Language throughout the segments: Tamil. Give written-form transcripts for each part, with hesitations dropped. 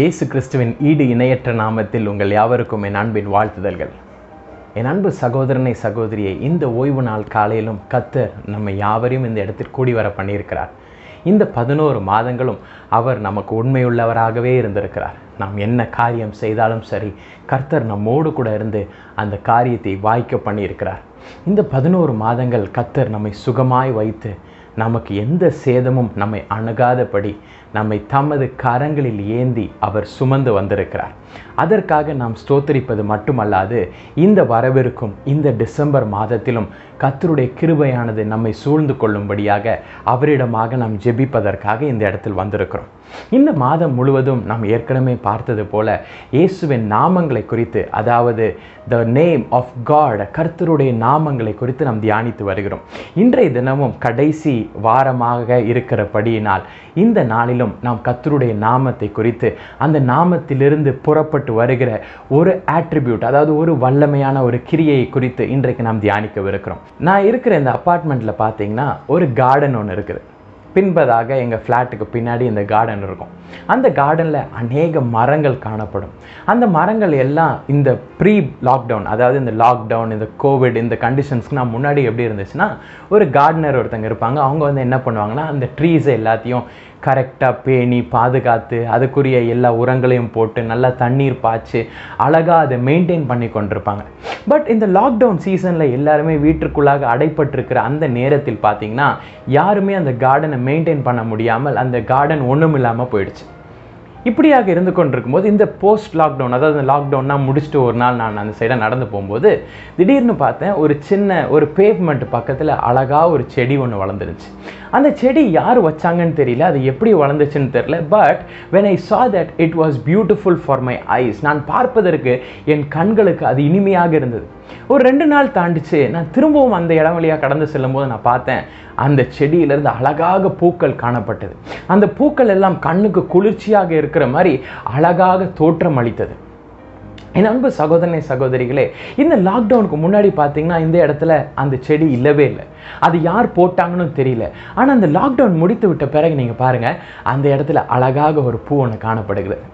இயேசு கிறிஸ்துவின் ஈடு இணையற்ற நாமத்தில் உங்கள் யாவருக்கும் என் அன்பின் வாழ்த்துதல்கள். என் அன்பு சகோதரனை சகோதரியை, இந்த ஓய்வு நாள் காலையிலும் கர்த்தர் நம்ம யாவரையும் இந்த இடத்தில் கூடி வர பண்ணியிருக்கிறார். இந்த 11 மாதங்களும் அவர் நமக்கு உண்மையுள்ளவராகவே இருந்திருக்கிறார். நாம் என்ன காரியம் செய்தாலும் சரி, கர்த்தர் நம்மோடு கூட இருந்து அந்த காரியத்தை வாய்க்க பண்ணியிருக்கிறார். இந்த 11 மாதங்கள் கர்த்தர் நம்மை சுகமாய் வைத்து நமக்கு எந்த சேதமும் நம்மை அணுகாதபடி நம்மை தமது கரங்களில் ஏந்தி அவர் சுமந்து வந்திருக்கிறார். அதற்காக நாம் ஸ்தோத்தரிப்பது மட்டுமல்லாது, இந்த வரவிருக்கும் இந்த டிசம்பர் மாதத்திலும் கர்த்தருடைய கிருபையானது நம்மை சூழ்ந்து கொள்ளும்படியாக அவரிடமாக நாம் ஜெபிப்பதற்காக இந்த இடத்தில் வந்திருக்கிறோம். இந்த மாதம் முழுவதும் நாம் ஏற்கனவே பார்த்தது போல இயேசுவின் நாமங்களை குறித்து, அதாவது த நேம் ஆஃப் காட், கர்த்தருடைய நாமங்களை குறித்து நாம் தியானித்து வருகிறோம். இன்றைய தினமும் கடைசி வாரமாக இருக்கிறபடியினால் இந்த நாளிலும் நாம் கர்த்தருடைய நாமத்தை குறித்து, அந்த நாமத்திலிருந்து புறப்பட்டு வருகிற ஒரு ஆட்ரிபியூட், அதாவது ஒரு வல்லமையான ஒரு கிரியையை குறித்து இன்றைக்கு நாம் தியானிக்கவிருக்கிறோம். நான் இருக்கிற இந்த அப்பார்ட்மெண்ட்டில் பார்த்தீங்கன்னா ஒரு கார்டன் ஒன்று இருக்குது. பின்பதாக எங்கள் ஃப்ளாட்டுக்கு பின்னாடி இந்த கார்டன் இருக்கும். அந்த கார்டனில் அநேக மரங்கள் காணப்படும். அந்த மரங்கள் எல்லாம் இந்த ப்ரீ லாக்டவுன், அதாவது இந்த லாக்டவுன், இந்த கோவிட், இந்த கண்டிஷன்ஸ்க்கு நான் முன்னாடி எப்படி இருந்துச்சுன்னா, ஒரு கார்டனர் ஒருத்தங்க இருப்பாங்க. அவங்க வந்து என்ன பண்ணுவாங்கன்னா, அந்த ட்ரீஸை எல்லாத்தையும் கரெக்டாக பேணி பாதுகாத்து அதுக்குரிய எல்லா உரங்களையும் போட்டு நல்லா தண்ணீர் பாய்ச்சி அழகாக அதை மெயின்டைன் பண்ணி கொண்டிருப்பாங்க. பட் இந்த லாக்டவுன் சீசனில் எல்லாருமே வீட்டுக்குள்ளாக அடைப்பட்டிருக்கிற அந்த நேரத்தில் பார்த்தீங்கன்னா, யாருமே அந்த கார்டனை மெயின்டைன் பண்ண முடியாமல் அந்த கார்டன் ஒன்றும் இல்லாமல் போயிடுச்சு. இப்படியாக இருந்து கொண்டிருக்கும்போது இந்த போஸ்ட் லாக்டவுன், அதாவது இந்த லாக்டவுன்னா முடிச்சுட்டு ஒரு நாள் நான் அந்த சைடாக நடந்து போகும்போது திடீர்னு பார்த்தேன், ஒரு பேவ்மெண்ட் பக்கத்தில் அழகாக ஒரு செடி ஒன்று வளர்ந்துருச்சு. அந்த செடி யார் வச்சாங்கன்னு தெரியல, அது எப்படி வளர்ந்துச்சுன்னு தெரியல. But when I saw that it was beautiful for my eyes, நான் பார்ப்பதற்கு என் கண்களுக்கு அது இனிமையாக இருந்தது. ஒரு 2 நாள் தாண்டிச்சு, நான் திரும்பவும் அந்த இடம் வழியாக கடந்து செல்லும் போது நான் பார்த்தேன், அந்த செடியிலிருந்து அழகாக பூக்கள் காணப்பட்டது. அந்த பூக்கள் எல்லாம் கண்ணுக்கு குளிர்ச்சியாக இருக்கிற மாதிரி அழகாக தோற்றம் அளித்தது. என் அன்பு சகோதரனை சகோதரிகளே, இந்த லாக்டவுனுக்கு முன்னாடி பார்த்தீங்கன்னா இந்த இடத்துல அந்த செடி இல்லவே இல்லை. அது யார் போட்டாங்கன்னு தெரியல. ஆனால் அந்த லாக்டவுன் முடித்து விட்ட பிறகு நீங்கள் பாருங்கள், அந்த இடத்துல அழகாக ஒரு பூ ஒன்று காணப்படுகிறது.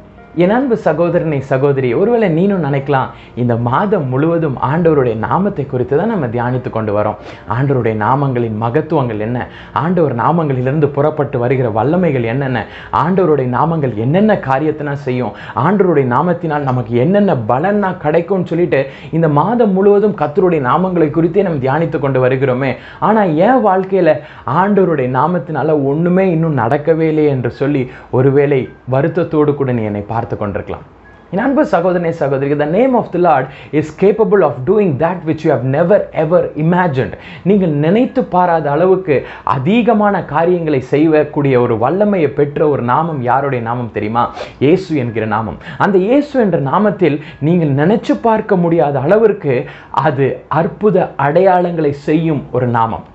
என் அன்பு சகோதரனை சகோதரி, ஒருவேளை நீனும் நினைக்கலாம், இந்த மாதம் முழுவதும் ஆண்டவருடைய நாமத்தை குறித்து தான் நம்ம தியானித்து கொண்டு வரோம். ஆண்டவருடைய நாமங்களின் மகத்துவங்கள் என்ன, ஆண்டவர் நாமங்களிலிருந்து புறப்பட்டு வருகிற வல்லமைகள் என்னென்ன, ஆண்டவருடைய நாமங்கள் என்னென்ன காரியத்தினா செய்யும், ஆண்டவருடைய நாமத்தினால் நமக்கு என்னென்ன பலன்னா கிடைக்கும்னு சொல்லிட்டு இந்த மாதம் முழுவதும் கர்த்தருடைய நாமங்களை குறித்தே நம்ம தியானித்து கொண்டு வருகிறோமே. ஆனால் என் வாழ்க்கையில் ஆண்டவருடைய நாமத்தினால ஒன்றுமே இன்னும் நடக்கவே இல்லை என்று சொல்லி ஒருவேளை வருத்தத்தோடு கூட நீ என்னை பார்த்து கொண்டிருக்கலாம். என் அன்பு சகோதரனே சகோதரி, the name of the Lord is capable of doing that which you have never ever imagined. நீங்கள் நினைத்து பாராத அளவுக்கு அதிகமான காரியங்களை செய்யக்கூடிய ஒரு வல்லமையை பெற்ற ஒரு நாமம் யாருடைய நாமம் தெரியுமா? இயேசு என்கிற நாமம். அந்த இயேசு என்ற நாமத்தில் நீங்கள் நினைச்சு பார்க்க முடியாத அளவிற்கு அது அற்புத அடையாளங்களை செய்யும் ஒரு நாமம்.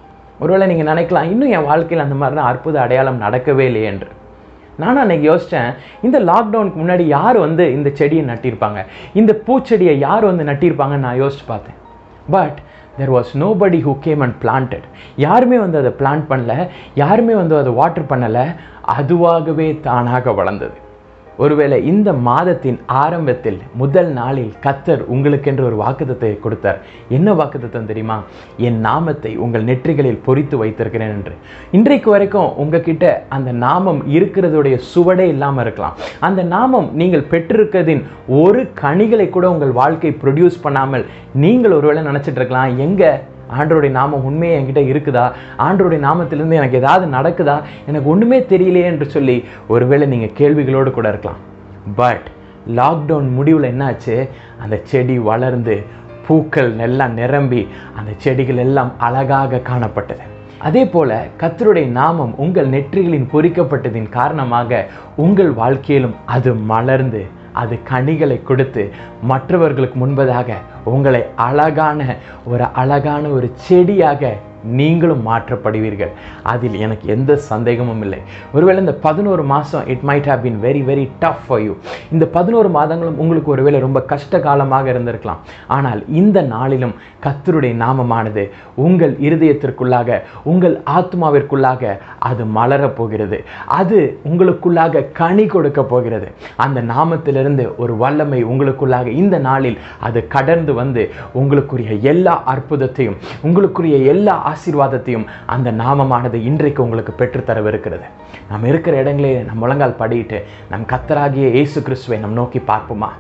ஒருவேளை நீங்கள் நினைக்கலாம், இன்னும் என் வாழ்க்கையில் அந்த மாதிரிலாம் அற்புத அடையாளம் நடக்கவே இல்லை என்று. நானும் அன்றைக்கி யோசித்தேன், இந்த லாக்டவுனுக்கு முன்னாடி யார் வந்து இந்த செடியை நட்டிருப்பாங்க, இந்த பூச்செடியை யார் வந்து நட்டிருப்பாங்கன்னு நான் யோசித்து பார்த்தேன். But there was nobody who came and planted. யாருமே வந்து அதை பிளான்ட் பண்ணல, யாருமே வந்து அதை வாட்டர் பண்ணலை, அதுவாகவே தானாக வளர்ந்தது. ஒருவேளை இந்த மாதத்தின் ஆரம்பத்தில் முதல் நாளில் கர்த்தர் உங்களுக்கென்று ஒரு வாக்குத்தத்தை கொடுத்தார். என்ன வாக்குத்தத்தம் தெரியுமா? என் நாமத்தை உங்கள் நெற்றிகளில் பொறித்து வைத்திருக்கிறேன் என்று. இன்றைக்கு வரைக்கும் உங்ககிட்ட அந்த நாமம் இருக்கிறதுடைய சுவடே இல்லாமல் இருக்கலாம். அந்த நாமம் நீங்கள் பெற்றிருக்கிறதின் ஒரு கனிகளை கூட உங்கள் வாழ்க்கை ப்ரொடியூஸ் பண்ணாமல் நீங்கள் ஒருவேளை நினச்சிட்டு இருக்கலாம், எங்கே ஆண்டவருடைய நாமம் உண்மையே என்கிட்ட இருக்குதா, ஆண்டவருடைய நாமத்திலிருந்து எனக்கு ஏதாவது நடக்குதா, எனக்கு ஒன்றுமே தெரியலையே என்று சொல்லி ஒருவேளை நீங்கள் கேள்விகளோடு கூட இருக்கலாம். பட் லாக்டவுன் முடிவில் என்னாச்சு? அந்த செடி வளர்ந்து பூக்கள் எல்லாம் நிரம்பி அந்த செடிகள் எல்லாம் அழகாக காணப்பட்டது. அதே போல கர்த்தருடைய நாமம் உங்கள் நெற்றிகளின் பொறிக்கப்பட்டதின் காரணமாக உங்கள் வாழ்க்கையிலும் அது மலர்ந்து அது கனிகளை கொடுத்து மற்றவர்களுக்கு முன்பதாக உங்களை அழகான ஒரு செடியாக நீங்களும் மாற்றப்படுவீர்கள். அதில் எனக்கு எந்த சந்தேகமும் இல்லை. ஒருவேளை இந்த 11 மாதம் it might have been very very tough for you. இந்த 11 மாதங்களும் உங்களுக்கு ஒருவேளை ரொம்ப கஷ்ட காலமாக இருந்திருக்கலாம். ஆனால் இந்த நாளிலும் கர்த்தருடைய நாமமானது உங்கள் இருதயத்திற்குள்ளாக, உங்கள் ஆத்மாவிற்குள்ளாக அது மலரப் போகிறது. அது உங்களுக்குள்ளாக கனி கொடுக்க போகிறது. அந்த நாமத்திலிருந்து ஒரு வல்லமை உங்களுக்குள்ளாக இந்த நாளில் அது கடந்து வந்து உங்களுக்குரிய எல்லா அற்புதத்தையும், உங்களுக்குரிய எல்லா ஆசீர்வாதத்தையும் அந்த நாமமானது இன்றைக்கு உங்களுக்கு பெற்றுத்தரவிருக்கிறது. நாம் இருக்கிற இடங்களே நம் முழங்கால் படியிட்டு நம் கர்த்தராகிய இயேசு கிறிஸ்துவை நம் நோக்கி பார்ப்போமா?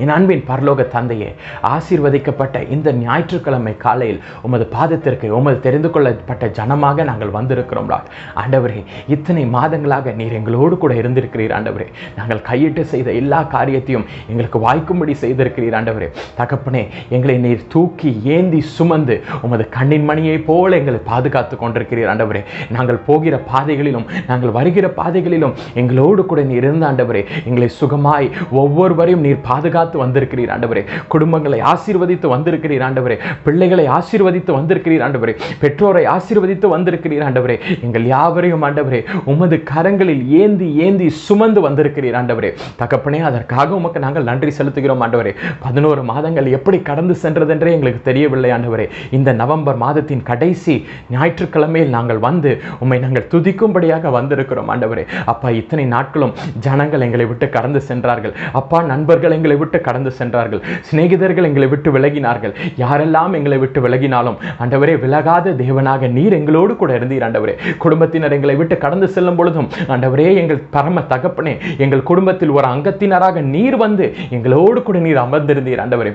என் அன்பின் பரலோக தந்தையே, ஆசீர்வதிக்கப்பட்ட இந்த ஞாயிற்றுக்கிழமை காலையில் உமது பாதத்திற்கு உமது தெரிந்து கொள்ளப்பட்ட ஜனமாக நாங்கள் வந்திருக்கிறோம். ஆண்டவரே, இத்தனை மாதங்களாக நீர் எங்களோடு கூட இருந்திருக்கிறீர். ஆண்டவரே, நாங்கள் கையிட்டு செய்த எல்லா காரியத்தையும் எங்களுக்கு வாய்க்கும்படி செய்திருக்கிறீர். ஆண்டவரே தகப்பனே, எங்களை நீர் தூக்கி ஏந்தி சுமந்து உமது கண்ணின் மணியை போல எங்களை பாதுகாத்து கொண்டிருக்கிறீர். ஆண்டவரே, நாங்கள் போகிற பாதைகளிலும் நாங்கள் வருகிற பாதைகளிலும் எங்களோடு கூட நீர் இருந்த ஆண்டவரே, எங்களை சுகமாய் ஒவ்வொருவரையும் நீர் பாதுகாத்து வந்திருக்கிறீர். ஆண்டவரே, குடும்பங்களை ஆசீர்வதித்து வந்திருக்கிறீர். ஆண்டவரே, பிள்ளைகளை ஆசீர்வதித்து வந்திருக்கிறீர். ஆண்டவரே, பெற்றோரை ஆசீர்வதித்து வந்திருக்கிறீர். ஆண்டவரே, எங்கள் யாவரையும் ஆண்டவரே உமது கரங்களில் ஏந்தி ஏந்தி சுமந்து வந்திருக்கிறீர். ஆண்டவரே தகப்பனே, அதற்காக உமக்கு நாங்கள் நன்றி செலுத்துகிறோம். ஆண்டவரே, 11 மாதங்கள் எப்படி கடந்து சென்றதென்றே எங்களுக்கு தெரியவில்லை. ஆண்டவரே, இந்த நவம்பர் மாதத்தின் கடைசி ஞாயிற்றுக்கிழமையில் நாங்கள் வந்து உம்மை நாங்கள் துதிக்கும்படியாக வந்திருக்கிறோம். ஆண்டவரே அப்பா, இத்தனை நாட்களும் ஜனங்கள் எங்களை விட்டு கடந்து சென்றார்கள். அப்பா, நண்பர்கள் எங்களை விட்டு கடந்து சென்றார்கள். சிநேகிதர்கள் எங்களை விட்டு விலகினார்கள். யாரெல்லாம் எங்களை விட்டு விலகினாலும் ஆண்டவரே, விலகாத தேவனாக நீர் எங்களோடு கூட இருந்தீர். ஆண்டவரே, குடும்பத்தினர் எங்களை விட்டு கடந்து செல்லும் பொழுதும் ஆண்டவரே, எங்கள் பரம தகப்பனே, எங்கள் குடும்பத்தில் ஒரு அங்கத்தினராக நீர் வந்து எங்களோடு கூட நீர் அமர்ந்திருந்தீர். ஆண்டவரே,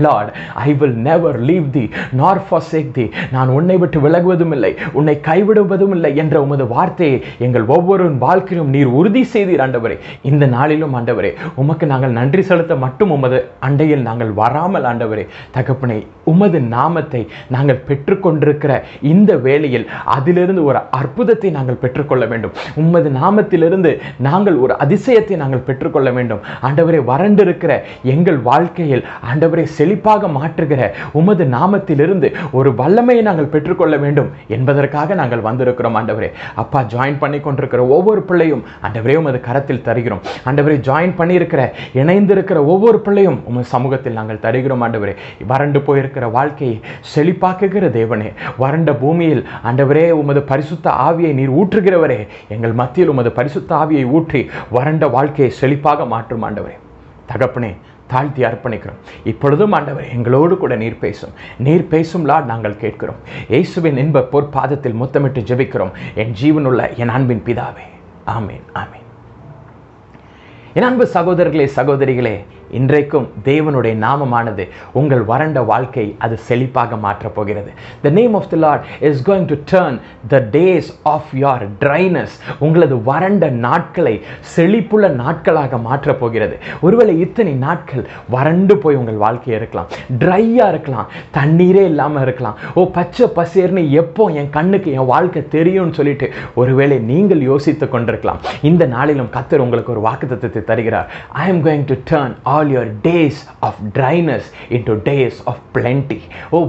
Lord, I will never leave thee nor forsake thee. நான் உன்னை விட்டு விலகுவதும் இல்லை, உன்னை கைவிடுவதும் இல்லை என்ற உமது வார்த்தையை எங்கள் ஒவ்வொரு வாழ்க்கையிலும் நீர் உறுதி செய்தீர். ஆண்டவரே, இந்த நாளிலும் ஆண்டவரே உமக்கு நாங்கள் நன்றி செலுத்த மட்டும் உமது அண்டையில் நாங்கள் வராமல் ஆண்டவரே தகப்பனே, உமது நாமத்தை நாங்கள் பெற்றுக்கொண்டிருக்கிற இந்த வேளையில் அதிலிருந்து ஒரு அற்புதத்தை நாங்கள் பெற்றுக்கொள்ள வேண்டும். உமது நாமத்திலிருந்து நாங்கள் ஒரு அதிசயத்தை நாங்கள் பெற்றுக்கொள்ள வேண்டும். ஆண்டவரே, வறண்டிருக்கிற எங்கள் வாழ்க்கையில் ஆண்டவரே செழிப்பாக மாற்றுகிற உமது நாமத்திலிருந்து ஒரு வல்லமையை நாங்கள் பெற்றுக்கொள்ள வேண்டும் என்பதற்காக நாங்கள் வந்திருக்கிறோம். ஆண்டவரே அப்பா, ஜாயின் பண்ணி கொண்டிருக்கிற ஒவ்வொரு பிள்ளையும் ஆண்டவரே உமது கரத்தில் தருகிறோம். ஆண்டவரே, ஜாயின் பண்ணியிருக்கிற இணைந்திருக்கிற ஒவ்வொரு பிள்ளையும் உமது சமூகத்தில் நாங்கள் தருகிறோம். ஆண்டவரே, வறண்டு போயிருக்கிற வாழ்க்கையை செழிப்பாக்குகிற தேவனே, வறண்ட பூமியில் ஆண்டவரே உமது பரிசுத்த ஆவியை நீர் ஊற்றுகிறவரே, எங்கள் மத்தியில் உமது பரிசுத்த ஆவியை ஊற்றி வறண்ட வாழ்க்கையை செழிப்பாக மாற்றும். ஆண்டவரே தகப்பனே, தாழ்த்தி அர்ப்பணிக்கிறோம். இப்பொழுதும் ஆண்டவரே எங்களோடு கூட நீர் பேசும் லார்ட் நாங்கள் கேட்கிறோம். இயேசுவின் இன்ப பொற்பாதத்தில் முத்தமிட்டு ஜெபிக்கிறோம் என் ஜீவனுள்ள என் அன்பின் பிதாவே. ஆமேன், ஆமேன். என் அன்பு சகோதரர்களே, சகோதரிகளே, இன்றைக்கும் தேவனுடைய நாமமானது உங்கள் வறண்ட வாழ்க்கை அது செழிப்பாக மாற்றப் போகிறது. The name of the Lord is going to turn the days of your dryness, உங்களது வறண்ட நாட்களை செழிப்புள்ள நாட்களாக மாற்றப் போகிறது. ஒருவேளை இத்தனை நாட்கள் வறண்டு போய் உங்கள் வாழ்க்கையை இருக்கலாம், ட்ரையாக இருக்கலாம், தண்ணீரே இல்லாமல் இருக்கலாம். பச்சை பசேர்னு எப்போ என் கண்ணுக்கு என் வாழ்க்கை தெரியும்னு சொல்லிட்டு ஒருவேளை நீங்கள் யோசித்து கொண்டிருக்கலாம். இந்த நாளிலும் கர்த்தர் உங்களுக்கு ஒரு வாக்குத்தத்தத்தை தருகிறார். I am going to turn all your days of dryness into days of plenty.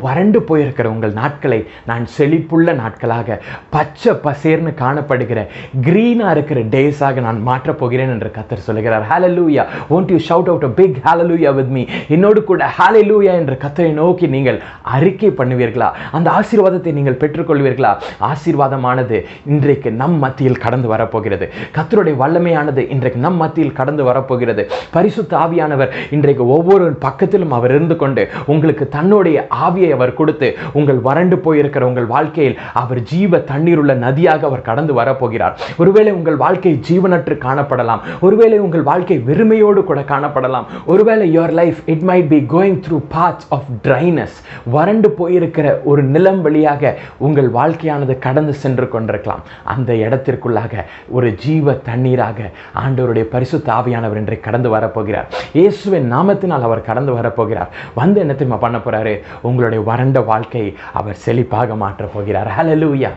வறண்டு போயிருக்கிற உங்கள் நாட்களை நான் செழிப்புள்ள நாட்களாக, பச்சை பசேர்னு காணப்படுகிற கிரீனா இருக்கிற டேஸாக நான் மாற்றப் போகிறேன் என்று கர்த்தர் சொல்கிறார். ஹalleluya. won't you shout out a big hallelujah with me? என்னோடு கூட hallelujah என்று கர்த்தரை நோக்கி நீங்கள் அறிக்கை பண்ணுவீர்களா? அந்த ஆசீர்வாதத்தை நீங்கள் பெற்றுக்கொள்வீர்களா? ஆசீர்வாதமானது இன்றைக்கு நம் மத்தியில் கடந்து வரப்போகிறது. கர்த்தருடைய வல்லமையானது இன்றைக்கு நம் மத்தியில் கடந்து வரப்போகிறது. பரிசுத்த ஆவியானவர் இன்றைக்கு ஒவ்வொரு பக்கத்திலும் அவர் இருந்து கொண்டு உங்களுக்கு தன்னுடைய ஆவியை அவர் கொடுத்து உங்கள் வறண்டு போயிருக்கிற உங்கள் வாழ்க்கையில் அவர் ஜீவ தண்ணீர் உள்ள நதியாக அவர் கடந்து வரப்போகிறார். ஒருவேளை உங்கள் வாழ்க்கை ஜீவனற்று காணப்படலாம், ஒருவேளை உங்கள் வாழ்க்கை வெறுமையோடு கூட காணப்படலாம். ஒருவேளை your life it might be going through paths of dryness. வறண்டு போயிருக்கிற ஒரு நிலம் வழியாக உங்கள் வாழ்க்கையானது கடந்து சென்று கொண்டிருக்கலாம். அந்த இடத்திற்குள்ளாக ஒரு ஜீவ தண்ணீராக ஆண்டவருடைய பரிசுத்த ஆவியானவர் இன்றைக்கு கடந்து வரப்போகிறார். இயேசுவின் நாமத்தினால் அவர் கடந்து வரப்போகிறார். வந்து என்ன தெரியுமா பண்ண போறாரு? உங்களுடைய வறண்ட வாழ்க்கையை அவர் செழிப்பாக மாற்றப் போகிறார். ஹல்லேலூயா.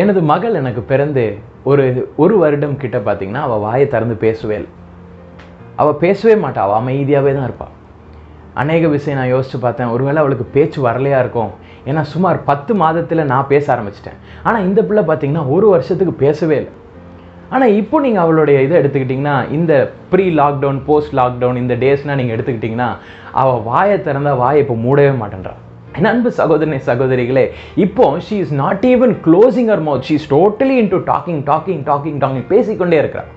எனது மகள் எனக்கு பிறந்து ஒரு வருடம் கிட்ட பார்த்தீங்கன்னா அவள் வாயை திறந்து பேசவே மாட்டா. அவள் அமைதியாகவே தான் இருப்பாள். அநேக விஷயம் நான் யோசித்து பார்த்தேன், ஒருவேளை அவளுக்கு பேச்சு வரலையா இருக்கும். ஏன்னா சுமார் 10 மாதத்தில் நான் பேச ஆரம்பிச்சிட்டேன். ஆனால் இந்த பிள்ளை பார்த்தீங்கன்னா 1 வருஷத்துக்கு பேசவே இல்லை. ஆனால் இப்போ நீங்கள் அவளுடைய இதை எடுத்துக்கிட்டிங்கன்னா, இந்த ப்ரீ லாக்டவுன் போஸ்ட் லாக்டவுன் இந்த டேஸ்னால் நீங்கள் எடுத்துக்கிட்டிங்கன்னா, அவள் வாயை திறந்தா வாயை இப்போ மூடவே மாட்டேன்றான். என் அன்பு சகோதரனே சகோதரிகளே, இப்போ she is not even closing her mouth, she is totally into talking பேசிக்கொண்டே இருக்கிறார்.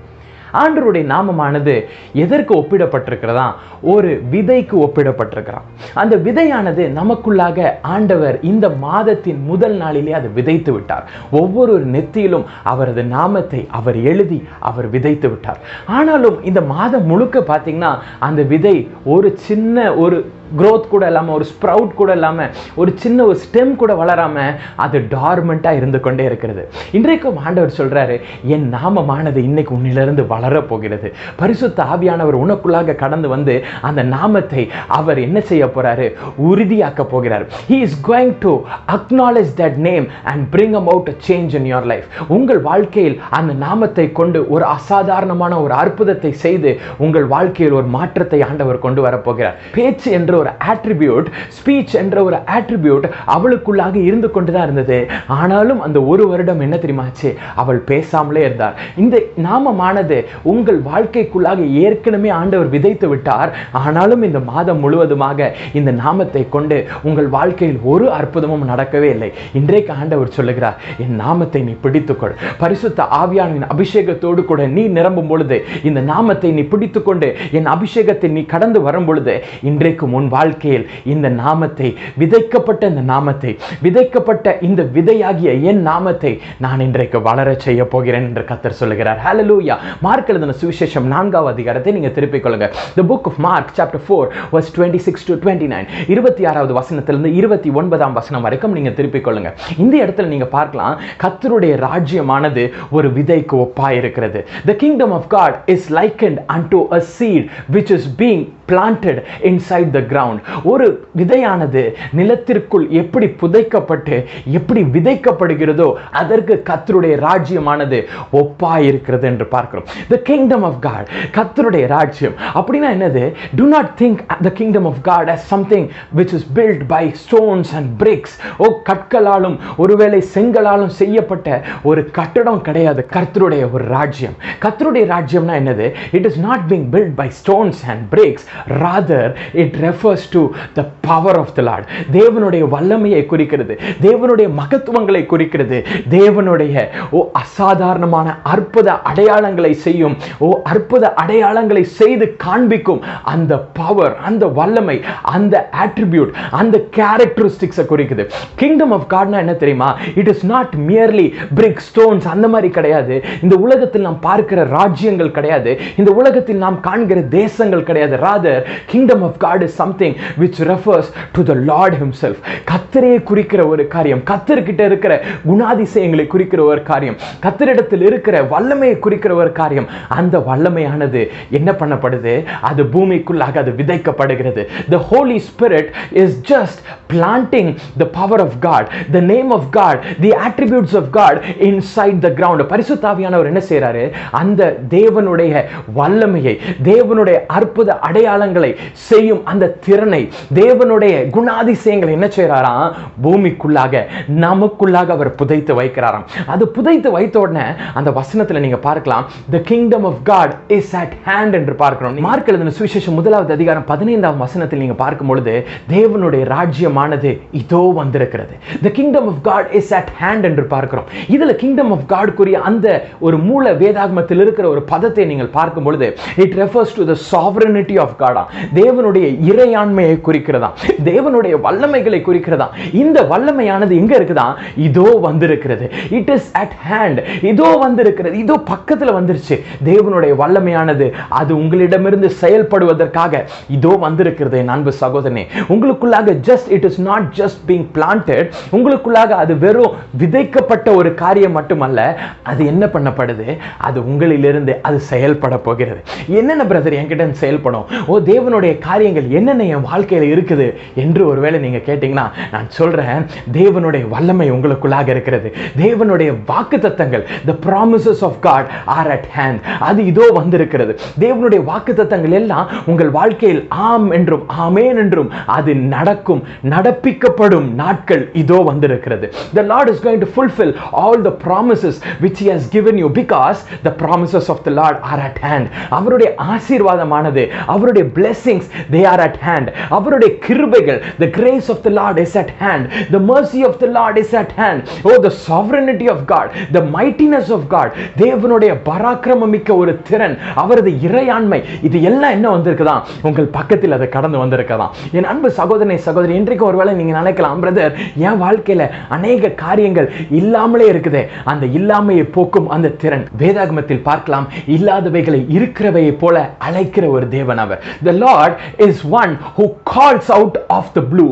ஆண்டவருடைய நாமமானது எதற்கு ஒப்பிடப்பட்டிருக்கிறதா? ஒரு விதைக்கு ஒப்பிடப்பட்டிருக்கிறான். அந்த விதையானது நமக்குள்ளாக ஆண்டவர் இந்த மாதத்தின் முதல் நாளிலே அதை விதைத்து விட்டார். ஒவ்வொரு நெத்தியிலும் அவரது நாமத்தை அவர் எழுதி அவர் விதைத்து விட்டார். ஆனாலும் இந்த மாதம் முழுக்க பார்த்தீங்கன்னா அந்த விதை ஒரு சின்ன ஒரு growth கூட இல்லாமல், ஒரு ஸ்ப்ரவுட் கூட இல்லாமல், ஒரு சின்ன ஒரு ஸ்டெம் கூட வளராமல் அது டார்மெண்ட்டாக இருந்து கொண்டே இருக்கிறது. இன்றைக்கும் ஆண்டவர் சொல்கிறாரு, என் நாமமானது இன்னைக்கு உன்னிலிருந்து வளரப்போகிறது. பரிசுத்த ஆவியானவர் உனக்குள்ளாக கடந்து வந்து அந்த நாமத்தை அவர் என்ன செய்ய போகிறாரு? உறுதியாக்க போகிறார். He is going to acknowledge that name and bring about a change in your life. உங்கள் வாழ்க்கையில் அந்த நாமத்தை கொண்டு ஒரு அசாதாரணமான ஒரு அற்புதத்தை செய்து உங்கள் வாழ்க்கையில் ஒரு மாற்றத்தை ஆண்டவர் கொண்டு வரப்போகிறார். பேச்சு என்ற ஒரு ஆட்ரிபியூட், ஸ்பீச் என்ற ஒரு ஆட்ரிபியூட் அவளுக்குள்ளாக இருந்து கொண்டுதான் இருந்தது. ஆனாலும் அந்த 1 வருடம் என்ன தெரியுமாச்சு? அவள் பேசாமலே இருந்தார். இந்த நாமமானது உங்கள் வாழ்க்கைக்குள்ளாக ஏற்கனவே ஆண்டவர் விதைத்து விட்டார். ஆனாலும் இந்த மாதம் முழுவதுமாக இந்த நாமத்தை கொண்டு உங்கள் வாழ்க்கையில் ஒரு அற்புதமும் நடக்கவே இல்லை. இன்றைக்கு ஆண்டவர் சொல்லுகிறார், என் நாமத்தை நீ பிடித்துக்கொள். பரிசுத்த ஆவியானவரின் அபிஷேகத்தோடு கூட நீ நிரம்பும் பொழுது, இந்த நாமத்தை நீ பிடித்துக்கொண்டு என் அபிஷேகத்தை நீ கடந்து வரும் பொழுது, இன்றைக்கு உன் வாழ்க்கையில் இந்த நாமத்தை, விதைக்கப்பட்ட இந்த நாமத்தை, விதைக்கப்பட்ட இந்த விதையாகிய என் நாமத்தை நான் இன்றைக்கு வளர செய்ய போகிறேன் என்று கர்த்தர் சொல்லுகிறார். ஹல்லேலூயா. மார்க் எழுதின சுவிசேஷம் 4ஆம் அதிகாரத்தை நீங்க திருப்பிக் கொள்ளுங்க. The book of Mark chapter 4 verse 26 to 29, 26வது வசனத்திலிருந்து 29ஆம் வசனம் வரைக்கும் நீங்க திருப்பிக் கொள்ளுங்க. இந்த இடத்துல நீங்க பார்க்கலாம், கர்த்தருடைய ராஜ்யமானது ஒரு விதைக்கு ஒப்பாய் இருக்கிறது. The kingdom of God is likened unto a seed which is being planted inside the ground. ஒரு விதையானது நிலத்திற்குள் எப்படி புதைக்கப்பட்டு எப்படி விதைக்கப்படுகிறதோ அதற்கு கர்த்தருடைய ராஜ்யமானது ஒப்பாய் இருக்கிறது என்று பார்க்கிறோம். The kingdom of God, கர்த்தருடைய ராஜ்யம் அப்படினா என்னது? Do not think the kingdom of God as something which is built by stones and bricks. கற்களாலும் ஒருவேளை செங்கலாலும் செய்யப்பட்ட ஒரு கட்டடம் கிடையாது கர்த்தருடைய ஒரு ராஜ்யம். கர்த்தருடைய ராஜ்யம்னா என்னது? It is not being built by stones and bricks. Rather it refers to the power of the Lord. தேவனுடைய வல்லமையை குறிக்கிறது, தேவனுடைய மகத்துவங்களை குறிக்கிறது, தேவனுடைய அசாதாரணமான அற்புத அடையாளங்களை செய்யும், அற்புத அடையாளங்களை செய்து காண்பிக்கும் அந்த பவர், அந்த வல்லமை, அந்த attribute, அந்த characteristics குறிக்குது. Kingdom of Godனா என்ன தெரியுமா? It is not merely brick stones அந்த மாதிரி கிடையாது. இந்த உலகத்தில் நாம் பார்க்கிற ராஜ்யங்கள் கிடையாது, இந்த உலகத்தில் நாம் காண்கிற தேசங்கள் கிடையாது. Rather kingdom of God is something which refers to the Lord himself. கர்த்தரே குறிக்கிற ஒரு காரியம், கர்த்தர்கிட்ட இருக்கிற குணாதிசயங்களை குறிக்கிற ஒரு காரியம், கர்த்தரிடத்தில் இருக்கிற வல்லமையை குறிக்கிற ஒரு காரியம். அந்த வல்லமையானது என்ன பண்ணப்படுது? அது பூமிக்குள்ளாக அது விதைக்கப்படுகிறது. The Holy Spirit is just planting the power of God, the name of God, the attributes of God inside the ground. பரிசுத்த ஆவியானவர் என்ன செய்றாரு? அந்த தேவனுடைய வல்லமையை, தேவனுடைய அற்புத அடையாளங்களை செய்யும் அந்த திறனை, தேவனுடைய குணாதிசயங்களை என்ன செய்றாராம்? பூமிக்குள்ளாக நமக்குள்ளாக அவர் புதைத்து வைக்கிறாராம். அது புதைத்து வைத்த உடனே அந்த வசனத்துல நீங்க பார்க்கலாம், the kingdom of God is at hand என்று பார்க்கிறோம். மார்க் எழுதின சுவிசேஷம் 1ஆவது அதிகாரம் 15ஆம் வசனத்தில் நீங்க பார்க்கும் பொழுது, தேவனுடைய ராஜ்யமானது இதோ வந்திருக்கிறது. the kingdom of God is at hand என்று பார்க்கிறோம். இதுல kingdom of God குறிய அந்த ஒரு மூல வேதாகமத்தில் இருக்கிற ஒரு பதத்தை நீங்கள் பார்க்கும் பொழுது, it refers to the sovereignty of God. தேவனுடைய இறையாண்மையை குறிக்கிறதா, தேவனுடைய வல்லமைகளை குறிக்கிறதா. இந்த வல்லமையானது எங்க இருக்குதா? இதோ வந்திருக்கிறது. It is at hand. இதோ வந்திருக்கிறது, இதோ பக்கத்துல வந்துருச்சு. தேவனுடைய வல்லமையானது அது உங்களிடமிருந்து செயல்படுவதற்காக இதோ வந்திருக்கிறது. என் அன்பு சகோதரனே, உங்களுக்குள்ளாக just it is not just being planted, உங்களுக்குள்ளாக அது வெறும் விதைக்கப்பட்ட ஒரு காரியம் மட்டுமல்ல, அது என்ன பண்ணப்படுது? அது உங்களிலிருந்து அது செயல்பட போகிறது. என்னென்ன பிரதர் என்கிட்ட செயல்படும்? தேவனுடைய காரியங்கள் என்னென்ன என் வாழ்க்கையில் இருக்குது என்று ஒருவேளை நீங்க கேட்டீங்கன்னா, நான் சொல்றேன், தேவனுடைய வல்லமை உங்களுக்குள்ளாக இருக்கிறது. தேவனுடைய வாக்குத்தத்தங்கள், the promises of God are at hand. அது இதோ வந்திருக்கிறது. தேவனுடைய வாக்குத்தத்தங்கள் எல்லாம் உங்கள் வாழ்க்கையில் ஆம் என்றும் ஆமென் என்றும் அது நடக்கும், நடப்பிக்கப்படும் நாட்கள் இதோ வந்திருக்கிறது. The Lord is going to fulfill all the promises which he has given you, because the promises of the Lord are at hand. அவருடைய ஆசீர்வாதமானது, அவருடைய blessings, they are at hand. அவருடைய கிருபைகள், the grace of the Lord is at hand. The mercy of the Lord is at hand. Oh, the sovereignty of God, the mightiness of God, தேவனுடைய பராக்கிரமமிக்க ஒரு திறன், அவரது இறையாண்மை, இது எல்லாம் என்ன வந்திருக்குதான் உங்கள் பக்கத்தில் அதை கடந்து வந்திருக்கதான். என் அன்பு சகோதரனை சகோதரி, இன்றைக்கு ஒருவேளை நீங்க நினைக்கலாம், பிரதர், என் வாழ்க்கையில அநேக காரியங்கள் இல்லாமலே இருக்குதே, அந்த இல்லாமையை போக்கும் அந்த திறன் வேதாகமத்தில் பார்க்கலாம். இல்லாதவைகளை இருக்கிறவையை போல அழைக்கிற ஒரு தேவன் அவர். The Lord is one who calls out of the blue.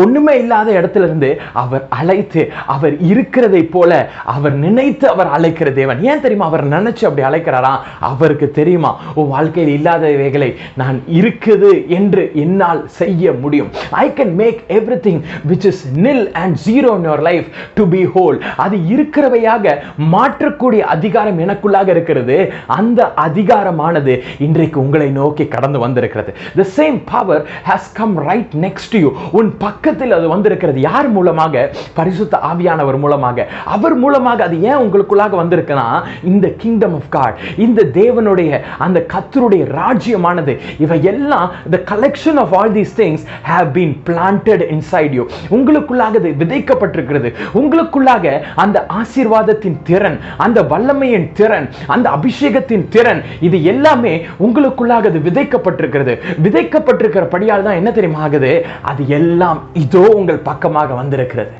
ஒண்ணுமே இல்லாத இடத்துல இருந்து அவர் அழைத்து, அவர் இருக்கிறதை போல அவர் நினைத்து அவர் அழைக்கிற தேவன். ஏன் தெரியுமா அவர் நினைச்சு அப்படி அழைக்கிறாரா? அவருக்கு தெரியுமா, உன் வாழ்க்கையில் இல்லாதவைகளை நான் இருக்குது என்று என்னால் செய்ய முடியும். I can make everything which is nil and zero in your life to be whole. அது இருக்கிறவையாக மாற்றக்கூடிய அதிகாரம் எனக்குள்ளாக இருக்கிறது. அந்த அதிகாரமானது இன்றைக்கு உங்களை நோக்கி கடந்து வந்திருக்கிறது. The same power has come right next to you. உன் பக்கத்தில் அது வந்திருக்கிறது. யார் மூலமாக? பரிசுத்த ஆவியானவர் மூலமாக. அவர் மூலமாக அது ஏன் உங்களுக்குள்ளாக வந்திருக்குன்னா, இந்த kingdom of God, இந்த தேவனுடைய அந்த கர்த்தருடைய ராஜ்யமானது, இவை எல்லாம் the collection of all these things have been planted inside you. உங்களுக்குள்ளாக அது விதைக்கப்பட்டிருக்கிறது. உங்களுக்குள்ளாக அந்த ஆசீர்வாதத்தின் திறன், அந்த வல்லமையின் திறன், அந்த அபிஷேகத்தின் திறன், இது எல்லாமே உங்களுக்குள்ளாக அது விதைக்கப்பட்டிருக்கிறது. விதைக்கப்பட்டிருக்கிறபடியால் தான் என்ன தெரியுமா ஆகுது? அது எல்லாம் இதோ உங்கள் பக்கமாக வந்திருக்கிறது.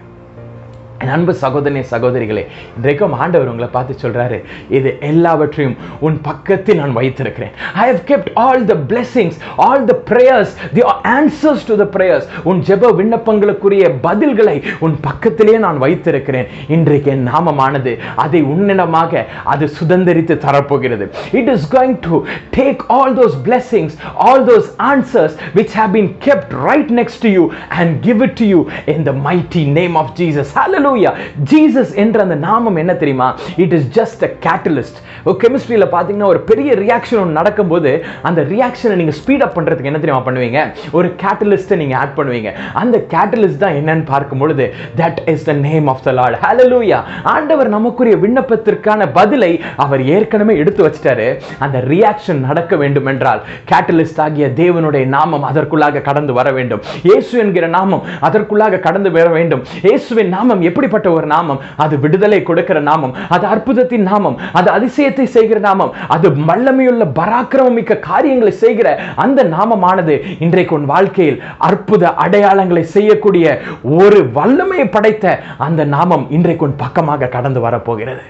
அன்பு சகோதரனே சகோதரிகளே, இன்றைக்கும் ஆண்டவர் உங்களை பார்த்து சொல்றாரு, இது எல்லாவற்றையும் உன் பக்கத்தில் நான் வைத்திருக்கிறேன். I have kept all the blessings, all the prayers, the answers to the prayers. உன் ஜெப விண்ணப்பங்களுக்குரிய பதில்களை உன் பக்கத்திலே நான் வைத்திருக்கிறேன். இன்றைக்கு என் நாமமானது அதை உன்னிடமாக அது சுதந்தரித்து தரப்போகிறது. It is going to take all those blessings, all those answers which have been kept right next to you and give it to you in the mighty name of Jesus. Hallelujah. Jesus என்ற அந்த நாமம் என்ன தெரியுமா? It is just a catalyst. கெமிஸ்ட்ரியில பாத்தீங்கன்னா ஒரு பெரிய ரியாக்ஷன் நடக்கும்போது அந்த ரியாக்ஷனை நீங்க ஸ்பீட் அப் பண்றதுக்கு என்ன தெரியுமா பண்ணுவீங்க? ஒரு கேட்டலிஸ்ட்டை நீங்க ஆட் பண்ணுவீங்க. அந்த கேட்டலிஸ்ட் தான் என்னன்னு பார்க்கும் பொழுது that is the name of the Lord. Hallelujah. ஆண்டவர் நமக்குரிய விண்ணப்பத்திற்கான பதிலை அவர் ஏற்கனவே எடுத்து வச்சிட்டாரு. அந்த ரியாக்ஷன் நடக்க வேண்டும் என்றால் கேட்டலிஸ்ட் ஆகிய தேவனுடைய நாமம் அதற்குள்ளாக கடந்து வர வேண்டும். இயேசு என்கிற நாமம் அதற்குள்ளாக கடந்து வர வேண்டும். இயேசுவின் நாமம் எப்படிப்பட்ட ஒரு நாமம்? அது விடுதலை கொடுக்கிற நாமம், அது அற்புதத்தின் நாமம், அது அதிசயத்தை செய்கிற நாமம், அது வல்லமையுள்ள பராக்கிரமமிக்க காரியங்களை செய்கிற அந்த நாமமானது இன்றைக்கு உன் வாழ்க்கையில் அற்புத அடையாளங்களை செய்யக்கூடிய ஒரு வல்லமையை படைத்த அந்த நாமம் இன்றைக்கு உன் பக்கமாக கடந்து வரப்போகிறது.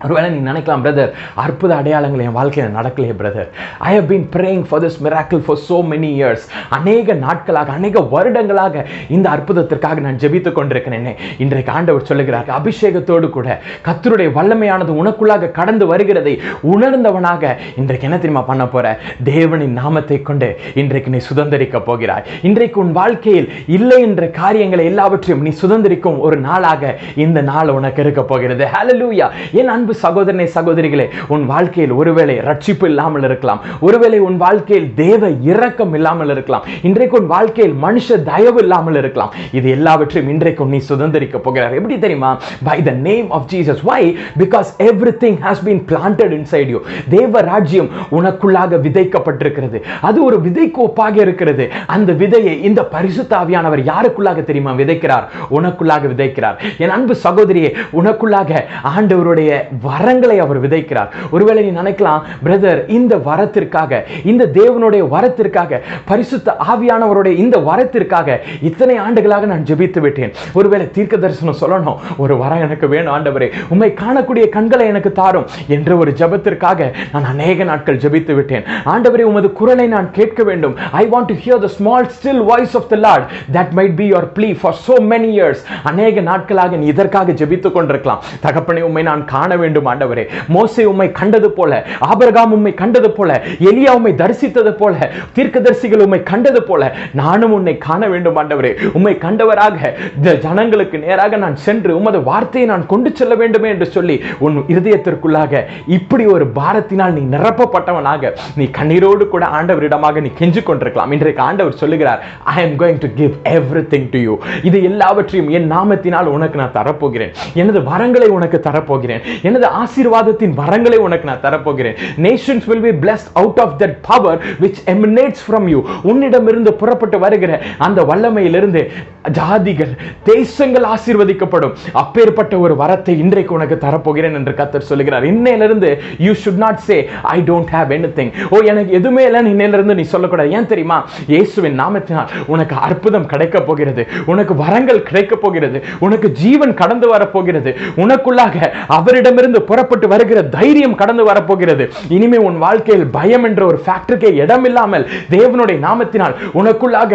ஒருவேளை நீ நினைக்கலாம், பிரதர், அற்புத அடையாளங்கள் என் வாழ்க்கையில் நடக்கலையே brother. I have been praying for this miracle for so many years. அநேக நாட்களாக, அநேக வருடங்களாக இந்த அற்புதத்திற்காக நான் ஜெபித்துக் கொண்டிருக்கிறேன். இன்றைக்கு ஆண்டவர் சொல்லுகிறார், அபிஷேகத்தோடு கூட கர்த்தருடைய வல்லமையானது உனக்குள்ளாக கடந்து வருகிறதை உணர்ந்தவனாக இன்றைக்கு என்ன தெரியுமா பண்ண போற? தேவனின் நாமத்தை கொண்டு இன்றைக்கு நீ சுதந்தரிக்க போகிறாய். இன்றைக்கு உன் வாழ்க்கையில் இல்லை என்ற காரியங்களை எல்லாவற்றையும் நீ சுதந்தரிக்கும் ஒரு நாளாக இந்த நாள் உனக்கு இருக்க போகிறது. ஹல்லேலூயா. என் அன்பு சகோதரனே சகோதரிகளே, உன் வாழ்க்கையில் ஒருவேளை ரட்சிப்பு இல்லாமல் இருக்கலாம், ஒருவேளை உன் வாழ்க்கையில் தேவ இரக்கம் இல்லாமல் இருக்கலாம், இன்றைக்கு உன் வாழ்க்கையில் மனுஷ தயவு இல்லாமல் இருக்கலாம். இது எல்லாவற்றையும் இன்றைக்கு நீ சுதந்தரிக்க போகிறார். எப்படி தெரியுமா? By the name of Jesus. Why? Because everything has been planted inside you. தேவ ராஜ்யம் உனக்குள்ளாக விதைக்கப்பட்டிருக்கிறது. அது ஒரு விதைக்கு ஒப்பாக இருக்கிறது. அந்த விதையை இந்த பரிசுத்த ஆவியானவர் யாருக்குள்ளாக தெரியுமா விதைக்கிறார்? உனக்குள்ளாக விதைக்கிறார். என் அன்பு சகோதரியே, உனக்குள்ளாக ஆண்டவருடைய வரங்களை அவர் விதைக்கிறார். ஒருவேளை நீ நினைக்கலாம், பிரதர், இந்த வரத்திற்காக, இந்த தேவனுடைய வரத்திற்காக, பரிசுத்த ஆவியானவருடைய இந்த வரத்திற்காக இத்தனை ஆண்டுகளாக நான் ஜெபித்து விட்டேன். ஒருவேளை தீர்க்க தரிசனம் சொல்லணும், ஒரு வரம் எனக்கு வேணும் ஆண்டவரே, உம்மை காணக்கூடிய கண்களை எனக்கு தாரும் என்ற ஒரு ஜெபத்திற்காக நான் அநேக நாட்கள் ஜெபித்து விட்டேன். ஆண்டவரே, உமது குரலை நான் கேட்க வேண்டும். I want to hear the small still voice of the Lord. That might be your plea for so many years. அநேக நாட்களாக நீ இதற்காக ஜெபித்துக் கொண்டிருக்கலாம். தகப்பனே, உம்மை நான் காண வேண்டும், வேண்டும் ஆண்டவரே. மோசே உம்மை கண்டது போல, ஆபிரகாம் உம்மை கண்டது போல, எலியா உம்மை தரிசித்தது போல, தீர்க்கதரிசிகள் உம்மை கண்டது போல நானும் உன்னை காண வேண்டும் ஆண்டவரே. உம்மை கண்டவராக இந்த ஜனங்களுக்கு நேராக நான் சென்று உமது வார்த்தையை நான் கொண்டு செல்ல வேண்டுமே என்று சொல்லி உன் இருதயத்திற்குள்ளாக இப்படி ஒரு பாரத்தினால் நீ நிரப்பப்பட்டவனாக நீ கண்ணீரோடு கூட ஆண்டவரிடமாக நீ கெஞ்சு கொண்டிருக்கலாம். இன்றைக்கு ஆண்டவர் சொல்லுகிறார், I am going to give everything to you. இது எல்லாவற்றையும் என் நாமத்தினால் உனக்கு நான் தரப்போகிறேன். எனது வரங்களை உனக்கு தரப்போகிறேன். எனது ஆசீர்வாதத்தின் வரங்களை உனக்கு நான் தரப்போகிறேன். Nations will be blessed out of that power which emanates from you. உன்னிடமிருந்து புறப்பட்டு வருகிற அந்த வல்லமையிலிருந்து ஜாதிகள், தேசங்கள் ஆசீர்வதிக்கப்படும். அப்பேற்பட்ட ஒரு வரத்தை இன்றைக்கு உனக்கு தரப்போகிறேன் என்று கர்த்தர் சொல்லுகிறார். இன்னையிலிருந்து you should not say I don't have anything. ஓ எனக்கு எதுவுமே இல்லைன்னு இன்னையிலிருந்து நீ சொல்லக்கூடாது. ஏன் தெரியுமா? இயேசுவின் நாமத்தினால் உனக்கு அற்புதம் கிடைக்க போகிறது. உனக்கு வரங்கள் கிடைக்க போகிறது. உனக்கு ஜீவன் கடந்து வரப்போகிறது. உனக்குள்ளாக அவரிடமிருந்து புறப்பட்டு வருகிற தைரியம் கடந்து வரப்போகிறது. இனிமே உன் வாழ்க்கையில் பயம் என்ற ஒரு ஃபேக்டருக்கே இடம் இல்லாமல் தேவனுடைய நாமத்தினால் உனக்குள்ளாக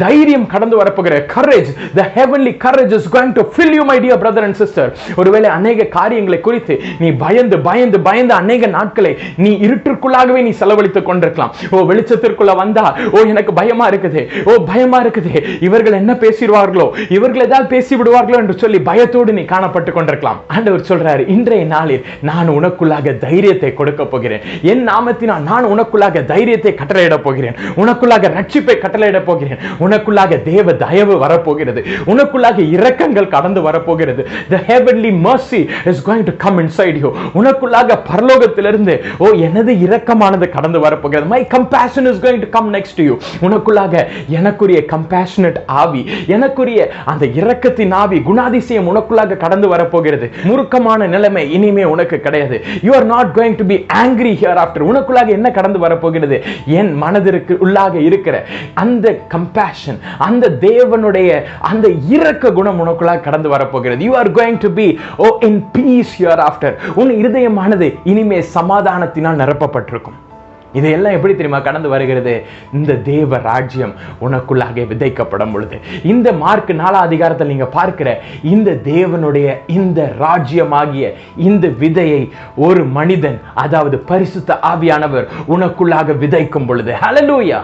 தைரியம் கடந்து வரப்போகிற courage, the heavenly courage is going to fill you my dear brother and sister. ஒருவேளை அநேக காரியங்களை குறித்து நீ பயந்து பயந்து பயந்து அநேக நாட்களை நீ இருட்டிற்குள்ளாகவே நீ செலவழித்துக் கொண்டிருக்கலாம். ஓ வெளிச்சத்திற்குள்ள வந்தா ஓ எனக்கு பயமா இருக்குது, ஓ பயமா இருக்குது, இவர்கள் என்ன பேசிடுவார்களோ, இவர்கள் ஏதாவது பேசி விடுவார்களோ என்று சொல்லி பயத்தோடு நீ காணப்பட்டு கொண்டிருக்கலாம். ஆண்டவர் சொல்றாரு, இன்றைய நாளில் நான் உனக்குள்ளாக தைரியத்தை கொடுக்க போகிறேன். என் நாமத்தினால் நான் உனக்குள்ளாக தைரியத்தை கட்டளையிட போகிறேன். உனக்குள்ளாக ரட்சிப்பை கட்டளையிட போகிறேன். உனக்குள்ளாக தேவ தயவு வரப்போகிறது. உனக்குள்ளாக இரக்கங்கள் கடந்து வரப்போகிறது. The heavenly mercy is going to come inside you. உனக்குள்ளாக பரலோகத்திலிருந்து ஓ எனது இரக்கமானது கடந்து வரப்போகிறது. My compassion is going to come next to you. உனக்குள்ளாக எனக்குரிய compassionate ஆவி, எனக்குரிய அந்த இரக்கத்தின் ஆவி, குணாதிசயம் உனக்குள்ளாக கடந்து வரப்போகிறது. முறுக்கமான நிலைமை இனிமே உனக்கு கிடையாது. You are not going to be angry hereafter. உனக்குள்ளாக என்ன கடந்து வரப்போகிறது? என் மனதிற்கு உள்ளாக இருக்கிற அந்த compassion, அந்த தேவனுடைய அந்த இரக்க குணம் உனக்குள்ளாக கடந்து வரப்போகிறது. You are going to be in peace hereafter. உன் இருதயமானது இனிமே சமாதானத்தினால் நிரப்பப்பட்டிருக்கும். இதையெல்லாம் எப்படி தெரியுமா கடந்து வருகிறது? இந்த தேவ ராஜ்யம் உனக்குள்ளாக விதைக்கப்படும் பொழுது, இந்த மார்க் 4 அதிகாரத்தில் நீங்க பார்க்கிற இந்த தேவனுடைய இந்த ராஜ்யமாகிய இந்த விதையை ஒரு மனிதன், அதாவது பரிசுத்த ஆவியானவர் உனக்குள்ளாக விதைக்கும் பொழுது, ஹalleluya.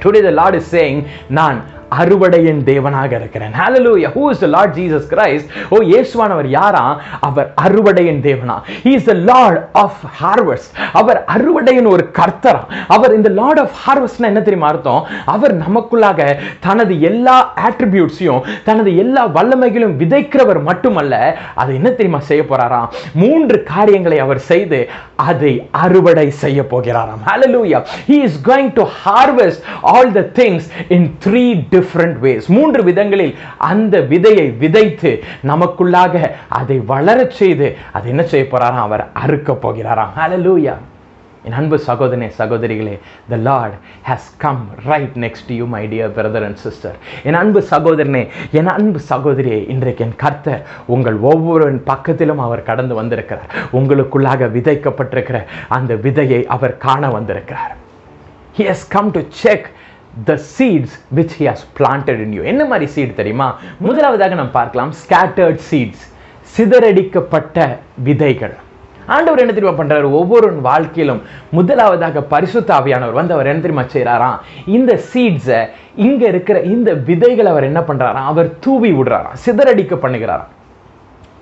Today the Lord is saying, நான் அறுவடையின் தேவனாக இருக்கிறேன். Hallelujah. Who is the Lord Jesus Christ? ஓ இயேசுவானவர் யாரா? அவர் அறுவடையின் தேவனா. He is the Lord of harvest. அவர் அறுவடையின் ஒரு கர்த்தரா. அவர் இந்த Lord of harvest என்ன தெரியுமா அர்த்தம்? அவர் நமக்குள்ளாக தனது எல்லா attributes-யும் தனது எல்லா வல்லமைகளையும் விதைக்கிறவர் மட்டுமல்ல, அது என்ன தெரியுமா செய்ய போறாராம்? 3 காரியங்களை அவர் செய்து அதை அறுவடை செய்ய போகிறாராம். Hallelujah. He is going to harvest all the things in 3 different ways. 3 விதங்களில் அந்த விதையை விதைத்து நமக்குள்ளாக அதை வளரச் செய்து அதை என்ன செய்ய போறாராம்? அவர் அறுக்க போகிறாராம். Hallelujah. என் அன்பு சகோதரனே சகோதரிகளே, the Lord has come right next to you my dear brother and sister. என் அன்பு சகோதரனே, என் அன்பு சகோதரியே, இன்றைக்கு என் கர்த்தர் உங்கள் ஒவ்வொரு பக்கத்திலும் அவர் கடந்து வந்திருக்கிறார். உங்களுக்குள்ளாக விதைக்கப்பட்டிருக்கிற அந்த விதையை அவர் காண வந்திருக்கிறார். He has come to check the seeds which he has planted in you. என்ன மாதிரி சீட் தெரியுமா? முதலாவதாக நாம் பார்க்கலாம் scattered seeds, சிதறடிக்கப்பட்ட விதைகள். ஆண்டவர் என்ன தெரியுமா பண்றாரு? ஒவ்வொரு வாழ்க்கையிலும் முதலாவதாக பரிசுத்த ஆவியானவர் வந்து அவர் என்ன தெரியுமா செய்யறாராம்? இந்த சீட்ஸை, இங்க இருக்கிற இந்த விதைகளை அவர் என்ன பண்றாராம்? அவர் தூவி விடுறாராம், சிதறடிக்க பண்ணுகிறாராம்.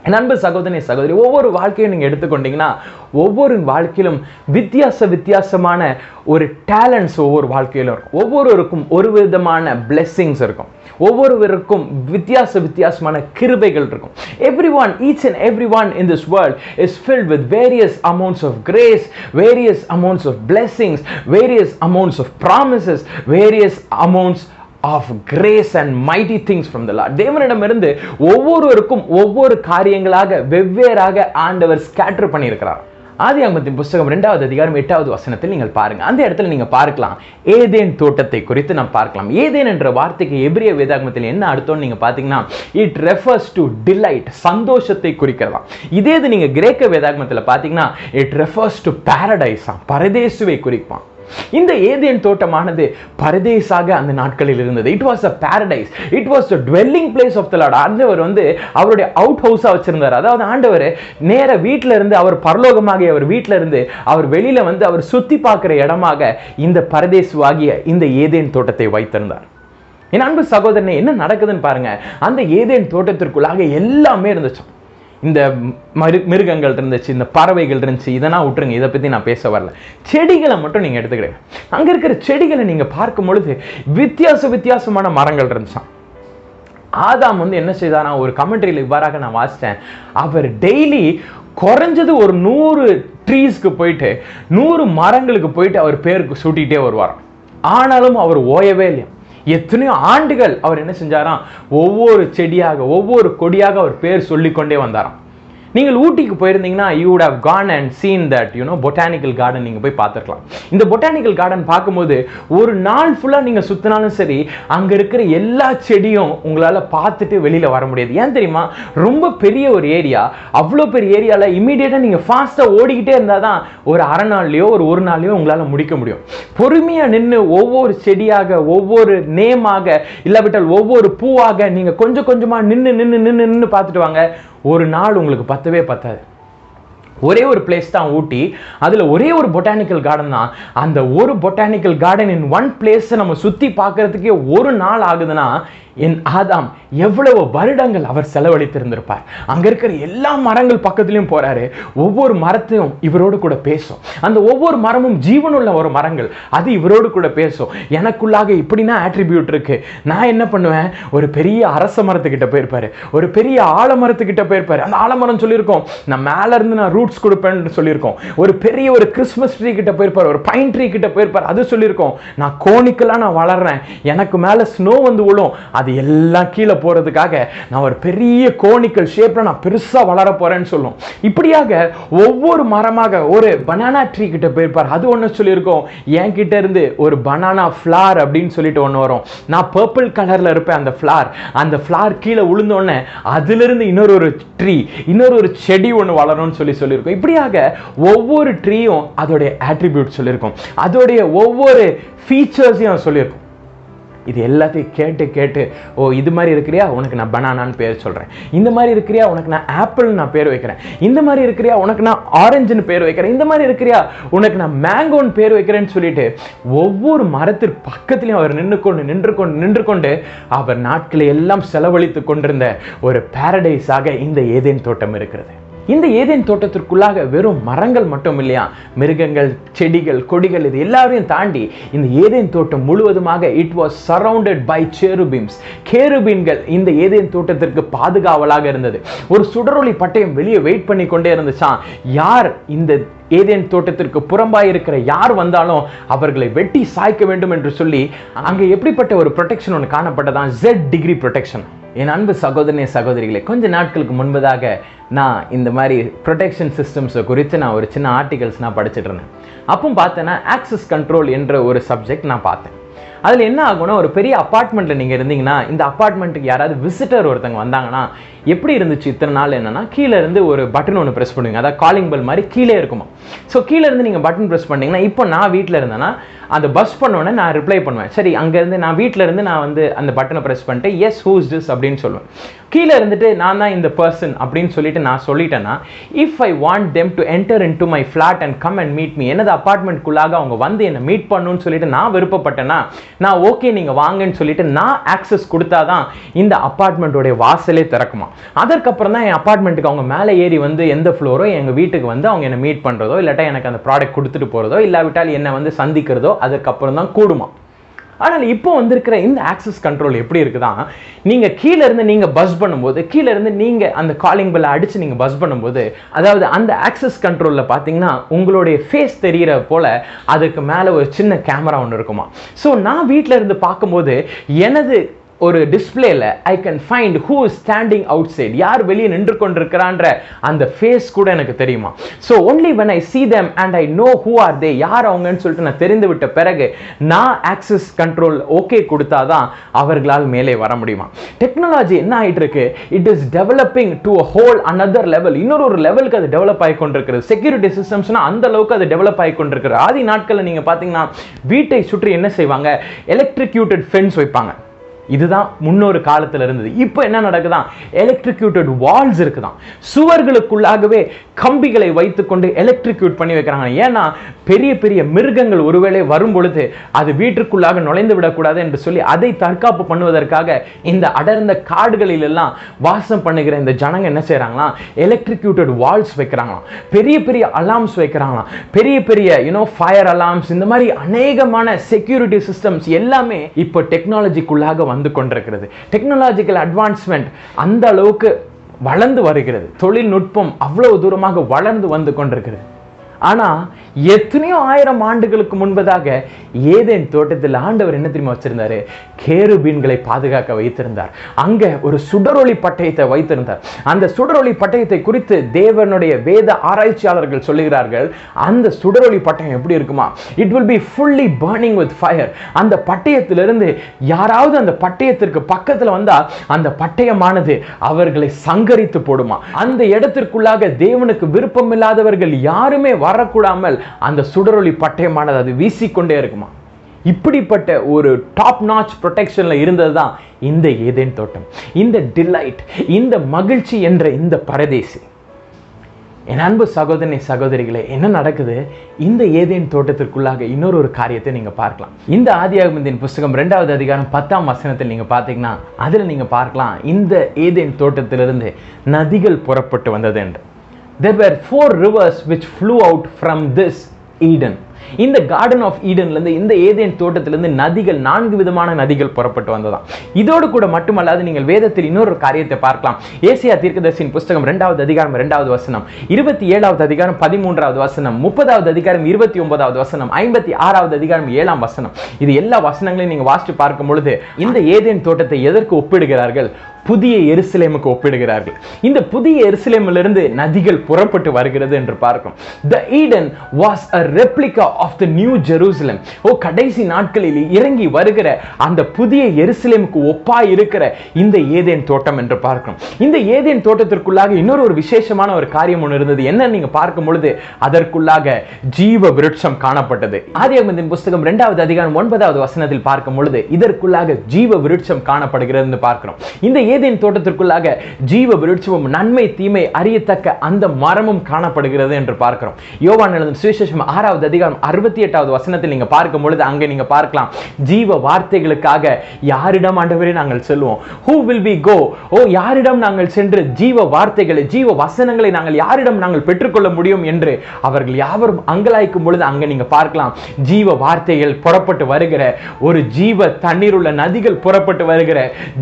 என் அன்பு சகோதரனே சகோதரி, ஒவ்வொரு வாழ்க்கையும் நீங்கள் எடுத்துக்கொண்டீங்கன்னா ஒவ்வொரு வாழ்க்கையிலும் வித்தியாசமான ஒரு டேலண்ட்ஸ் ஒவ்வொரு வாழ்க்கையிலும் இருக்கும். ஒவ்வொருவருக்கும் ஒரு விதமான பிளெஸ்ஸிங்ஸ் இருக்கும். ஒவ்வொருவருக்கும் வித்தியாசமான கிருபைகள் இருக்கும். Everyone, each and everyone in this world is filled with various amounts of grace, various amounts of blessings, various amounts of promises, various amounts of grace and mighty things from the Lord. தேவனிடமிருந்து ஒவ்வொருவருக்கும் ஒவ்வொரு காரியங்களாக வெவ்வேறாக ஆண்டவர் ஸ்கேட்டர் பண்ணியிருக்கிறார். ஆதியாகமத்தின் புத்தகம் 2வது அதிகாரம் 8வது வசனத்தில் நீங்கள் பாருங்க. அந்த இடத்துல நீங்க பார்க்கலாம் ஏதேன் தோட்டத்தை குறித்து நாம் பார்க்கலாம். ஏதேன் என்ற வார்த்தைக்கு எபிரிய வேதாகமத்தில் என்ன அர்த்தம் நீங்க பாத்தீங்கன்னா, இட் ரெஃபர்ஸ் டு டிலைட், சந்தோஷத்தை குறிக்கிறதா. இதே இது நீங்க கிரேக்க வேதாகமத்தில் பாத்தீங்கன்னா இட் ரெஃபர்ஸ் டு பாரடைஸ், பரதேசுவை குறிப்பான். இந்த ஏதேன் தோட்டமானது பரதேசாக அந்த நாட்களில் இருந்தது. It was a paradise, it was the dwelling place of the Lord. ஆண்டவர் அவருடைய அவுட் ஹவுஸா வச்சிருந்தார். அதாவது ஆண்டவர் நேர வீட்டில இருந்து, அவர் பரலோகமாக அவர் வீட்டில இருந்து அவர் வெளியில அவர் சுத்தி பார்க்கிற இடமாக இந்த பரதேசுவாகிய இந்த ஏதேன் தோட்டத்தை வைத்திருந்தார். என் அன்பு சகோதரனே, என்ன நடக்குதுன்னு பாருங்க. அந்த ஏதேன் தோட்டத்திற்குள்ளாக எல்லாமே இருந்துச்சு. இந்த மிருகங்கள் இருந்துச்சு, இந்த பறவைகள் இருந்துச்சு. இதெல்லாம் விட்டுருங்க, இதை பத்தி நான் பேச வரல. செடிகளை மட்டும் நீங்க எடுத்துக்கிறீங்க. அங்க இருக்கிற செடிகளை நீங்க பார்க்கும் பொழுது வித்தியாசமான மரங்கள் இருந்துச்சான். ஆதாம் என்ன செய்தாரா, ஒரு கமெண்ட்ரியில் இவ்வாறாக நான் வாசித்தேன். அவர் டெய்லி குறைஞ்சது ஒரு 100 ட்ரீஸ்க்கு போயிட்டு 100 மரங்களுக்கு போயிட்டு அவர் பேருக்கு சூட்டிகிட்டே வருவாராம். ஆனாலும் அவர் ஓயவே இல்லையா. எத்தனையோ ஆண்டுகள் அவர் என்ன செஞ்சாராம், ஒவ்வொரு செடியாக ஒவ்வொரு கொடியாக அவர் பேர் சொல்லிக்கொண்டே வந்தாராம். நீங்கள் ஊட்டிக்கு போயிருந்தீங்கன்னா you would have gone and seen that botanical garden நீங்க போய் பார்த்துருக்கலாம். இந்த பொட்டானிக்கல் கார்டன் பார்க்கும்போது ஒரு நாள் ஃபுல்லா நீங்க சுத்தினாலும் சரி, அங்க இருக்கிற எல்லா செடியும் உங்களால பார்த்துட்டு வெளியில வர முடியாது. ஏன் தெரியுமா, ரொம்ப பெரிய ஒரு ஏரியா. அவ்வளோ பெரிய ஏரியால இமீடியட்டா நீங்க ஃபாஸ்டா ஓடிக்கிட்டே இருந்தாதான் ஒரு அரை நாள்லயோ ஒரு நாள்லயோ உங்களால முடிக்க முடியும். பொறுமையா நின்று ஒவ்வொரு செடியாக, ஒவ்வொரு நேமாக, இல்லாவிட்டால் ஒவ்வொரு பூவாக நீங்க கொஞ்சம் கொஞ்சமா நின்று பார்த்துட்டு வாங்க. ஒரு நாள் உங்களுக்கு பத்தவே பத்தாது. ஒரே ஒரு பிளேஸ் தான் ஊட்டி, அதுல ஒரே ஒரு பொட்டானிக்கல் கார்டன் தான். அந்த ஒரு botanical garden in one place நம்ம சுத்தி பார்க்கறதுக்கே ஒரு நாள் ஆகுதுன்னா, என் ஆதாம் எவ்வளவு வருடங்கள் அவர் செலவழித்திருந்திருப்பார். அங்க இருக்கிற எல்லா மரங்கள் பக்கத்திலையும் போறாரு. ஒவ்வொரு மரத்தையும் இவரோடு கூட பேசும். அந்த ஒவ்வொரு மரமும் ஜீவனுள்ள ஒரு மரங்கள், அது இவரோடு கூட பேசும். எனக்குள்ளாக இப்படின்னா ஆட்ரிபியூட் இருக்கு. நான் என்ன பண்ணுவேன், ஒரு பெரிய அரச மரத்துக்கிட்ட போயிருப்பாரு, ஒரு பெரிய ஆலமரத்துக்கிட்ட போயிருப்பாரு. அந்த ஆலமரம் சொல்லியிருக்கோம், நான் மேல இருந்து நான் ரூட்ஸ் கொடுப்பேன்னு சொல்லியிருக்கோம். ஒரு பெரிய ஒரு கிறிஸ்மஸ் ட்ரீ கிட்ட போயிருப்பாரு, ஒரு பைன் ட்ரீ கிட்ட போயிருப்பாரு, அது சொல்லியிருக்கோம். நான் கோனிக்கலா நான் வளர்றேன், எனக்கு மேல ஸ்னோ விழும், அது எல்லாம் கீழே போறதுக்காக நான் ஒரு பெரிய கோனிக்கல் ஷேப்ல நான் பெருசா வளர போறேன்னு சொல்லும். இப்படியாக ஒவ்வொரு மரமாக, ஒரு பனானா ட்ரீ கிட்ட போயிருப்பார், அது ஒண்ணு சொல்லியிருக்கோம். என் கிட்ட இருந்து ஒரு பனானா ஃபிளார் அப்படின்னு சொல்லிட்டு ஒண்ணு வரும். நான் பர்பிள் கலர்ல இருப்பேன். அந்த ஃபிளார் கீழே விழுந்தோடனே அதுல இருந்து இன்னொரு ட்ரீ, இன்னொரு செடி ஒண்ணு வளரும்னு சொல்லியிருக்கோம். இப்படியாக ஒவ்வொரு ட்ரீயும் அதோடைய ஆட்ரிபியூட் சொல்லியிருக்கோம், அதோடைய ஒவ்வொரு ஃபீச்சர்ஸையும் சொல்லியிருக்கோம். இது எல்லாத்தையும் கேட்டு ஓ இது மாதிரி இருக்கிறியா, உனக்கு நான் பனானான்னு பேர் சொல்றேன். இந்த மாதிரி இருக்கிறியா, உனக்கு நான் ஆப்பிள் நான் பேர் வைக்கிறேன். இந்த மாதிரி இருக்கிறியா, உனக்கு நான் ஆரஞ்சுன்னு பேர் வைக்கிறேன். இந்த மாதிரி இருக்கிறியா, உனக்கு நான் மேங்கோன்னு பேர் வைக்கிறேன்னு சொல்லிட்டு ஒவ்வொரு மரத்திற்கு பக்கத்திலையும் அவர் நின்று கொண்டு அவர் நாட்களை எல்லாம் செலவழித்து கொண்டிருந்த ஒரு பாரடைஸாக இந்த ஏதேன் தோட்டம் இருக்கிறது. இந்த ஏதேன் தோட்டத்திற்குள்ளாக வெறும் மரங்கள் மட்டும் இல்லையா, மிருகங்கள், செடிகள், கொடிகள், இது எல்லாரையும் தாண்டி இந்த ஏதேன் தோட்டம் முழுவதுமாக இட் வாஸ் சரவுண்டட் பை சேருபீம்ஸ். கேருபீன்கள் இந்த ஏதேன் தோட்டத்திற்கு பாதுகாவலாக இருந்தது. ஒரு சுடரொளி பட்டயம் வெளியே வெயிட் பண்ணி கொண்டே இருந்துச்சான். யார் இந்த ஏதேன் தோட்டத்திற்கு புறம்பாய் இருக்கிற யார் வந்தாலும் அவர்களை வெட்டி சாய்க்க வேண்டும் என்று சொல்லி அங்க எப்படிப்பட்ட ஒரு ப்ரொடெக்ஷன் ஒன்று காணப்பட்டதான், Z டிகிரி ப்ரொடெக்ஷன். என் அன்பு சகோதரனே சகோதரிகளே, கொஞ்ச நாட்களுக்கு முன்பதாக நான் இந்த மாதிரி ப்ரொடெக்ஷன் சிஸ்டம்ஸை குறித்து நான் ஒரு சின்ன ஆர்டிகல்ஸ் நான் படிச்சுட்டு இருந்தேன். அப்போ பார்த்தேன்னா ஆக்சஸ் கண்ட்ரோல் என்ற ஒரு சப்ஜெக்ட் நான் பார்த்தேன். அதில் என்ன ஆகும்னா, ஒரு பெரிய அப்பார்ட்மெண்ட்டில் நீங்கள் இருந்தீங்கன்னா, இந்த அப்பார்ட்மெண்ட்டுக்கு யாராவது விசிட்டர் ஒருத்தங்க வந்தாங்கன்னா எப்படி இருந்துச்சு இத்தனை நாள் என்னன்னா, கீழே இருந்து ஒரு பட்டன் ஒன்று ப்ரெஸ் பண்ணுவீங்க, அதாவது காலிங் பெல் மாதிரி கீழே இருக்குமா. ஸோ கீழே இருந்து நீங்கள் பட்டன் ப்ரெஸ் பண்ணிங்கன்னா, இப்போ நான் வீட்டில் இருந்தேன்னா அந்த பஸ் பண்ணோன்னே நான் ரிப்ளை பண்ணுவேன். சரி, அங்கேருந்து நான் வீட்டில் இருந்து நான் அந்த பட்டனை ப்ரெஸ் பண்ணிட்டு எஸ் ஹூஸ் திஸ் அப்படின்னு சொல்லுவேன். கீழே இருந்துட்டு நான் தான் இந்த பர்சன் அப்படின்னு சொல்லிட்டு நான் சொல்லிட்டேன்னா, if I want them to enter in to my flat and come and meet me, எனது அப்பார்ட்மெண்ட்குள்ளாக அவங்க வந்து என்னை மீட் பண்ணணும்னு சொல்லிட்டு நான் விருப்பப்பட்டேன்னா, நான் ஓகே நீங்கள் வாங்கன்னு சொல்லிட்டு நான் ஆக்சஸ் கொடுத்தாதான் இந்த அப்பார்ட்மெண்ட்டோடைய வாசலே திறக்குமா. அதற்கப்புறம் தான் என் அப்பார்ட்மெண்ட்டுக்கு அவங்க மேலே ஏறி வந்து எந்த ஃப்ளோரோ எங்கள் வீட்டுக்கு வந்து அவங்க என்னை மீட் பண்ணுறதோ, இல்லாட்டா எனக்கு அந்த ப்ராடக்ட் கொடுத்துட்டு போகிறதோ, இல்லாவிட்டால் என்னை சந்திக்கிறதோ, அதுக்கப்புறம் தான் கூடுமா. ஆனால் இப்போ வந்திருக்கிற இந்த ஆக்சஸ் கண்ட்ரோல் எப்படி இருக்குதான், நீங்க கீழே இருந்து நீங்க பஸ் பண்ணும்போது, கீழே இருந்து நீங்க அந்த காலிங் பெல்ல அடிச்சு நீங்க பஸ் பண்ணும்போது, அதாவது அந்த ஆக்சஸ் கண்ட்ரோல்ல பாத்தீங்கன்னா உங்களுடைய ஃபேஸ் தெரியற போல அதுக்கு மேல ஒரு சின்ன கேமரா ஒன்று இருக்குமா. ஸோ நான் வீட்டில இருந்து பார்க்கும்போது எனது ஒரு டிஸ்பிளேல I can find who is standing outside, யார் வெளியே நின்று கொண்டிருக்கிறான்ற அந்த ஃபேஸ் கூட எனக்கு தெரியுமா. So only when I see them and I know who are they, யார் அவங்கன்னு சொல்லிட்டு நான் தெரிந்து விட்ட பிறகு நான் ஆக்சஸ் கண்ட்ரோல் ஓகே கொடுத்தாதான் அவர்களால் மேலே வர முடியுமா. டெக்னாலஜி என்ன ஆயிட்டு இருக்கு, it is developing to a whole another level, இன்னொரு லெவலுக்கு அது டெவலப் ஆகி கொண்டிருக்கிறது. செக்யூரிட்டி சிஸ்டம்ஸ்னா அந்த அளவுக்கு அது டெவலப் ஆகி கொண்டிருக்கிறது. ஆதி நாட்களில் நீங்க பாத்தீங்கன்னா வீட்டை சுற்றி என்ன செய்வாங்க, எலக்ட்ரிக்யூட்டட் ஃபென்ஸ் வைப்பாங்க. இதுதான் முன்னொரு காலத்தில் இருந்தது. இப்போ என்ன நடக்குதான், எலக்ட்ரிக்யூட்டட் வால்ஸ் இருக்குதான். சுவர்களுக்குள்ளாகவே கம்பிகளை வைத்துக்கொண்டு எலக்ட்ரிக்யூட் பண்ணி வைக்கிறாங்க. ஏன்னா பெரிய பெரிய மிருகங்கள் ஒருவேளை வரும் பொழுது அது வீட்டுக்குள்ளாக நுழைந்து விடக்கூடாது என்று சொல்லி அதை தற்காப்பு பண்ணுவதற்காக இந்த அடர்ந்த காடுகளில் எல்லாம் வாசம் பண்ணுகிற இந்த ஜனங்க என்ன செய்யறாங்களா, எலக்ட்ரிக்யூட்டட் வால்ஸ் வைக்கிறாங்களாம், பெரிய பெரிய அலார்ம்ஸ் வைக்கிறாங்களாம், பெரிய பெரிய ஃபயர் அலார்ம்ஸ், இந்த மாதிரி அநேகமான செக்யூரிட்டி சிஸ்டம்ஸ் எல்லாமே இப்போ டெக்னாலஜிக்குள்ளாக வந்து கொண்டிருக்கிறது. டெக்னாலஜிக்கல் அட்வான்ஸ்மெண்ட் அந்த அளவுக்கு வளர்ந்து வருகிறது. தொழில்நுட்பம் அவ்வளவு தூரமாக வளர்ந்து வந்து கொண்டிருக்கிறது. ஆனா எத்தனையோ ஆயிரம் ஆண்டுகளுக்கு முன்பதாக ஏதேன் தோட்டத்தில் ஆண்டவர் என்ன தெரியுமா வச்சிருந்தாரு, கேருபீன்களை பாதுகாக்க வைத்திருந்தார். அங்க ஒரு சுடரொளி பட்டயத்தை வைத்திருந்தார். அந்த சுடரொளி பட்டயத்தை குறித்து தேவனுடைய வேத ஆராய்ச்சியாளர்கள் சொல்லுகிறார்கள், அந்த சுடரொளி பட்டயம் எப்படி இருக்குமா, it will be fully burning with fire. அந்த பட்டயத்திலிருந்து யாராவது அந்த பட்டயத்திற்கு பக்கத்துல வந்தா அந்த பட்டயமானது அவர்களை சங்கரித்து போடுமா. அந்த இடத்திற்குள்ளாக தேவனுக்கு விருப்பமில்லாதவர்கள் யாருமே வரக்கூடாமல் அந்த சுடரொளி பட்டயமானது அது வீசிக்கொண்டே இருக்குமா. இப்படிப்பட்ட ஒரு டாப் நாச் ப்ரொடெக்ஷன்ல இருந்ததுதான் இந்த ஏதேன் தோட்டம், இந்த டிலைட், இந்த மகிழ்ச்சி என்ற இந்த பரதேசி. என் அன்பு சகோதரனை சகோதரிகளே, என்ன நடக்குது இந்த ஏதேன் தோட்டத்திற்குள்ளாக இன்னொரு காரியத்தை நீங்க பார்க்கலாம். இந்த ஆதியாகமத்தின் புஸ்தகம் 2வது அதிகாரம் 10ஆம் வசனத்தில் நீங்க பார்த்தீங்கன்னா அதுல நீங்க பார்க்கலாம், இந்த ஏதேன் தோட்டத்திலிருந்து நதிகள் புறப்பட்டு வந்தது என்று. There were 4 rivers which flew out from this Eden. இந்த கார்டன் ஆஃப் ஈடன்ல இருந்து, இந்த ஏதேன் தோட்டத்திலிருந்து நதிகள், 4 விதமான நதிகள் புறப்பட்டு வந்ததாம். இதோடு கூட மட்டுமல்லாது நீங்கள் வேதத்தில் இன்னொரு காரியத்தை பார்க்கலாம். ஏசாயா தீர்க்கதரிசியின் புஸ்தகம் 2வது அதிகாரம் 2வது வசனம், 27வது அதிகாரம் 13வது வசனம், 30வது அதிகாரம் 29வது வசனம், 56வது அதிகாரம் 7ஆம் வசனம். இது எல்லா வசனங்களையும் நீங்க வாசித்து பார்க்கும் பொழுது இந்த ஏதேன் தோட்டத்தை எதற்கு ஒப்பிடுகிறார்கள், புதிய எருசலேமுக்கு ஒப்பிடுகிறார்கள். இந்த புதிய எருசலேமிலிருந்து நதிகள் புறப்பட்டு வருகிறது என்று பார்க்கிறோம். The Eden was a replica of the new Jerusalem. கடைசி நாட்களில் இறங்கி வருகிற அந்த புதிய எருசலேமுக்கு ஒப்பாய் இருக்கிற இந்த ஏதேன் தோட்டம் என்று பார்க்கிறோம். இந்த ஏதேன் தோட்டத்திற்குள்ளாக இன்னொரு விசேஷமான ஒரு காரியம் ஒன்று இருந்தது. என்ன நீங்க பார்க்கும் பொழுது அதற்குள்ளாக ஜீவ விருட்சம் காணப்பட்டது. ஆதியாகமத்தின் புஸ்தகம் 2வது அதிகாரம் 9வது வசனத்தில் பார்க்கும் பொழுது இதற்குள்ளாக ஜீவ விருட்சம் காணப்படுகிறது என்று பார்க்கிறோம். இந்த ஏதேன் தோட்டத்திற்குள்ளாக ஜீவ விருட்சமும் நன்மை தீமை அறியத்தக்க அந்த மரமும் காணப்படுகிறது என்று பார்க்கிறோம். யோவான் எழுதின சுவிசேஷம் 6வது அதிகாரம் 68வது வசனத்தில் நீங்க பார்க்கும் பொழுது அங்கே நீங்க பார்க்கலாம், ஜீவ வார்த்தைகளுக்காக யாரிடம் ஆண்டவரே நாங்கள் செல்வோம், who will we go, யாரிடம் நாங்கள் சென்று ஜீவ வார்த்தைகளை, ஜீவ வசனங்களை நாங்கள் யாரிடம் நாங்கள் பெற்றுக்கொள்ள முடியும் என்று அவர்கள் யாவரும் அங்கலாய்க்கும் பொழுது அங்கே நீங்க பார்க்கலாம், ஜீவ வார்த்தைகள் புறப்பட்டு வருகிற ஒரு ஜீவ தண்ணீர் உள்ள நதிகள் புறப்பட்டு வருகிற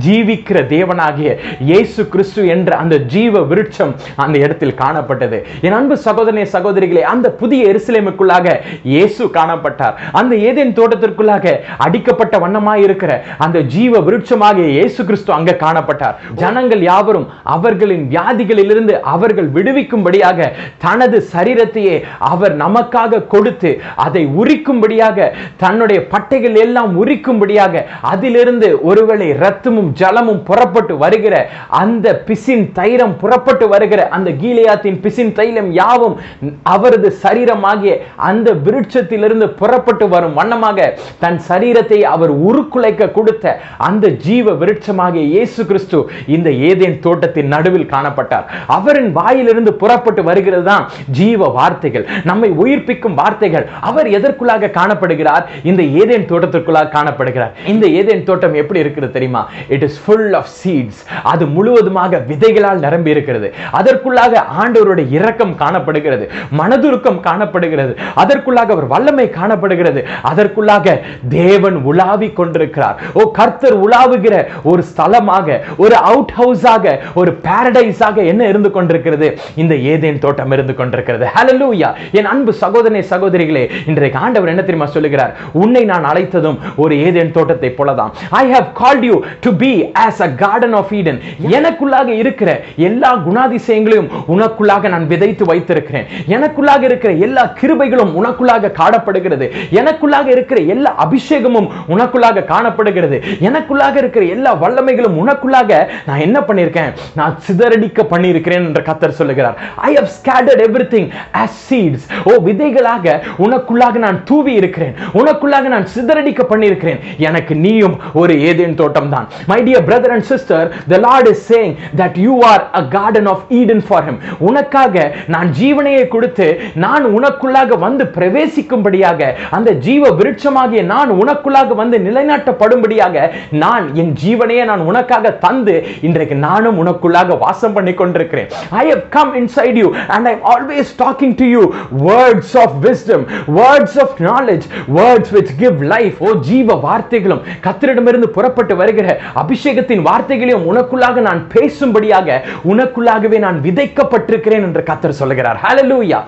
ஜீவிக்கிற தேவனாகிய இயேசு கிறிஸ்து என்ற அந்த ஜீவ விருட்சம் அந்த இடத்தில் காணப்பட்டது. என் அன்பு சகோதரனே சகோதரிகளே, அந்த புதிய எருசலேமுக்குள்ளாக இயேசு காணப்பட்டார். அந்த ஏதேன் தோட்டத்திற்குள்ளாக அடிக்கப்பட்ட வண்ணமாய் இருக்கிற அந்த ஜீவ விருட்சமாகிய இயேசு கிறிஸ்து அங்க காணப்பட்டார். ஜனங்கள் யாவரும் அவர்களின் வியாதிகளிலிருந்து அவர்கள் விடுவிக்கும்படியாக தனது சரீரத்தையே அவர் நமக்காக கொடுத்து அதை உரிக்கும்படியாக, தன்னுடைய பட்டைகள் எல்லாம் உரிக்கும்படியாக, அதிலிருந்து ஒருவேளை இரத்தமும் ஜலமும் புறப்பட்டு வருகிற அந்த பிசின் தைலம் புறப்பட்டு வருகிற அந்த கீலேயாத்தின் பிசின் தைலம் யாவும் அவரது சரீரமாகிய அந்த விருட்சத்திலிருந்து புறப்பட்டு வரும் வண்ணமாக தன் சரீரத்தை அவர் உருக்குலைக்க கொடுத்த அந்த ஜீவ விருட்சமாகிய இயேசு கிறிஸ்து இந்த ஏதேன் தோட்டத்தின் நடுவில் காணப்பட்டார். அவரின் வாயிலிருந்து புறப்பட்டு வருகிறது தான் ஜீவ வார்த்தைகள், நம்மை உயிர்ப்பிக்கும் வார்த்தைகள். அவர் எதற்குள்ளாக காணப்படுகிறார், இந்த ஏதேன் தோட்டத்திற்குள்ளாக காணப்படுகிறார். இந்த ஏதேன் தோட்டம் எப்படி இருக்கிறது தெரியுமா, it is full of seed. Seeds. அது முழுவதுமாக விதைகளால் நிரம்பி இருக்கிறது. அதற்குள்ளாக ஆண்டவருடைய இரக்கம் காணப்படுகிறது, மனதுருக்கம் காணப்படுகிறது, அதற்குள்ளாக அவர் வல்லமை காணப்படுகிறது, அதற்குள்ளாக தேவன் உலாவி கொண்டிருக்கிறார். கர்த்தர் உலாவுகிற ஒரு ஸ்தலமாக, ஒரு அவுட் ஹவுஸாக, ஒரு பாரடைஸாக என்ன இருந்து கொண்டிருக்கிறது? இந்த ஏதேன் தோட்டம் இருந்து கொண்டிருக்கிறது. ஹல்லேலூயா. என் அன்பு சகோதரனே சகோதரிகளே, இன்றைக்கு ஆண்டவர் என்ன தெரியுமா சொல்லுகிறார்? உன்னை நான் அழைத்ததும் ஒரு ஏதேன் தோட்டத்தை போலதான். I have called you to be as a garden of Eden. எனக்குள்ளாக இருக்கிற எல்லா குணாதிசயங்களையும் உனக்குள்ளாக நான் விதைத்து வைத்திருக்கிறேன். எனக்குள்ளாக இருக்கிற எல்லா கிருபைகளும் உனக்குள்ளாக காணப்படுகிறது. எனக்குள்ளாக இருக்கிற எல்லா அபிஷேகமும் உனக்குள்ளாக காணப்படுகிறது. எனக்குள்ளாக இருக்கிற எல்லா வல்லமைகளும் உனக்குள்ளாக நான் என்ன பண்ணியிருக்கேன்? நான் சிதறடிக்க பண்ணியிருக்கிறேன் என்று கர்த்தர் சொல்லுகிறார். I have scattered everything as seeds. விதைகளாக உனக்குள்ளாக நான் தூவி இருக்கிறேன், உனக்குள்ளாக நான் சிதறடிக்க பண்ணியிருக்கிறேன். எனக்கு நீயும் ஒரு ஏதேன் தோட்டம் தான். My dear brother and sister, the Lord is saying that you are a garden of Eden for him. உனக்காக நான் ஜீவனையை கொடுத்து நான் உனக்குள்ளாக வந்து பிரவேசிக்கும்படியாக, அந்த ஜீவ விருட்சமாகிய நான் உனக்குள்ளாக வந்து நிலைநாட்டப்படும்படியாக நான் என் ஜீவனையை நான் உனக்காக தந்து இன்றைக்கு நானும் உனக்குள்ளாக வாசம் பண்ணி கொண்டிருக்கிறேன். I have come inside you and I am always talking to you words of wisdom, words of knowledge, words which give life. ஜீவ வார்த்தைகளும் கர்த்தரிடமிருந்து புறப்பட்டு வருகிற அபிஷேகத்தின் வார்த்தைகளையும் உனக்குள்ளாக நான் பேசும்படியாக உனக்குள்ளாகவே நான் விதைக்கப்பட்டிருக்கிறேன் என்று கர்த்தர் சொல்லுகிறார். ஹல்லேலூயா.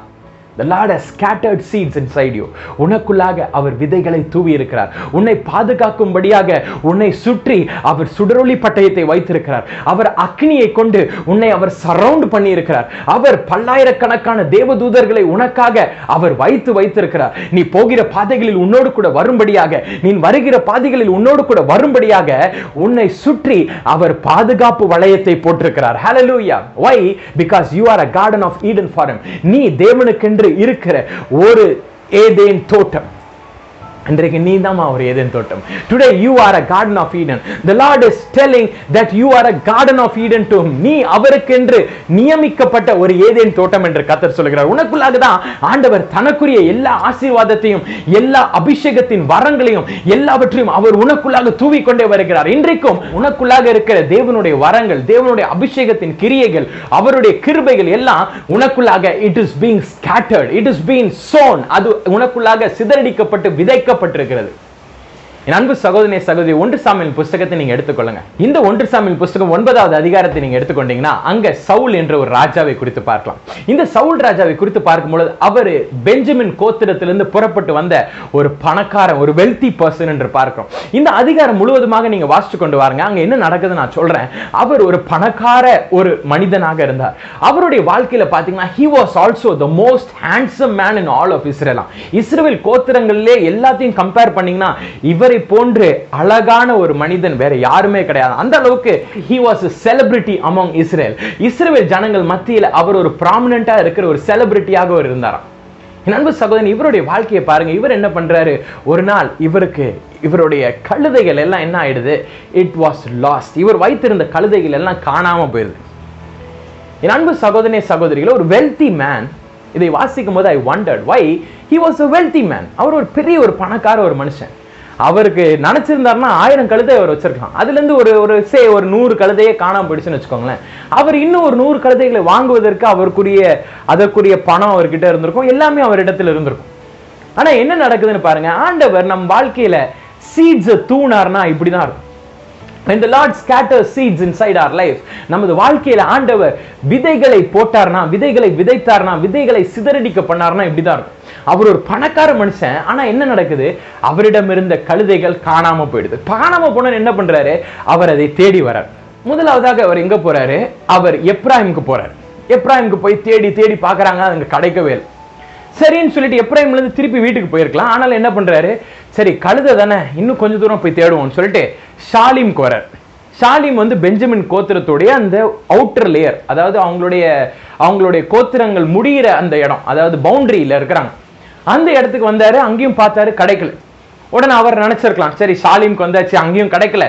The Lord has scattered seeds inside you. உனக்குள்ளாக அவர் விதைகளை தூவி இருக்கிறார். உன்னை பாதுகாக்கும்படியாக உன்னை சுற்றி அவர் சுடரொளி பட்டயத்தை வைத்திருக்கிறார். அவர் அக்னியை கொண்டு உன்னை அவர் சரவுண்ட் பண்ணி இருக்கிறார். அவர் பல்லாயிரக்கணக்கான தேவதூதர்களை உனக்காக அவர் வைத்திருக்கிறார். நீ போகிற பாதைகளில் உன்னோடு கூட வரும்படியாக, நீ வருகிற பாதைகளில் உன்னோடு கூட வரும்படியாக உன்னை சுற்றி அவர் பாதுகாப்பு வளையத்தை போட்டிருக்கிறார். Hallelujah. Why? Because you are a garden of Eden for him. நீ தேவனுக்கென்று இருக்கிற ஒரு ஏதேன் தோட்டம். இன்றைக்கு நீ தான் ஒரு ஏதேன் தோட்டம். Today you are a garden of Eden. The Lord is telling that you are a garden of Eden to him. நீ அவருக்கென்று நியமிக்கப்பட்ட ஒரு ஏதேன் தோட்டம் என்று கர்த்தர் சொல்கிறார். உனக்குள்ளாக தான் ஆண்டவர் தனக்குரிய எல்லா ஆசீர்வாதத்தையும், எல்லா அபிஷேகத்தின் வரங்களையும் எல்லாவற்றையும் அவர் உனக்குள்ளாக தூவி கொண்டே வருகிறார். இன்றைக்கும் உனக்குள்ளாக இருக்கிற தேவனுடைய வரங்கள், தேவனுடைய அபிஷேகத்தின் கிரியைகள், அவருடைய கிருபைகள் எல்லாம் உனக்குள்ளாக it is being scattered, it is being sown. அது உனக்குள்ளாக சிதறடிக்கப்பட்டு விதைக்க பட்டிருக்கிறது. என் அன்பு சகோதரனே சகோதரி, 1 சாமுவேல் புத்தகத்தை நீங்க எடுத்துக்கொள்ளுங்க. இந்த 1 சாமுவேல் புத்தகம் 9வது அதிகாரத்தை நீங்க எடுத்துக்கொண்டீங்கன்னா அங்க சவுல் என்ற ஒரு ராஜாவை குறித்து பார்க்கலாம். இந்த சவுல் ராஜாவை குறித்து பார்க்கும்போது அவர் பெஞ்சமின் கோத்திரத்திலிருந்து புறப்பட்டு வந்த ஒரு பணக்காரன், ஒரு வெல்தி பர்சன் என்று பார்க்கிறோம். இந்த அதிகாரம் முழுவதுமாக நீங்க வாசிச்சு கொண்டு வாருங்க. அங்க என்ன நடக்குது நான் சொல்றேன். அவர் ஒரு பணக்கார ஒரு மனிதனாக இருந்தார். அவருடைய வாழ்க்கையில பாத்தீங்கன்னா he was also the most handsome man in all of Israel. இஸ்ரவேல் கோத்திரங்களிலே எல்லாத்தையும் கம்பேர் பண்ணீங்கன்னா இவர் போன்று அழகான ஒரு மனிதன் வேற யாருமே கிடையாது. அந்த அளவுக்கு he was a celebrity among Israel. இஸ்ரவேல் ஜனங்கள் மத்தியில் அவர் ஒரு ப்ராமினென்ட்டா இருக்கிற ஒரு செலிபிரிட்டியாக இருந்தாராம். என் அன்பு சகோதரன், இவருடைய வாழ்க்கையை பாருங்க. இவர் என்ன பண்றாரு? ஒரு நாள் இவருடைய கழுதைகள் எல்லாம் என்ன ஆயிடுது? It was last. இவர் வைத்திருந்த கழுதைகள் எல்லாம் காணாம போயிருது. என் அன்பு சகோதரனே சகோதரிகளே, ஒரு வெல்தி மேன். இதை வாசிக்கும் போது I wondered why he was a wealthy man. அவர் ஒரு பெரிய ஒரு பணக்கார ஒரு மனுஷன். அவருக்கு நினைச்சிருந்தாருன்னா 1000 கழுதை அவர் வச்சிருக்கலாம். அதுல இருந்து ஒரு 100 கழுதையே காணாம போயிடுச்சுன்னு வச்சுக்கோங்களேன். அவர் இன்னும் ஒரு 100 கழுதைகளை வாங்குவதற்கு அதற்குரிய பணம் அவர்கிட்ட இருந்திருக்கும், எல்லாமே அவரிடத்துல இருந்திருக்கும். ஆனா என்ன நடக்குதுன்னு பாருங்க. ஆண்டவர் நம் வாழ்க்கையில சீட்ஸ் தூணார்னா இப்படிதான் இருக்கும். When the Lord scatters seeds inside our life, நமது வாழ்க்கையில ஆண்டவர் விதைகளை போட்டார்னா, விதைகளை விதைத்தார்னா, விதைகளை சிதறடிக்க பண்ணார்னா இப்படிதான் இருக்கும். அவர் ஒரு பணக்கார மனுஷன். ஆனா என்ன நடக்குது? அவரிடம் இருந்த கழுதைகள் காணாம போயிடுது. காணாம போன என்ன பண்றாரு? அவர் அதை தேடி வர்றார். முதலாவதாக அவர் எங்க போறாரு? அவர் எப்ராயிமுக்கு போறாரு. எப்ராயிமுக்கு போய் தேடி பார்க்கறாங்க, அங்க கிடைக்கவே இல்லை. சரின்னு சொல்லிட்டு எப்ராயிம்ல இருந்து திருப்பி வீட்டுக்கு போயிருக்கலாம். ஆனாலும் என்ன பண்றாரு? சரி, கழுதை தானே, இன்னும் கொஞ்சம் தூரம் போய் தேடுவோம்னு சொல்லிட்டு ஷாலிம்க்கு வர்றார். ஷாலிம் பெஞ்சமின் கோத்திரத்துடைய அந்த அவுட்டர் லேயர், அதாவது அவங்களுடைய கோத்திரங்கள் முடிகிற அந்த இடம், அதாவது பவுண்டரியில இருக்கிறாங்க. அந்த இடத்துக்கு வந்தாரு. அங்கேயும் பார்த்தாரு, கிடைக்கல. உடனே அவர் நினைச்சிருக்கலாம், சரி ஷாலிம்க்கு வந்தாச்சு, அங்கேயும் கிடைக்கல,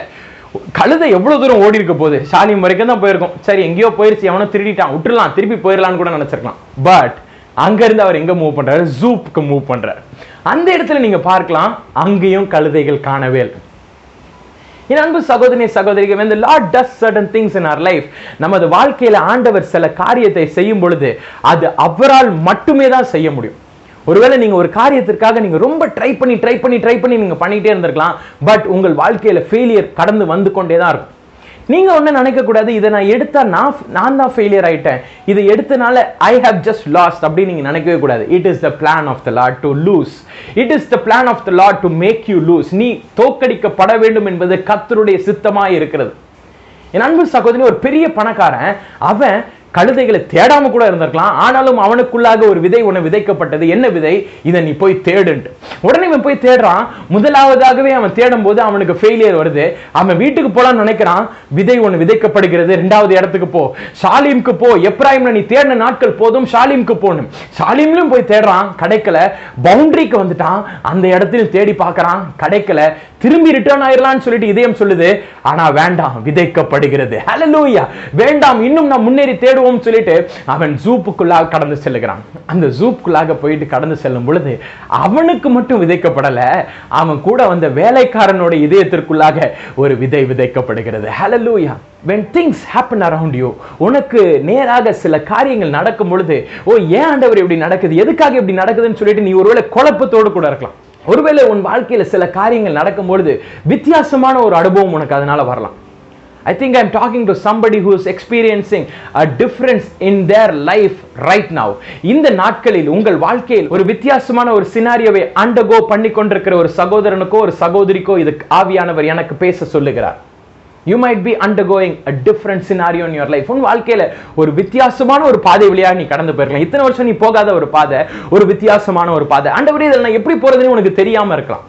கழுதை எவ்வளவு தூரம் ஓடி இருக்க போகுது, ஷாலிம் வரைக்கும் தான் போயிருக்கும், சரி எங்கேயோ போயிருச்சு, எவனோ திருடிட்டான், விட்டுலாம், திருப்பி போயிடலான்னு கூட நினைச்சிருக்கலாம். பட் அங்க இருந்து அவர் எங்க மூவ் பண்றாரு? ஜூப்க்கு மூவ் பண்றாரு. அந்த இடத்துல நீங்க பார்க்கலாம், அங்கேயும் கழுதைகள் காணவே இல்லை. என் அன்பு சகோதரனே சகோதரிகள், when the Lord does certain things in our life, நமது வாழ்க்கையில ஆண்டவர் சில காரியத்தை செய்யும் பொழுது அது அவரால் மட்டுமே தான் செய்ய முடியும். ஒருவேளை நீங்க ஒரு காரியத்திற்காக நீங்க ரொம்ப ட்ரை பண்ணி நீங்க பண்ணிட்டே இருந்திருக்கலாம். பட் உங்கள் வாழ்க்கையில ஃபெயிலியர் கடந்து வந்து கொண்டே தான் இருக்கும். நீங்க ஒண்ணு நினைக்க கூடாது, இதை நான் எடுத்தா நான் தான் ஃபெயிலியர் ஆயிட்டேன், இதை எடுத்தனால ஐ ஹவ் ஜஸ்ட் லாஸ்ட் அப்படின்னு நீங்க நினைக்கவே கூடாது. It is the plan of the Lord to lose. It is the plan of the Lord to make you lose. நீ தோற்கடிக்கப்பட வேண்டும் என்பது கர்த்தருடைய சித்தமாய் இருக்கிறது. என் அன்பு சகோதரி, ஒரு பெரிய பணக்காரன், அவன் கழுதைகளை தேடாம கூட இருந்திருக்கலாம். ஆனாலும் அவனுக்குள்ளாக ஒரு விதை ஒன்று விதைக்கப்பட்டது. என்ன விதை? இதை நீ போய் தேடுன்ட்டு. உடனே இவன் போய் தேடுறான். முதலாவதாகவே அவன் தேடும் போது அவனுக்கு ஃபெயிலியர் வருது. அவன் வீட்டுக்கு போலான்னு நினைக்கிறான். விதை ஒன்று விதைக்கப்படுகிறது. 2வது இடத்துக்கு போ, ஷாலிம்க்கு போ. எப்ராயிம்ல நீ தேடின நாட்கள் போதும், ஷாலிம்க்கு போகணும். ஷாலிம்லயும் போய் தேடுறான், கிடைக்கல. பவுண்டரிக்கு வந்துட்டான், அந்த இடத்துல தேடி பார்க்கறான், கிடைக்கல. திரும்பி ரிட்டர்ன் ஆயிரலாம்னு சொல்லிட்டு இதயம் சொல்லுது, ஆனா வேண்டாம், விதைக்கப்படுகிறது. ஹல்லேலூயா, வேண்டாம், இன்னும் நான் முன்னேறி தேடுவோம் சொல்லிட்டு அவன் ஜூப்புக்குள்ளாக கடந்து செல்லுகிறான். அந்த ஜூப்புக்குள்ளாக போயிட்டு கடந்து செல்லும் பொழுது அவனுக்கு மட்டும் விதைக்கப்படல, அவன் கூட வந்த வேலைக்காரனோட இதயத்திற்குள்ளாக ஒரு விதை விதைக்கப்படுகிறது. ஹல்லேலூயா. when things happen around you, உனக்கு நேராக சில காரியங்கள் நடக்கும் பொழுது, ஓ ஏன் ஆண்டவர் இப்படி நடக்குது, எதுக்காக இப்படி நடக்குதுன்னு சொல்லிட்டு நீ ஒருவேளை குழப்பத்தோடு கூட இருக்கலாம். ஒருவேளை உன் வாழ்க்கையில சில காரியங்கள் நடக்கும் பொழுது வித்தியாசமான ஒரு அனுபவம் உனக்கு அதனால வரலாம். I think I'm talking to somebody who is experiencing a difference in their life right now. இந்த நாட்களில் உங்கள் வாழ்க்கையில் ஒரு வித்தியாசமான ஒரு சினாரியோவை undergo பண்ணி கொண்டிருக்கிற ஒரு சகோதரனுக்கோ ஒரு சகோதரிக்கோ இது ஆவியானவர் எனக்கு பேச சொல்லுகிறார். You might be undergoing a different scenario in your life. உன் வாழ்க்கையில ஒரு வித்தியாசமான ஒரு பாதை வழியா நீ கடந்து போயிருக்கலாம். இத்தனை வருஷம் நீ போகாத ஒரு பாதை, ஒரு வித்தியாசமான ஒரு பாதை. ஆண்டவரே, இதில் நான் எப்படி போறதுன்னு உனக்கு தெரியாம இருக்கலாம்.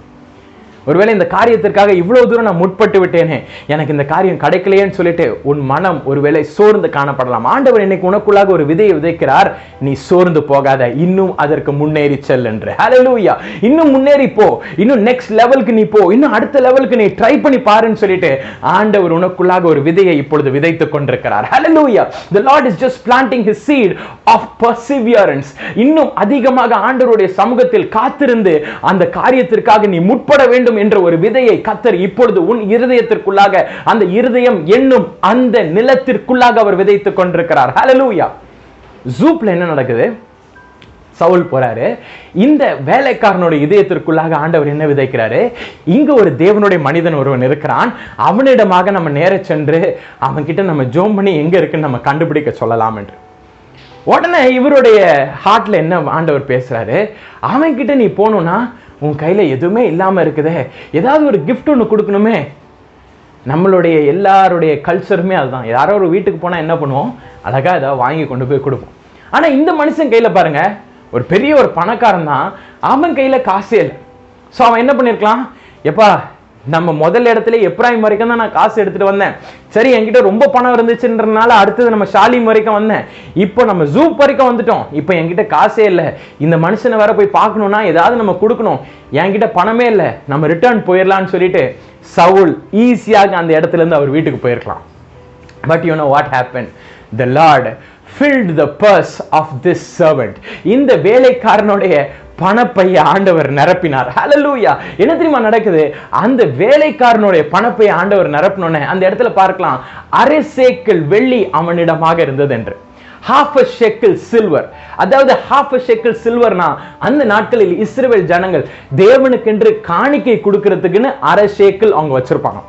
ஒருவேளை இந்த காரியத்திற்காக இவ்வளவு தூரம் நான் முற்பட்டு விட்டேனே, எனக்கு இந்த காரியம் கிடைக்கலையேன்னு சொல்லிட்டு உன் மனம் ஒருவேளை சோர்ந்து காணப்படலாம். ஆண்டவர் இன்னைக்கு உனக்குள்ளாக ஒரு விதையை விதைக்கிறார். நீ சோர்ந்து போகாத, இன்னும் அதற்கு முன்னேறி செல் என்று. ஹல்லேலூயா. இன்னும் முன்னேறி போ, இன்னும் நெக்ஸ்ட் லெவலுக்கு நீ போ, இன்னும் அடுத்த லெவலுக்கு நீ ட்ரை பண்ணி பாருன்னு சொல்லிட்டு ஆண்டவர் உனக்குள்ளாக ஒரு விதையை இப்பொழுது விதைத்துக் கொண்டிருக்கிறார். ஹல்லேலூயா. The Lord is just planting his seed of perseverance. இன்னும் அதிகமாக ஆண்டவருடைய சமூகத்தில் காத்திருந்து அந்த காரியத்திற்காக நீ முற்பட வேண்டும் என்ற ஒரு விதையை கர்த்தர் இப்பொழுது உன் இருதயத்திற்குள்ளாக, அந்த இருதயம் என்னும் அந்த நிலத்திற்குள்ளாக அவர் விதைத்துக் கொண்டிருக்கிறார். ஹல்லேலூயா. ஜூப்ல என்ன நடக்குது? சவுல் போறாரு. இந்த வேலைக்காரனுடைய இதயத்திற்குள்ளாக ஆண்டவர் என்ன விதைக்கிறாரு? இங்க ஒரு தேவனுடைய மனிதன் ஒருவன் இருக்கிறான், அவனிடமாக நம்ம நேர சென்று அவன் கிட்ட நம்ம ஜோம் பண்ணி எங்க இருக்குன்னு நம்ம கண்டுபிடிக்க சொல்லலாம் என்று. உடனே இவருடைய ஹார்ட்ல என்ன ஆண்டவர் பேசுறாரு? அவன் கிட்ட நீ போகணும்னா உன் கையில எதுவுமே இல்லாம இருக்குதே, ஏதாவது ஒரு கிஃப்ட் ஒன்று கொடுக்கணுமே. நம்மளுடைய எல்லாருடைய கல்ச்சருமே அதுதான். யாரோ ஒரு வீட்டுக்கு போனா என்ன பண்ணுவோம்? அழகா ஏதாவது வாங்கி கொண்டு போய் கொடுப்போம். ஆனா இந்த மனுஷன் கையில பாருங்க, ஒரு பெரிய ஒரு பணக்காரன் தான், அவன் கையில காசே இல்லை. ஸோ அவன் என்ன பண்ணிருக்கலாம்? எப்பா, நம்ம முதல் இடத்துல எப்ராயிம் வரைக்கும் தான் நான் காசு எடுத்துட்டு வந்தேன். சரி, என்கிட்ட ரொம்ப பணம் இருந்துச்சுன்றனால அடுத்தது நம்ம ஷாலிம் வரைக்கும் வந்தேன். இப்போ நம்ம ஜூப் வரைக்கும் வந்துட்டோம். இப்போ என்கிட்ட காசே இல்லை, இந்த மனுஷனை வேற போய் பார்க்கணும்னா ஏதாவது நம்ம கொடுக்கணும், என்கிட்ட பணமே இல்லை, நம்ம ரிட்டர்ன் போயிடலான்னு சொல்லிட்டு சவுல் ஈஸியாக அந்த இடத்துல இருந்து அவர் வீட்டுக்கு போயிருக்கலாம். But you know what happen? The Lord filled the purse of this servant. இந்த வேலைக்காரனுடைய பணப்பையை ஆண்டவர் நிரப்பினார். ஹல்லேலூயா. என்ன தெரியுமா நடக்குது? அந்த வேலைக்காரனுடைய பணப்பையை ஆண்டவர் நிரப்பினோன்னே அந்த இடத்துல பார்க்கலாம், அரை சேக்கல் வெள்ளி அவனிடமாக இருந்தது என்று. half a shekel silver. அதாவது half a shekel silverனா அந்த நாட்களில் இஸ்ரவேல் ஜனங்கள் தேவனுக்கென்று காணிக்கை கொடுக்கிறதுக்குன்னு அரை சேக்கல் அவங்க வச்சிருப்பாங்க.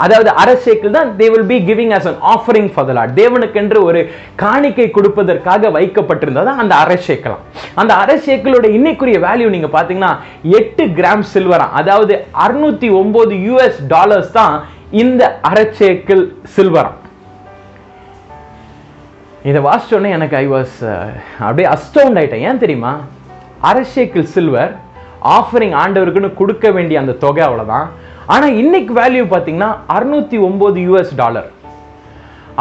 அதாவது அரை சேக்கல் தான் they will be giving as an offering for the Lord. தேவனுக்கென்று ஒரு காணிக்கை கொடுப்பதற்காக வைக்கப்பட்டிருந்தது அந்த அரை சேக்கல். அந்த அரை சேக்கலோட இன்னைக்குரிய வேல்யூ நீங்க பாத்தீங்கன்னா 8 கிராம் சில்வரா, அதாவது 609 US டாலர்ஸ் தான் இந்த அரை சேக்கல் சில்வரா. இதை வாசிச்சோன்னே எனக்கு ஐ வாஸ் அப்படியே அஸ்டவுண்ட் ஆயிட்டேன். ஏன் தெரியுமா? அரை சேக்கல் சில்வர் ஆஃபரிங் ஆண்டவருக்குன்னு கொடுக்க வேண்டிய அந்த தொகை அவ்வளவுதான். ஆனா இன்னைக்கு வேல்யூ பாத்தீங்கன்னா 609 US டாலர்.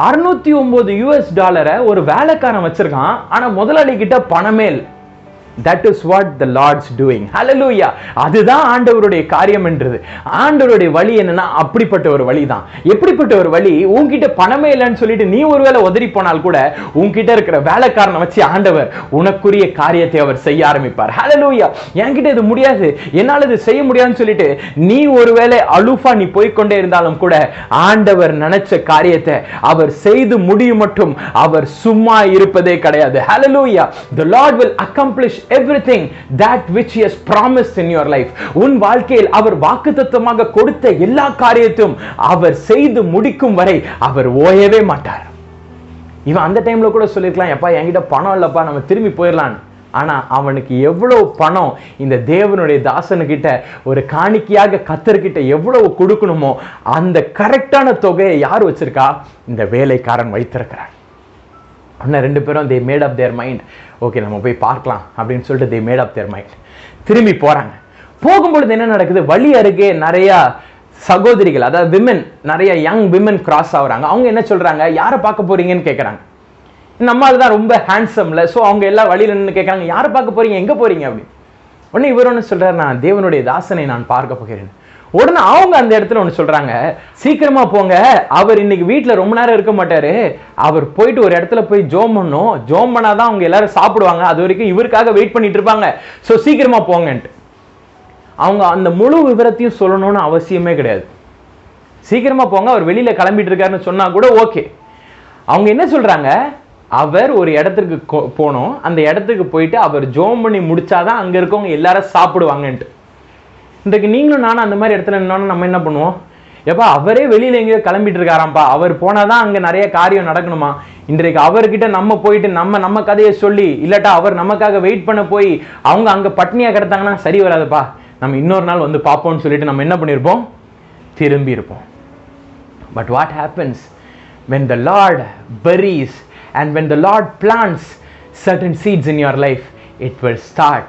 609 US டாலரை ஒரு வேலைக்காரன் வச்சிருக்கான், ஆனா முதலாளி கிட்ட பணமே இல்லை. That is what the Lord's doing. Hallelujah. அதுதான் ஆண்டவருடைய காரியம் என்றது. ஆண்டவருடைய வழி என்னன்னா அப்படிப்பட்ட ஒரு வழி தான். எப்படிப்பட்ட ஒரு வழி? உன்கிட்ட பணமே இல்லைன்னு சொல்லிட்டு நீ ஒருவேளை உதறி போனால் கூட உன்கிட்ட இருக்கிற வேலைக்காரனை வச்சு ஆண்டவர் உனக்குரிய காரியத்தை அவர் செய்ய ஆரம்பிப்பார். Hallelujah. என்கிட்ட இது முடியாது, என்னால இது செய்ய முடியாதுன்னு சொல்லிட்டு நீ ஒருவேளை அலுஃபா நீ போய்கொண்டே இருந்தாலும் கூட ஆண்டவர் நினைச்ச காரியத்தை அவர் செய்து முடியும் மட்டும் அவர் சும்மா இருப்பதே கிடையாது. Hallelujah. The Lord will accomplish everything that which he has promised in your life. உன் வாழ்க்கையில் அவர் வாக்குத்தத்தமாக கொடுத்த எல்லா காரியத்தையும் அவர் செய்து முடிக்கும் வரை அவர் ஓயவே மாட்டார். இவன் அந்த டைம்ல கூட சொல்லிருக்கலாம், எப்பா என்கிட்ட பணம் இல்லப்பா, நம்ம திரும்பி போயிடலாம். ஆனா அவனுக்கு எவ்வளவு பணம் இந்த தேவனுடைய தாசனுக்கிட்ட ஒரு காணிக்கையாக கர்த்தர்கிட்ட எவ்வளவு கொடுக்கணுமோ அந்த கரெக்டான தொகையை யார் வச்சிருக்கா? இந்த வேலைக்காரன் வைத்திருக்கிறார். ஆனால் 2 பேரும் they made up their mind. Okay, நம்ம போய் பார்க்கலாம் அப்படின்னு சொல்லிட்டு they made up their mind. திரும்பி போறாங்க. போகும்பொழுது என்ன நடக்குது? வழி அருகே நிறைய சகோதரிகள், அதாவது விமன், நிறைய யங் விமன் கிராஸ் ஆகுறாங்க. அவங்க என்ன சொல்றாங்க? யாரை பார்க்க போறீங்கன்னு கேட்கறாங்க. நம்மால் தான் ரொம்ப ஹேண்ட்ஸம்ல, ஸோ அவங்க எல்லாம் வழியில் நின்று கேட்கறாங்க, யாரை பார்க்க போறீங்க, எங்க போறீங்க அப்படின்னு. உடனே இவர் ஒன்று சொல்றாரு, நான் தேவனுடைய தாசனை நான் பார்க்க போகிறேன். உடனே அவங்க அந்த இடத்துல ஒன்று சொல்றாங்க, சீக்கிரமா போங்க, அவர் இன்னைக்கு வீட்டில் ரொம்ப நேரம் இருக்க மாட்டாரு, அவர் போயிட்டு ஒரு இடத்துல போய் ஜோம் பண்ணும், ஜோம் பண்ணாதான் அவங்க எல்லாரும் சாப்பிடுவாங்க, அது வரைக்கும் இவருக்காக வெயிட் பண்ணிட்டு இருப்பாங்க, ஸோ சீக்கிரமா போங்கன்ட்டு. அவங்க அந்த முழு விவரத்தையும் சொல்லணும்னு அவசியமே கிடையாது. சீக்கிரமா போங்க, அவர் வெளியில கிளம்பிட்டு இருக்காருன்னு சொன்னா கூட ஓகே. அவங்க என்ன சொல்றாங்க? அவர் ஒரு இடத்துக்கு போனோம், அந்த இடத்துக்கு போயிட்டு அவர் ஜோம் பண்ணி முடிச்சாதான் அங்க இருக்கவங்க எல்லாரும் சாப்பிடுவாங்கன்ட்டு. இன்றைக்கு நீங்களும் நானும் அந்த மாதிரி இடத்துல நின்னோன்னு நம்ம என்ன பண்ணுவோம்? எப்பா அவரே வெளியில எங்கேயோ கிளம்பிட்டு இருக்காராம்ப்பா, அவர் போனாதான் அங்க நிறைய காரியம் நடக்கணுமா, இன்றைக்கு அவர்கிட்ட நம்ம போயிட்டு நம்ம கதையை சொல்லி, இல்லாட்டா அவர் நமக்காக வெயிட் பண்ண போய் அவங்க அங்க பட்னியா கிடத்தாங்கன்னா சரி வராதுப்பா, நம்ம இன்னொரு நாள் வந்து பார்ப்போம்னு சொல்லிட்டு நம்ம என்ன பண்ணியிருப்போம்? திரும்பி இருப்போம். But what happens when the Lord buries and when the Lord plants certain seeds in your life, it will start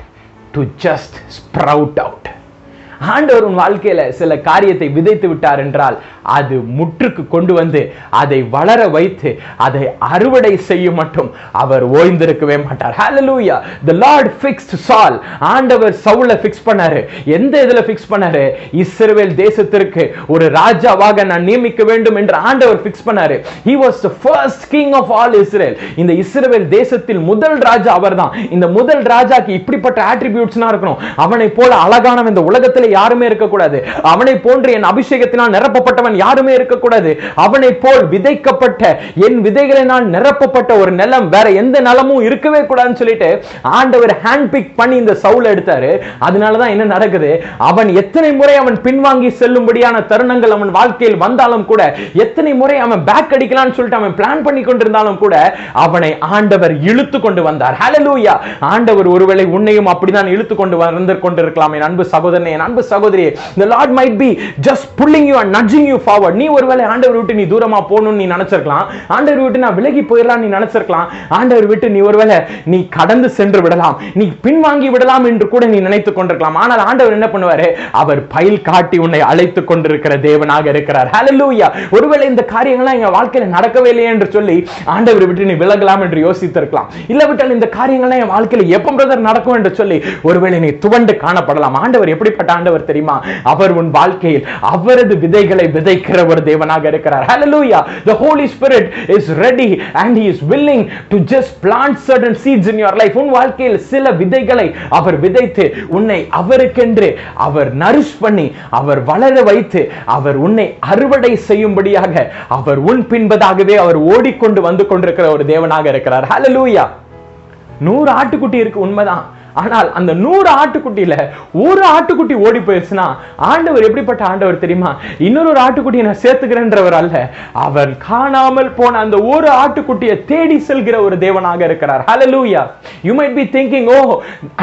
to just sprout out. ஆண்டவர் உன் வாழ்க்கையில சில காரியத்தை விதைத்து விட்டார் என்றால் அது முற்றுக்கு கொண்டு வந்து அதை வளர வைத்து அதை அறுவடை செய்யும் மட்டும் அவர் ஓய்ந்திருக்கவே மாட்டார். Hallelujah. The Lord fixed Saul. ஆண்டவர் சவுலை ஃபிக்ஸ் பண்ணாரு. எந்த இதுல ஃபிக்ஸ் பண்ணாரு? இஸ்ரவேல் தேசத்திற்கு ஒரு ராஜாவாக நான் நியமிக்க வேண்டும் என்று ஆண்டவர் ஃபிக்ஸ் பண்ணாரு. He was the first king of all Israel. இந்த இஸ்ரவேல் தேசத்தில் முதல் ராஜா அவர்தான். இந்த முதல் ராஜாக்கு இப்படிப்பட்ட அட்ரிபியூட்ஸ்னா இருக்கணும். அவனை போல அழகானவன் இந்த உலகத்தில் யாருமே இருக்கக்கூடாது. அவனை போன்று என் அபிஷேகத்தினால் நிரப்பப்பட்டவன் யாருமே இருக்கக்கூடாது. அவனை போல் விதைக்கப்பட்ட என் விதைகளினால் நிரப்பப்பட்ட ஒரு நிலம் வேற எந்த நிலமும் இருக்கவே கூடாதுன்னு சொல்லிட்டு ஆண்டவர் ஹேண்ட் பிக் பண்ணி இந்த சவுல் எடுத்தாரு. அதனாலதான் என்ன நடக்குது? அவன் எத்தனை முறை அவன் பின்வாங்கி செல்லும்படியான தருணங்கள் அவன் வாழ்க்கையில் வந்தாலும் கூட, எத்தனை முறை அவன் பேக் அடிக்கலாம்னு சொல்லிட்டு அவன் பிளான் பண்ணி கொண்டிருந்தாலும் கூட அவனை ஆண்டவர் இழுத்து கொண்டு வந்தார். ஹalleluya. ஆண்டவர் ஒருவேளை உன்னையும் அப்படிதான் இழுத்து கொண்டு வந்து கொண்டிருக்கலாம். என் அன்பு சகோதரனே, என் அன்பு சகோதரியே, the Lord might be just pulling you and nudging you forward. நீ ஒருவேளை ஆண்டவர் விட்டு நீ தூரமா போகணும்னு நீ நினைச்சிருக்கலாம், ஆண்டவர் விட்டு நான் விலகி போயிடலாம் நீ நினைச்சிருக்கலாம், ஆண்டவர் விட்டு நீ ஒருவேளை நீ கடந்து சென்று விடலாம், நீ பின்வாங்கி விடலாம் என்று கூட நீ நினைத்துக் கொண்டிருக்கலாம். ஆனால் ஆண்டவர் என்ன பண்ணுவாரு? அவர் பயில் காட்டி உன்னை அழைத்துக் கொண்டிருக்கிற தேவனாக இருக்கிறார். ஹalleluya. ஒருவேளை இந்த காரியங்கள்லாம் எங்க வாழ்க்கையில நடக்கவே இல்லையே என்று சொல்லி ஆண்டவர் விட்டு நீ விலகலாம் என்று யோசித்திருக்கலாம். இல்ல விட்டால் இந்த காரியங்கள்லாம் என் வாழ்க்கையில எப்ப பிரதர் நடக்கும் என்று சொல்லி ஒருவேளை நீ துவண்டு காணப்படலாம். ஆண்டவர் எப்படிப்பட்ட ஆண்டவர் தெரியுமா? அவர் உன் வாழ்க்கையில் அவரது விதைகளை விதைக்கிற ஒரு தேவனாக இருக்கிறார். Hallelujah. The Holy Spirit is ready and he is willing to just plant certain seeds in your life. உன் வாழ்க்கையில் சில விதைகளை அவர் விதைத்து உன்னை அவருக்கென்று அவர் நரிஷ் பண்ணி அவர் வளர வைத்து அவர் உன்னை அறுவடை செய்யும்படியாக அவர் உன் பின்பதாகவே அவர் ஓடிக்கொண்டு வந்து கொண்டிருக்கிற ஒரு தேவனாக இருக்கிறார். Hallelujah. 100 ஆட்டுக்குட்டி இருக்கு, உண்மைதான். ஆனால் அந்த 100 ஆட்டுக்குட்டியில ஒரு ஆட்டுக்குட்டி ஓடி போயிருச்சுன்னா ஆண்டவர் எப்படிப்பட்ட ஆண்டவர் தெரியுமா? இன்னொரு ஆட்டுக்குட்டியை நான் சேர்த்துக்கிறேன்றவர் அல்ல, அவர் காணாமல் போன அந்த ஒரு ஆட்டுக்குட்டியை தேடி செல்கிற ஒரு தேவனாக இருக்கிறார். Hallelujah. You might be thinking, oh,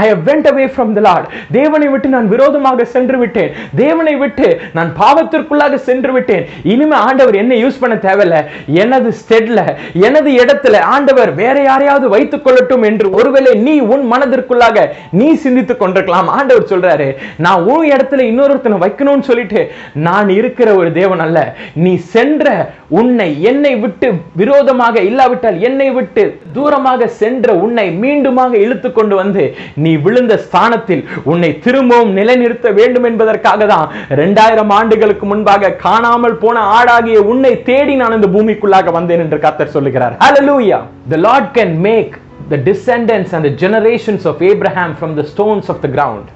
I have went away from the Lord. தேவனை விட்டு நான் விரோதமாக சென்று விட்டேன், தேவனை விட்டு நான் பாவத்திற்குள்ளாக சென்று விட்டேன், இனிமே ஆண்டவர் என்னை யூஸ் பண்ண தேவையில்லை, எனது ஸ்டெட்ல எனது இடத்துல ஆண்டவர் வேற யாரையாவது வைத்துக் கொள்ளட்டும் என்று ஒருவேளை நீ உன் மனதிற்குள்ளாக நீ சிந்தித்துக் கொண்டிருக்கலாம். ஆண்டவர் சொல்றாரு, நான் உன் இடத்துல இன்னொருத்தனை வைக்கணும்னு சொல்லிட்டு நான் இருக்கிற ஒரு தேவன் அல்ல. நீ சென்ற உன்னை என்னை விட்டு விரோதமாக இல்லாவிட்டால் என்னை விட்டு தூரமாக சென்ற உன்னை மீண்டுமாக இழுத்து கொண்டு வந்து நீ விழுந்த ஸ்தானத்தில் உன்னை திரும்பவும் நிலைநிறுத்த வேண்டும் என்பதற்காக தான் 2000 ஆண்டுகளுக்கு முன்பாக காணாமல் போன ஆடாகிய உன்னை தேடி நான் இந்த பூமிக்குள்ளாக வந்தேன் என்று கர்த்தர் சொல்லுகிறார். Hallelujah. The Lord can make the descendants and the generations of Abraham from the stones of the ground.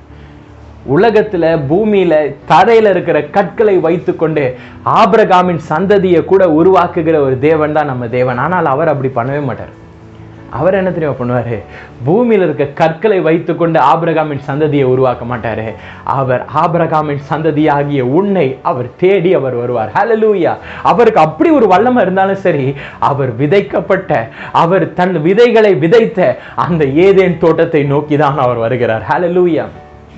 உலகத்துல பூமியில தரையில இருக்கிற கற்களை வைத்துக்கொண்டு ஆபிரகாமின் சந்ததியை கூட உருவாக்குகிற ஒரு தேவன் தான் நம்ம தேவன். ஆனால் அவர் அப்படி பண்ணவே மாட்டார். அவர் என்ன தெரியுமா பண்ணுவாரு? பூமியில இருக்க கற்களை வைத்துக்கொண்டு ஆபிரகாமின் சந்ததியை உருவாக்க மாட்டாரு. அவர் ஆபிரகாமின் சந்ததியாகிய உன்னை அவர் தேடி அவர் வருவார். ஹல்லேலூயா. அவருக்கு அப்படி ஒரு வல்லமை இருந்தாலும் சரி, அவர் விதைக்கப்பட்ட, அவர் தன் விதைகளை விதைத்த அந்த ஏதேன் தோட்டத்தை நோக்கி தான் அவர் வருகிறார். ஹல்லேலூயா.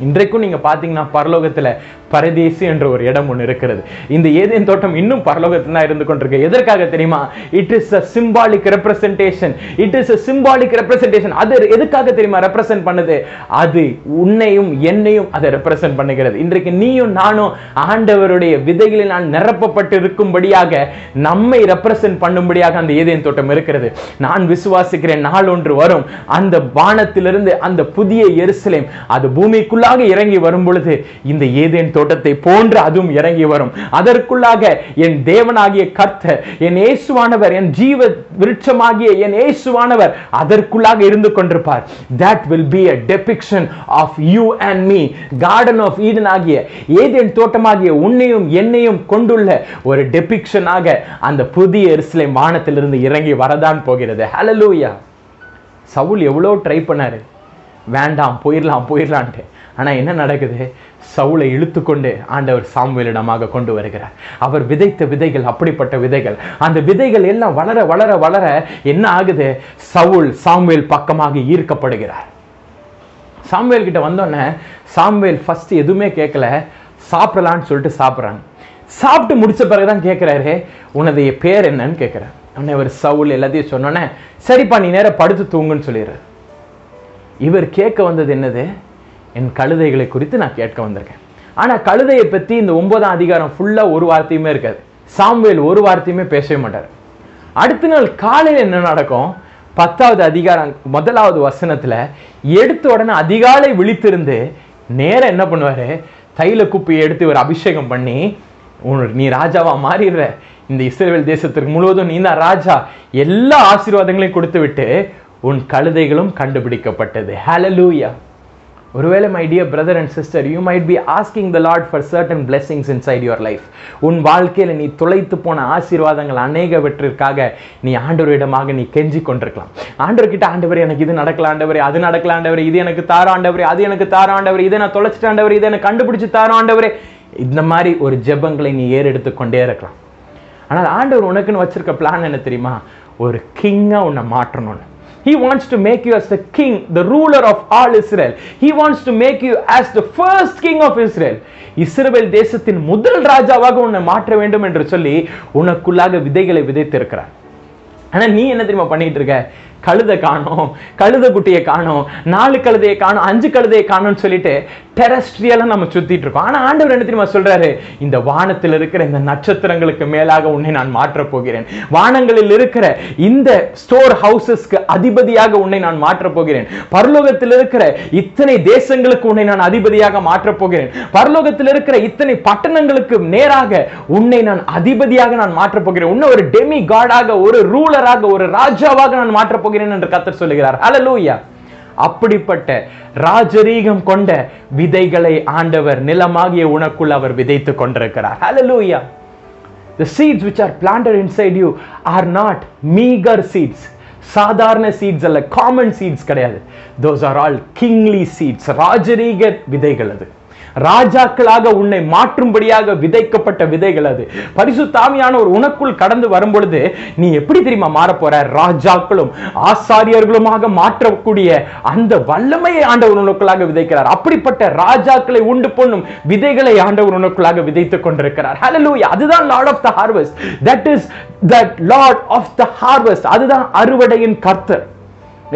இன்றைக்கும் நீங்க பாத்தீங்கன்னா பரலோகத்துல பரதேசி என்ற ஒரு இடம் ஒன்று இருக்கிறது. இந்த ஏதேன் தோட்டம் இன்னும் பரலோகத்தில் தான் இருந்து கொண்டிருக்கு. எதற்காக தெரியுமா? It is a symbolic representation. it is a symbolic representation. அது எதுக்காக தெரியுமா ரெப்ரசன்ட் பண்ணுது? அது உன்னையும் என்னையும் அதை ரெப்ரசன்ட் பண்ணுகிறது. இன்றைக்கு நீயும் நானும் ஆண்டவருடைய விதைகளில் நான் நிரப்பப்பட்டு இருக்கும்படியாக நம்மை ரெப்ரசன்ட் பண்ணும்படியாக அந்த ஏதேன் தோட்டம் இருக்கிறது. நான் விசுவாசிக்கிறேன், நாள் ஒன்று வரும், அந்த வானத்திலிருந்து அந்த புதிய எருசலேம் அது பூமிக்குள்ளாக இறங்கி வரும் பொழுது இந்த ஏதேன் தோட்டத்தை போன்று அதுவும் இறங்கி வரும். அதற்குள்ளாக என் தேவனாகிய கர்த்தர், என் இயேசுவானவர், என் ஜீவ விருட்சமாகிய என் இயேசுவானவர் அதற்குள்ளாக இருந்து கொண்டிருப்பார். That will be a depiction of you and me. Garden of Eden ஆகிய ஏதேன் தோட்டமாகிய உன்னையும் என்னையும் கொண்டுள்ள ஒரு டெபிக்ஷனாக அந்த புதிய எருசலேம் வானத்திலிருந்து இறங்கி வரதான் போகிறது. ஹல்லேலூயா. சவுல் எவ்வளோ ட்ரை பண்ணாரு, வேண்டாம் போயிடலான்ட்டு. ஆனா என்ன நடக்குது? சவுலை இழுத்துக்கொண்டு ஆண்டவர் சாமுவேலிடமாக கொண்டு வருகிறார். அவர் விதைத்த விதைகள் அப்படிப்பட்ட விதைகள். அந்த விதைகள் எல்லாம் வளர வளர வளர என்ன ஆகுது? சவுல் சாமுவேல் பக்கமாக ஈர்க்கப்படுகிறார். சாமுவேல் கிட்ட வந்தோடனே சாமுவேல் ஃபர்ஸ்ட் எதுவுமே கேட்கல, சாப்பிடலான்னு சொல்லிட்டு சாப்பிட்றாங்க. சாப்பிட்டு முடிச்ச பிறகுதான் கேட்கிறாரு, உனது பேர் என்னன்னு கேட்கிறார். உடனே அவர் சவுல் எல்லாத்தையும் சொன்னோன்னே, சரிப்பா நீ நேரம் படுத்து தூங்குன்னு சொல்லிடுறார். இவர் கேட்க வந்தது என்னது? என் கழுதைகளை குறித்து நான் கேட்க வந்திருக்கேன். ஆனா கழுதையை பத்தி இந்த 9ஆம் அதிகாரம் ஃபுல்லா ஒரு வார்த்தையுமே இருக்காது. சாமுவேல் ஒரு வார்த்தையுமே பேசவே மாட்டார். அடுத்த நாள் காலையில் என்ன நடக்கும்? 10வது அதிகாரம் 1வது வசனத்துல எடுத்த உடனே அதிகாலை விழித்திருந்து நேரம் என்ன பண்ணுவாரு? தைல குப்பியை எடுத்து ஒரு அபிஷேகம் பண்ணி, நீ ராஜாவா மாறிடுற, இந்த இஸ்ரவேல் தேசத்திற்கு முழுவதும் நீ தான் ராஜா, எல்லா ஆசீர்வாதங்களையும் கொடுத்து விட்டு உன் கழுதைகளும் கண்டுபிடிக்கப்பட்டது. ஹல்லேலூயா. ஒருவேளை my dear brother and sister, you might be asking the Lord for certain blessings inside your life. உன் வாழ்க்கையில நீ தொலைத்து போன ஆசீர்வாதங்கள் அநேகவற்றிற்காக நீ ஆண்டவரிடமாக நீ கெஞ்சி கொண்டிருக்கலாம். ஆண்டவர்கிட்ட, ஆண்டவரே எனக்கு இது நடக்கல ஆண்டவரே, அது நடக்கல ஆண்டவரே, இது எனக்கு தார ஆண்டவரே, அது எனக்கு தார ஆண்டவரே, இதை நான் தொலைச்சிட்ட ஆண்டவரே, இதை எனக்கு கண்டுபிடிச்சு தார ஆண்டவரே, இந்த மாதிரி ஒரு ஜெபங்களை நீ ஏறெடுத்து கொண்டே இருக்கலாம். ஆனால் ஆண்டவர் உனக்குன்னு வச்சிருக்க பிளான் என்ன தெரியுமா? ஒரு கிங்கா உன்னை மாற்றணும்னு. He wants to make you as the king, the ruler of all Israel. He wants to make you as the first king of Israel. இஸ்ரவேல் தேசத்தின் முதல் ராஜாவாக உன்னை மாற்ற வேண்டும் என்று சொல்லி உனக்குள்ளாக விதைகளை விதைத்திருக்கிறார். ஆனா நீ என்ன தெரியுமா பண்ணிட்டு இருக்க? கழுதை காணோம், கழுதை குட்டியை காணோம், 4 கழுதையை காணோம், 5 கழுதையை காணோம்னு சொல்லிட்டு டெரஸ்ட்ரியலா நம்ம சுத்திட்டு இருக்கோம். ஆனா ஆண்டவர் என்ன தெரியுமா சொல்றாரு? இந்த வானத்தில் இருக்கிற இந்த நட்சத்திரங்களுக்கு மேலாக உன்னை நான் மாற்றப் போகிறேன். வானங்களில் இருக்கிற இந்த ஸ்டோர் ஹவுசஸ்க்கு அதிபதியாக உன்னை நான் மாற்றப் போகிறேன். பரலோகத்தில் இருக்கிற இத்தனை தேசங்களுக்கு உன்னை நான் அதிபதியாக மாற்றப் போகிறேன். பரலோகத்தில் இருக்கிற இத்தனை பட்டணங்களுக்கு நேராக உன்னை நான் அதிபதியாக நான் மாற்றப் போகிறேன். உன்னை ஒரு டெமி காடாக, ஒரு ரூலராக, ஒரு ராஜாவாக நான் மாற்றப் போகிறேன் என்று கர்த்தர் சொல்லுகிறார். ஹல்லேலூயா. அப்படிப்பட்ட ராஜரீகம் கொண்ட விதைகளை ஆண்டவர் நிலமாகிய உனக்குள் அவர் விதைத்துக் கொண்டிருக்கிறார். Hallelujah. The seeds which are planted inside you are not meager seeds. சாதாரண seeds அல்ல, common seeds கிடையாது. Those are all kingly seeds. ராஜரீக விதைகள். அது ராஜாக்களாக உன்னை மாற்றும்படியாக விதைக்கப்பட்ட விதைகள். அது பரிசுத்த ஆவியானவர் உனக்குள் கடந்து வரும் பொழுது நீ எப்படி தெரியுமா மாறப் போற? ராஜாக்களும் ஆசாரியர்களுமாக மாற்றக்கூடிய அந்த வல்லமையை ஆண்டவர் உனக்குள்ளாக விதைக்கிறார். அப்படிப்பட்ட ராஜாக்களை உண்டு பண்ணும் விதைகளை ஆண்டவர் உனக்குள்ளாக விதைத்துக் கொண்டிருக்கிறார். ஹல்லேலூயா. அதுதான் Lord of the harvest. That is that Lord of the harvest. அதுதான் அறுவடையின் கர்த்தர்.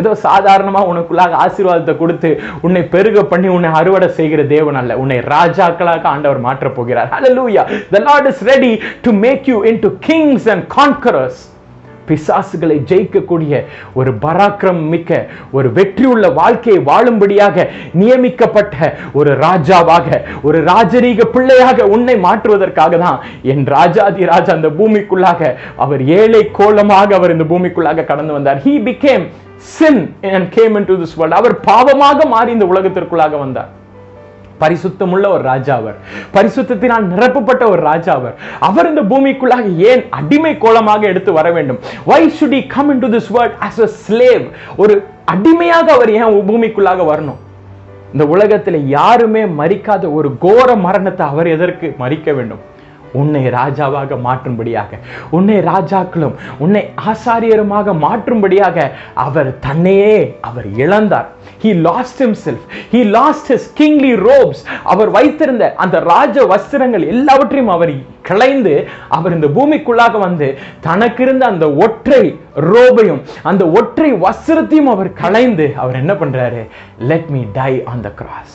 ஏதோ சாதாரணமா உனக்குள்ளாக ஆசீர்வாதத்தை கொடுத்து உன்னை பெருக பண்ணி உன்னை அறுவடை செய்கிற தேவன் அல்ல. உன்னை ராஜாக்களாக ஆண்டவர் மாற்றப் போகிறார். Hallelujah. The Lord is ready to make you into kings and conquerors. பிசாசுகளை ஜெயிக்கக்கூடிய ஒரு பராக்கிரம் மிக்க ஒரு வெற்றியுள்ள வாழ்க்கையை வாழும்படியாக நியமிக்கப்பட்ட ஒரு ராஜாவாக, ஒரு ராஜரீக பிள்ளையாக உன்னை மாற்றுவதற்காக தான் என் ராஜாதி ராஜா அந்த பூமிக்குள்ளாக அவர் ஏழை கோலமாக அவர் இந்த பூமிக்குள்ளாக கடந்து வந்தார். He became sin and came into this world. அவர் பாவமாக மாறி இந்த உலகத்திற்குள்ளாக வந்தார். பரிசுத்தமுள்ள ஒரு ராஜா அவர், பரிசுத்தத்தினால் நிரப்பப்பட்ட ஒரு ராஜா அவர். அவர் இந்த பூமிக்குள்ளாக ஏன் அடிமை கோலமாக எடுத்து வர வேண்டும்? Why should he come into this world as a slave? ஒரு அடிமையாக அவர் ஏன் பூமிக்குள்ளாக வரணும்? இந்த உலகத்தில் யாருமே மரிக்காத ஒரு கோர மரணத்தை அவர் எதற்கு மரிக்க வேண்டும்? உன்னை ராஜாவாக மாற்றும்படியாக, உன்னை ராஜாக்களும் உன்னை ஆசாரியருமாக மாற்றும்படியாக அவர் தன்னையே அவர் இழந்தார். He lost himself. He lost his kingly robes. அவர் வைத்திருந்த அந்த ராஜ வஸ்திரங்கள் எல்லாவற்றையும் அவர் களைந்து அவர் இந்த பூமிக்குள்ளாக வந்து தனக்கு இருந்த அந்த ஒற்றை ரோபையும் அந்த ஒற்றை வஸ்திரத்தையும் அவர் களைந்து அவர் என்ன பண்றாரு? Let me die on the cross.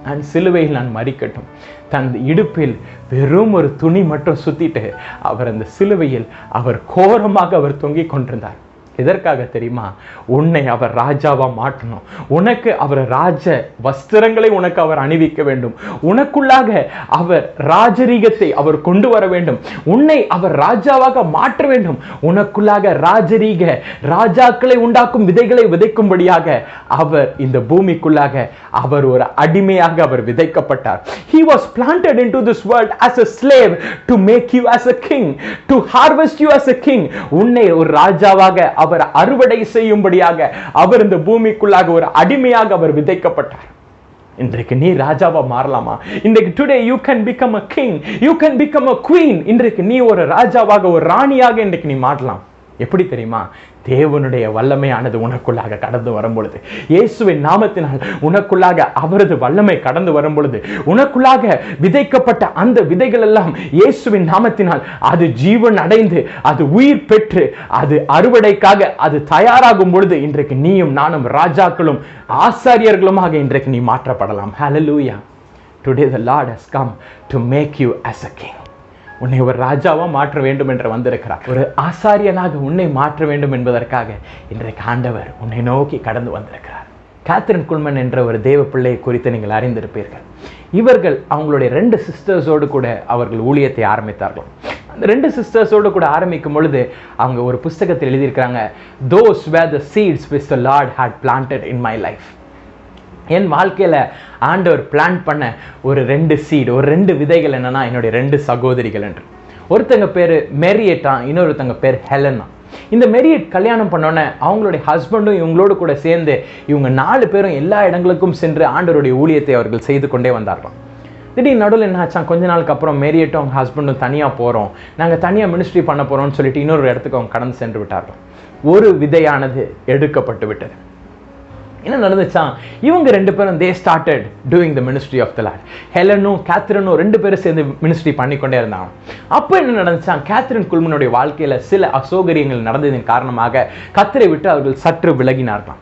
நான் சிலுவையில் நான் மரிக்கட்டும். தன் இடுப்பில் வெறும் ஒரு துணி மட்டும் சுத்திட்டு அவர் அந்த சிலுவையில் அவர் கோரமாக அவர் தொங்கிக் கொண்டிருந்தார். எதற்காக தெரியுமா? உன்னை அவர் ராஜாவா மாற்றணும். உனக்கு அவர் ராஜ வஸ்திரங்களை உனக்கு அவர் அணிவிக்க வேண்டும். உனக்குள்ளாக அவர் ராஜரீகத்தை அவர் கொண்டு வர வேண்டும். உன்னை அவர் ராஜாவாக மாற்ற வேண்டும். உனக்குள்ளாக ராஜரீக ராஜாக்களை உண்டாக்கும் விதைகளை விதைக்கும்படியாக அவர் இந்த பூமிக்குள்ளாக அவர் ஒரு அடிமையாக அவர் விதைக்கப்பட்டார். He was planted into this world as a slave to make you as a king, to harvest you as a king. உன்னை ஒரு ராஜாவாக அவர் அறுவடை செய்யும்படியாக அவர் இந்த பூமிக்குள்ளாக ஒரு அடிமையாக அவர் விதைக்கப்பட்டார். இன்றைக்கு நீ ராஜாவா மாறலாமா? இன்றைக்கு today you can become a king, you can become a queen. இன்றைக்கு நீ ஒரு ராஜாவாக ஒரு ராணியாக இன்றைக்கு நீ மாறலாம். எப்படி தெரியுமா? தேவனுடைய வல்லமையானது உனக்குள்ளாக கடந்து வரும் பொழுது, இயேசுவின் நாமத்தினால் உனக்குள்ளாக அவரது வல்லமை கடந்து வரும் பொழுது, உனக்குள்ளாக விதைக்கப்பட்ட அந்த விதைகள் எல்லாம் இயேசுவின் நாமத்தினால் அது ஜீவன் அடைந்து அது உயிர் பெற்று அது அறுவடைக்காக அது தயாராகும் பொழுது இன்றைக்கு நீயும் நானும் ராஜாக்களும் ஆசாரியர்களுமாக இன்றைக்கு நீ மாற்றப்படலாம். Hallelujah. Today the Lord has come to make you as a king. உன்னை ஒரு ராஜாவா மாற்ற வேண்டும் என்று வந்திருக்கிறார். ஒரு ஆசாரியனாக உன்னை மாற்ற வேண்டும் என்பதற்காக இன்றைக்கு ஆண்டவர் உன்னை நோக்கி கடந்து வந்திருக்கிறார். கேத்ரின் குல்மன் என்ற ஒரு தேவ பிள்ளையை குறித்து நீங்கள் அறிந்திருப்பீர்கள். இவர்கள் அவங்களுடைய 2 சிஸ்டர்ஸோடு கூட அவர்கள் ஊழியத்தை ஆரம்பித்தார்கள். அந்த 2 சிஸ்டர்ஸோடு கூட ஆரம்பிக்கும் பொழுது அவங்க ஒரு புஸ்தகத்தில் எழுதியிருக்கிறாங்க, those were the seeds which the Lord had planted in my life. என் வாழ்க்கையில் ஆண்டவர் பிளான் பண்ண ஒரு 2 சீடு, ஒரு 2 விதைகள் என்னன்னா என்னுடைய 2 சகோதரிகள் என்று. ஒருத்தங்க பேர் மெரியட்டா, இன்னொருத்தங்க பேர் ஹெலனா. இந்த மெரியட் கல்யாணம் பண்ணோன்னே அவங்களுடைய ஹஸ்பண்டும் இவங்களோடு கூட சேர்ந்து இவங்க 4 பேரும் எல்லா இடங்களுக்கும் சென்று ஆண்டவருடைய ஊழியத்தை அவர்கள் செய்து கொண்டே வந்தார்களாம். திடீர்னு நடுவில் என்ன ஆச்சான், கொஞ்ச நாளுக்கு அப்புறம் மெரியட்டும் அவங்க ஹஸ்பண்டும் தனியாக போகிறோம், நாங்கள் தனியாக மினிஸ்ட்ரி பண்ண போகிறோம்னு சொல்லிட்டு இன்னொரு இடத்துக்கு அவங்க கடந்து சென்று விட்டார்கள். ஒரு விதையானது எடுக்கப்பட்டு விட்டது. என்ன நடந்துச்சா? இவங்க 2 பேரும் they started doing the ministry of the Lord. ஹெலனும் கேத்ரினும் 2 பேரும் சேர்ந்து மினிஸ்ட்ரி பண்ணிக்கொண்டே இருந்தாங்க. அப்போ என்ன நடந்துச்சா? கேத்ரின் குல்மனுடைய வாழ்க்கையில் சில அசௌகரியங்கள் நடந்ததின் காரணமாக கர்த்தரை விட்டு அவர்கள் சற்று விலகினார்களாம்.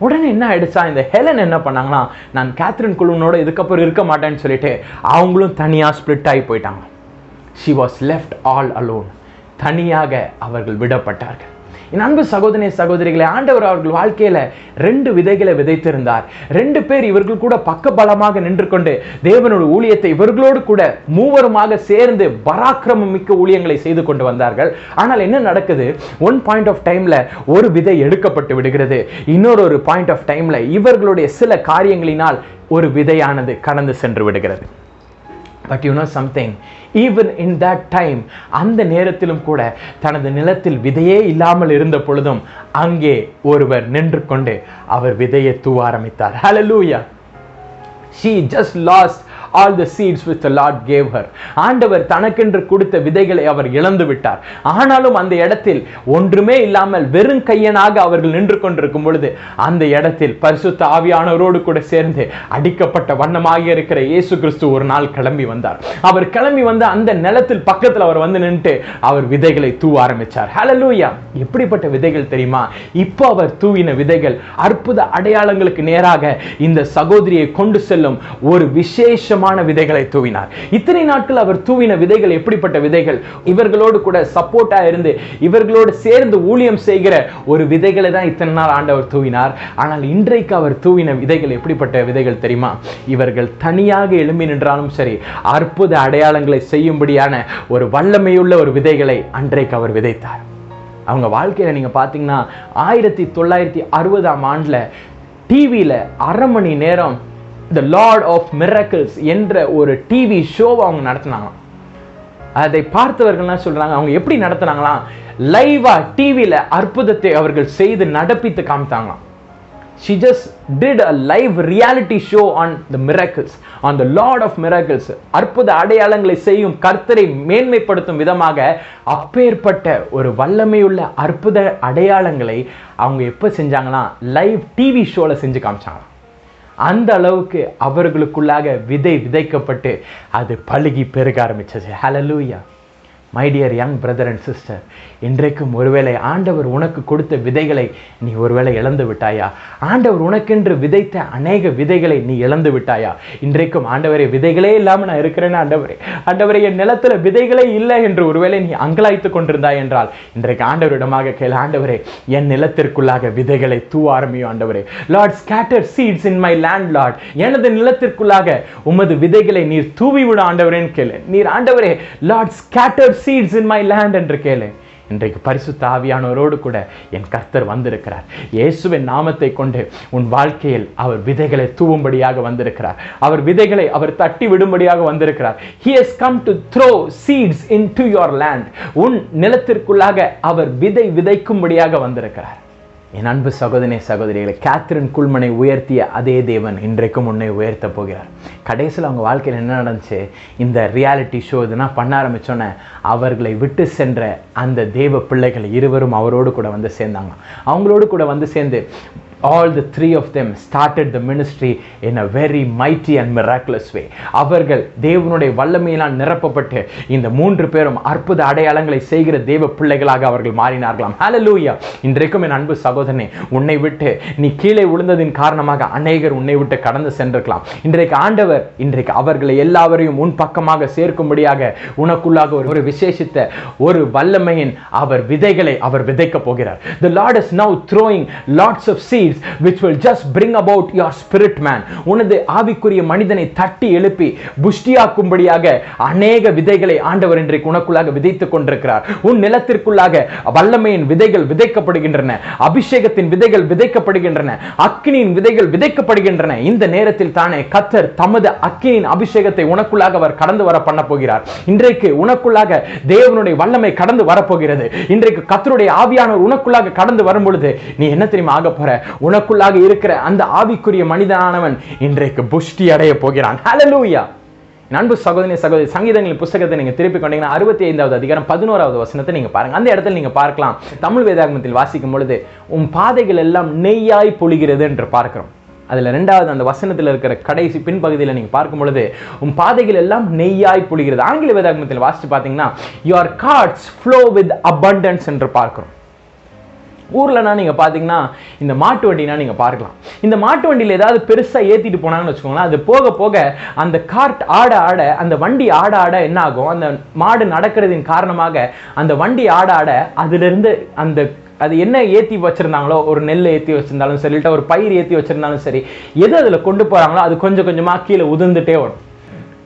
உடனே என்ன ஆயிடுச்சா, இந்த ஹெலன் என்ன பண்ணாங்கன்னா, நான் கேத்ரின் குல்மனோட இதுக்கப்புறம் இருக்க மாட்டேன்னு சொல்லிட்டு அவங்களும் தனியாக ஸ்பிளிட் ஆகி போயிட்டாங்க. She was left all alone. தனியாக அவர்கள் விடப்பட்டார்கள். என் அன்பு சகோதரனே சகோதரிகளை, ஆண்டவர் அவர்கள் வாழ்க்கையில 2 விதைகளை விதைத்திருந்தார். 2 பேர் இவர்கள் கூட பக்கபலமாக நின்று கொண்டு தேவனோட ஊழியத்தை இவர்களோடு கூட மூவருமாக சேர்ந்து பராக்கிரமம் மிக்க ஊழியங்களை செய்து கொண்டு வந்தார்கள். ஆனால் என்ன நடக்குது? ஒன் பாயிண்ட் ஆஃப் டைம்ல ஒரு விதை எடுக்கப்பட்டு விடுகிறது. இன்னொரு பாயிண்ட் ஆஃப் டைம்ல இவர்களுடைய சில காரியங்களினால் ஒரு விதையானது கடந்து சென்று விடுகிறது. But you know something, even in that time, அந்த நேரத்திலும் கூட தனது நிலத்தில் விதையே இல்லாமல் இருந்த பொழுதும் அங்கே ஒருவர் நின்று கொண்டு அவர் விதையை தூவ ஆரம்பித்தார். Hallelujah. She just lost all the seeds which the Lord gave her. ஆண்டவர் தனக்கென்று கொடுத்த விதைகளை அவர் இழந்து விட்டார். ஆனாலும் அந்த இடத்தில் ஒன்றுமே இல்லாமல் வெறும் கையனாக அவர்கள் நின்று கொண்டிருக்கும் பொழுது அந்த இடத்தில் பரிசுத்த ஆவியானவரோடு கூட சேர்ந்து அடிக்கப்பட்ட வண்ணமாக இருக்கிற இயேசு கிறிஸ்து ஒரு நாள் கிளம்பி வந்தார். அவர் கிளம்பி வந்து அந்த நிலத்தில் பக்கத்தில் அவர் வந்து நின்று அவர் விதைகளை தூவ ஆரம்பிச்சார். ஹல்லேலூயா! எப்படிப்பட்ட விதைகள் தெரியுமா? இப்போ அவர் தூவின விதைகள் அற்புத அடையாளங்களுக்கு நேராக இந்த சகோதரியை கொண்டு செல்லும் ஒரு விசேஷமான விதைகளை தூவினார். இத்தனை நாட்கள் அவர் தூவின விதைகள் எப்படிப்பட்ட விதைகள்? இவர்களோடு கூட சப்போர்ட்டா இருந்து இவர்களோடு சேர்ந்து ஊழியம் செய்கிற ஒரு விதைகளை தான் இத்தனை நாள் ஆண்டவர் தூவினார். ஆனால் இன்றைக்கு அவர் தூவின விதைகள் எப்படிப்பட்ட விதைகள் தெரியுமா? இவர்கள் தனியாக எழும்பி நின்றாலும் சரி, அற்புத அடையாளங்களை செய்யும்படியான ஒரு வல்லமையுள்ள ஒரு விதைகளை அன்றைக்கு அவர் விதைத்தார். அவங்க வாழ்க்கையில நீங்க பாத்தீங்கன்னா 1960ஆம் ஆண்டுல டிவியில 1/2 மணி நேரம் த லார்ட் ஆஃப் மிரக்கிள்ஸ் என்ற ஒரு டிவி ஷோவை அவங்க நடத்தினாங்க. அதை பார்த்தவர்கள்லாம் சொல்றாங்க, அவங்க எப்படி நடத்தினாங்களாம், லைவா டிவியில அற்புதத்தை அவர்கள் செய்து நடப்பித்து காமித்தாங்களாம். She just did a live reality show on the miracles, on the Lord of miracles. அற்புத அடையாளங்களை செய்யும் கர்த்தரை மேன்மைப்படுத்தும் விதமாக அப்பேற்பட்ட ஒரு வல்லமையுள்ள அற்புத அடையாளங்களை அவங்க எப்ப செஞ்சாங்கன்னா லைவ் டிவி ஷோல செஞ்சு காமிச்சாங்க. அந்த அளவுக்கு அவர்களுக்குள்ளாக விதை விதைக்கப்பட்டு அது பழுகி பெருக ஆரம்பிச்சது. Hallelujah! My dear young brother and sister, இன்றைக்கும் ஒருவேளை ஆண்டவர் உனக்கு கொடுத்த விதைகளை நீ ஒருவேளை இழந்து விட்டாயா? ஆண்டவர் உனக்கென்று விதைத்த அநேக விதைகளை நீ இழந்து விட்டாயா? இன்றைக்கும் ஆண்டவரே, விதைகளே இல்லாமல் நான் இருக்கிறேன்னு ஆண்டவரே என் நிலத்துல விதைகளே இல்லை என்று ஒருவேளை நீ அங்கலாய்த்து கொண்டிருந்தாய் என்றால் இன்றைக்கு ஆண்டவரிடமாக கேளு, ஆண்டவரே என் நிலத்திற்குள்ளாக விதைகளை தூவ ஆரம்பியும் ஆண்டவரே. Lord scatter seeds in my land Lord, எனது நிலத்திற்குள்ளாக உமது விதைகளை நீர் தூவி விட ஆண்டவரேன்னு கேளு. நீர் ஆண்டவரே Lord scatter seeds in my land என்று கேளு. இன்றைக்கு பரிசுத்த ஆவியானவரோடு கூட என் கர்த்தர் வந்திருக்கிறார். இயேசுவின் நாமத்தை கொண்டு உன் வாழ்க்கையில் அவர் விதைகளை தூவும்படியாக வந்திருக்கிறார். அவர் விதைகளை அவர் தட்டி விடும்படியாக வந்திருக்கிறார். He has come to throw seeds into your land. உன் நிலத்திற்குள்ளாக அவர் விதை விதைக்கும்படியாக வந்திருக்கிறார். என் அன்பு சகோதரனே சகோதரிகளை, கேத்ரின் குல்மனை உயர்த்திய அதே தேவன் இன்றைக்கும் உன்னை உயர்த்த போகிறார். கடைசியில் அவங்க வாழ்க்கையில் என்ன நடந்துச்சு? இந்த ரியாலிட்டி ஷோ இதெல்லாம் பண்ண ஆரம்பிச்சோன்னே அவர்களை விட்டு சென்ற அந்த தேவ பிள்ளைகள் இருவரும் அவரோடு கூட வந்து சேர்ந்தாங்க. அவங்களோடு கூட வந்து சேர்ந்து all the three of them started the ministry in a very mighty and miraculous way. அவர்கள் தேவனுடைய வல்லமையினால் நிரப்பப்பட்டு இந்த 3 பேரும் அற்புத அடையாளங்களை செய்கிற தேவ பிள்ளைகளாக அவர்கள் மாறினார்களாம். ஹல்லேலூயா! இன்றைக்கும் என் அன்பு சகோதரனே, உன்னை விட்டு நீ கீழே விழுந்ததின் காரணமாக அநேகர் உன்னை விட்டு கடந்து சென்றிருக்கலாம். இன்றைக்கு ஆண்டவர் அவர்களை எல்லாவரையும் உன் பக்கமாக சேர்க்கும்படியாக உனக்குள்ளாக ஒரு விசேஷித்த ஒரு வல்லமையின் அவர் விதைகளை அவர் விதைக்க போகிறார். The Lord is now throwing lots of seeds which will just bring about your spirit man. உனது ஆவிக்குரிய மனிதனை தட்டி எழுப்பி புஷ்டியாக்கும்படியாக அநேக விதைகளை ஆண்டவர் இன்றைக்கு உனக்குள்ளாக விதைத்துக் கொண்டிருக்கிறார். உன் நிலத்திற்குள்ளாக வல்லமையின் விதைகள் விதைக்கப்படுகின்றன, அபிஷேகத்தின் விதைகள் விதைக்கப்படுகின்றன, அக்கினியின் விதைகள் விதைக்கப்படுகின்றன. இந்த நேரத்தில் தானே கர்த்தர் தமது அக்கினியின் அபிஷேகத்தை உனக்குள்ளாக அவர் கடந்து வர பண்ண போகிறார். இன்றைக்கு உனக்குள்ளாக தேவனுடைய வல்லமை கடந்து வரப்போகிறது. இன்றைக்கு கர்த்தருடைய ஆவியானவர் உனக்குள்ளாக கடந்து வரும் பொழுது நீ என்ன தெரியுமா ஆக போற? உனக்குள்ளாக இருக்கிற அந்த ஆவிக்குரிய மனிதனானவன் இன்றைக்கு புஷ்டி அடைய போகிறான். ஹல்லேலூயா! அன்பு சகோதரி சகோதரி, சங்கீதங்களின் புத்தகத்தை நீங்க திருப்பி கொண்டீங்கன்னா 65வது அதிகாரம் 11வது வசனத்தை நீங்க பாருங்க. அந்த இடத்துல நீங்க பார்க்கலாம், தமிழ் வேதாகமத்தில் வாசிக்கும் பொழுது உன் பாதைகள் எல்லாம் நெய்யாய் பொழிகிறது என்று பார்க்கிறோம். அதுல 2வது அந்த வசனத்தில் இருக்கிற கடைசி பின்பகுதியில் நீங்க பார்க்கும் பொழுது உன் பாதைகள் எல்லாம் நெய்யாய் பொழிகிறது. ஆங்கில வேதாகமத்தில் வாசிச்சு பாத்தீங்கன்னா your carts flow with abundance என்று பார்க்கிறோம். ஊர்லனா நீங்க பாத்தீங்கன்னா இந்த மாட்டு வண்டினா நீங்க பார்க்கலாம். இந்த மாட்டு வண்டியில ஏதாவது பெருசா ஏத்திட்டு போனாங்கன்னு வச்சுக்கோங்களேன், அது போக போக அந்த கார்ட் ஆட ஆட அந்த வண்டி ஆட ஆட என்ன ஆகும், அந்த மாடு நடக்கிறதின் காரணமாக அந்த வண்டி ஆட ஆட அதுல இருந்து அந்த அது என்ன ஏற்றி வச்சிருந்தாங்களோ, ஒரு நெல் ஏற்றி வச்சிருந்தாலும் சரி, இல்லை ஒரு பயிர் ஏற்றி வச்சிருந்தாலும் சரி, எது அதில் கொண்டு போகிறாங்களோ அது கொஞ்சம் கொஞ்சமாக கீழே உதிர்ந்துட்டே வரும்.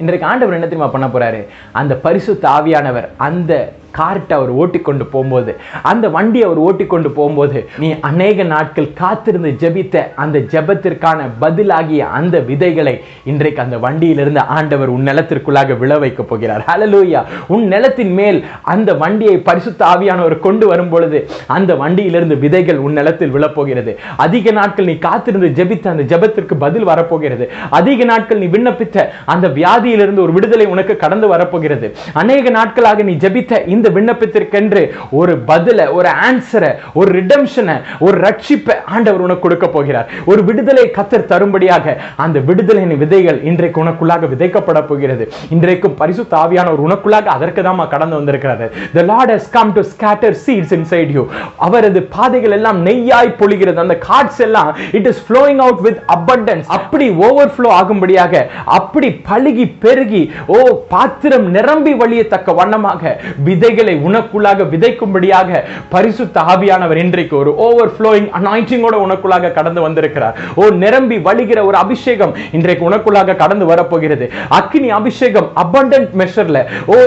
இன்றைக்கு ஆண்டவர் என்ன தெரியுமா பண்ண போறாரு? அந்த பரிசுத்த ஆவியானவர் அந்த கார்ட்டை அவர் ஓட்டி கொண்டு போகும்போது, அந்த வண்டி அவர் ஓட்டி கொண்டு போகும்போது, நீ அநேக நாட்கள் காத்திருந்து ஜெபித்த அந்த ஜெபத்திற்கான பதிலாகிய அந்த விதைகளை இன்றைக்கு அந்த வண்டியிலிருந்து ஆண்டவர் உன் நிலத்திற்குள்ளாக விழ வைக்க போகிறார். ஹல்லேலூயா. உன் நிலத்தின் மேல் அந்த வண்டியை பரிசுத்த ஆவியானவர் கொண்டு வரும் பொழுது அந்த வண்டியிலிருந்து விதைகள் உன் நிலத்தில் விழப்போகிறது. அதிக நாட்கள் நீ காத்திருந்து ஜெபித்த அந்த ஜெபத்திற்கு பதில் வரப்போகிறது. அதிக நாட்கள் நீ விண்ணப்பித்த அந்த வியாதியிலிருந்து ஒரு விடுதலை உனக்கு கடந்து வரப்போகிறது. அநேக நாட்களாக நீ ஜெபித்த இந்த விண்ணப்பத்திற்கென்று ஒரு பதில, ஒரு ஆன்சரை, ஒரு ரிடெம்ஷனை, ஒரு ரட்சிப்பை ஆண்டவர் உனக்கு கொடுக்க போகிறார். ஒரு விடுதலை கர்த்தர் தரும்படியாக அந்த விடுதலையின் விதைகள் இன்றைக்கு உனக்குள்ளாக விதைக்கப்பட போகிறது. இன்றைக்கும் பரிசுத்த ஆவியானவர் உனக்குள்ளாக அதற்கு தான் கடந்து வந்திருக்கிறார். The Lord has come to scatter seeds inside you. அவரது பாதைகள் எல்லாம் நெய்யாய் பொழிகிறது. அந்த காட்ஸ் எல்லாம் it is flowing out with abundance. அப்படி ஓவர்ஃப்ளோ ஆகும்படியாக, அப்படி பலுகி பெருகி பாத்திரம் நிரம்பி வழியத்தக்க வண்ணமாக விதைகளை உனக்குள்ளாக விதைக்கும்படியாக பரிசுத்த ஆவியானவர் இன்றைக்கு ஒரு ஓவர்ஃப்ளோயிங் அனாயிண்டிங்கோட உனக்குள்ளாக கடந்து வந்திருக்கிறார். நிரம்பி வழிகிற ஒரு அபிஷேகம் இன்றைக்கு உனக்குள்ளாக கடந்து வரப்போகிறது. அக்கினி அபிஷேகம் abundant measureல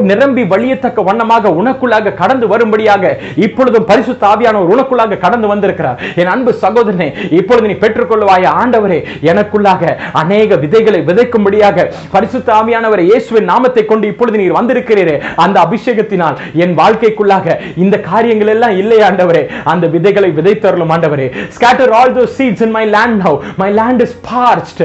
நிரம்பி வழியத்தக்க வண்ணமாக உனக்குள்ளாக கடந்து வரும்படியாக இப்பொழுதும் பரிசுத்த ஆவியானவர் உனக்குள்ளாக கடந்து வந்திருக்கிறார். என் அன்பு சகோதரனே, இப்பொழுது நீ பெற்றுக்கொள்வாய். ஆண்டவரே, எனக்குள்ளாக அநேக விதைகளை விதைக்கும்படியாக பரிசுத்த ஆவியானவரே, இயேசுவின் நாமத்தை கொண்டு இப்பொழுது நீர் வந்திருக்கிறீரே, அந்த அபிஷேகத்தினால் என் வாழ்க்கைக்குள்ளாக இந்த காரியங்கள் எல்லாம் இல்லை ஆண்டவரே, அந்த விதைகளை விதைத்தருளும் ஆண்டவரே. Scatter all those seeds in my land now. My land is parched.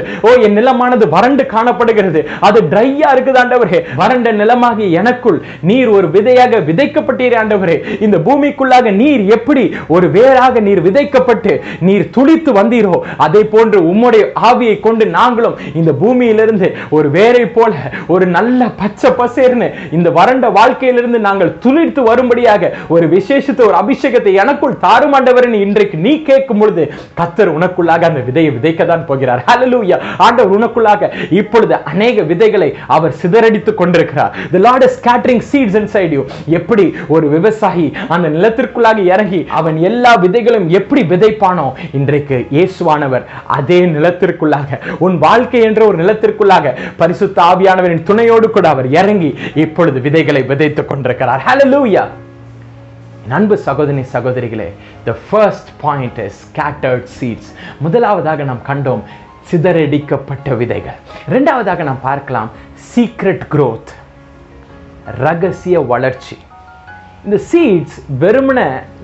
என் நிலமானது வறண்டு காணப்படுகிறது. அது ட்ரையா இருக்குது ஆண்டவரே. வறண்ட நிலமாகிய எனக்குள் நீர் ஒரு விதையாக விதைக்கப்பட்டீரே ஆண்டவரே. இந்த பூமிக்குள்ளாக நீர் எப்படி ஒரு வேராக நீர் விதைக்கப்பட்டு நீர் துளித்து வந்தீரோ, அதே போன்று உம்முடைய ஆவியை கொண்டு நாங்களும் இந்த பூமியிலிருந்து ஒரு வேரை போல ஒரு நல்ல பச்சை பசேர்னு இந்த வறண்ட வாழ்க்கையிலிருந்து நாங்கள் துளிர்த்து வரும்படியாக ஒரு விசேஷத்தை, ஒரு அபிஷேகத்தை எனக்குள் தாரும் ஆண்டவரே. இன்றைக்கு நீ கேட்கும் பொழுது கர்த்தர் உனக்குள்ளாக அந்த விதையை விதைக்க தான் போகிறார். ஹல்லேலூயா. ஆண்டவர் உனக்குள்ளாக இப்பொழுது அநேக விதைகளை அவர் சிதறடித்துக் கொண்டிருக்கிறார். The Lord is scattering seeds inside you. எப்படி ஒரு விவசாயி அந்த நிலத்திற்குள்ளாக இறங்கி அவன் எல்லா விதைகளும் எப்படி விதைப்பானோ, இன்றைக்கு இயேசுவானவர் அதே நிலத்திற்குள்ளாக, உன் வாழ்க்கை என்ற ஒரு நிலத்திற்குள்ளாக பரிசுத்த ஆவியானவரின் துணையோடு கூட அவர் இறங்கி இப்பொழுது விதைகளை விதைத்துக் கொண்டிருக்கிறார். ஹல்லேலூயா. அன்பு சகோதரி சகோதரிகளே, the first point is scattered seeds. முதலாவதாக நாம் கண்டோம் சிதறடிக்கப்பட்ட விதைகள். இரண்டாவதாக நாம் பார்க்கலாம் சீக்ரெட் growth, ரகசிய வளர்ச்சி. இந்த சீட்ஸ் வெறுமன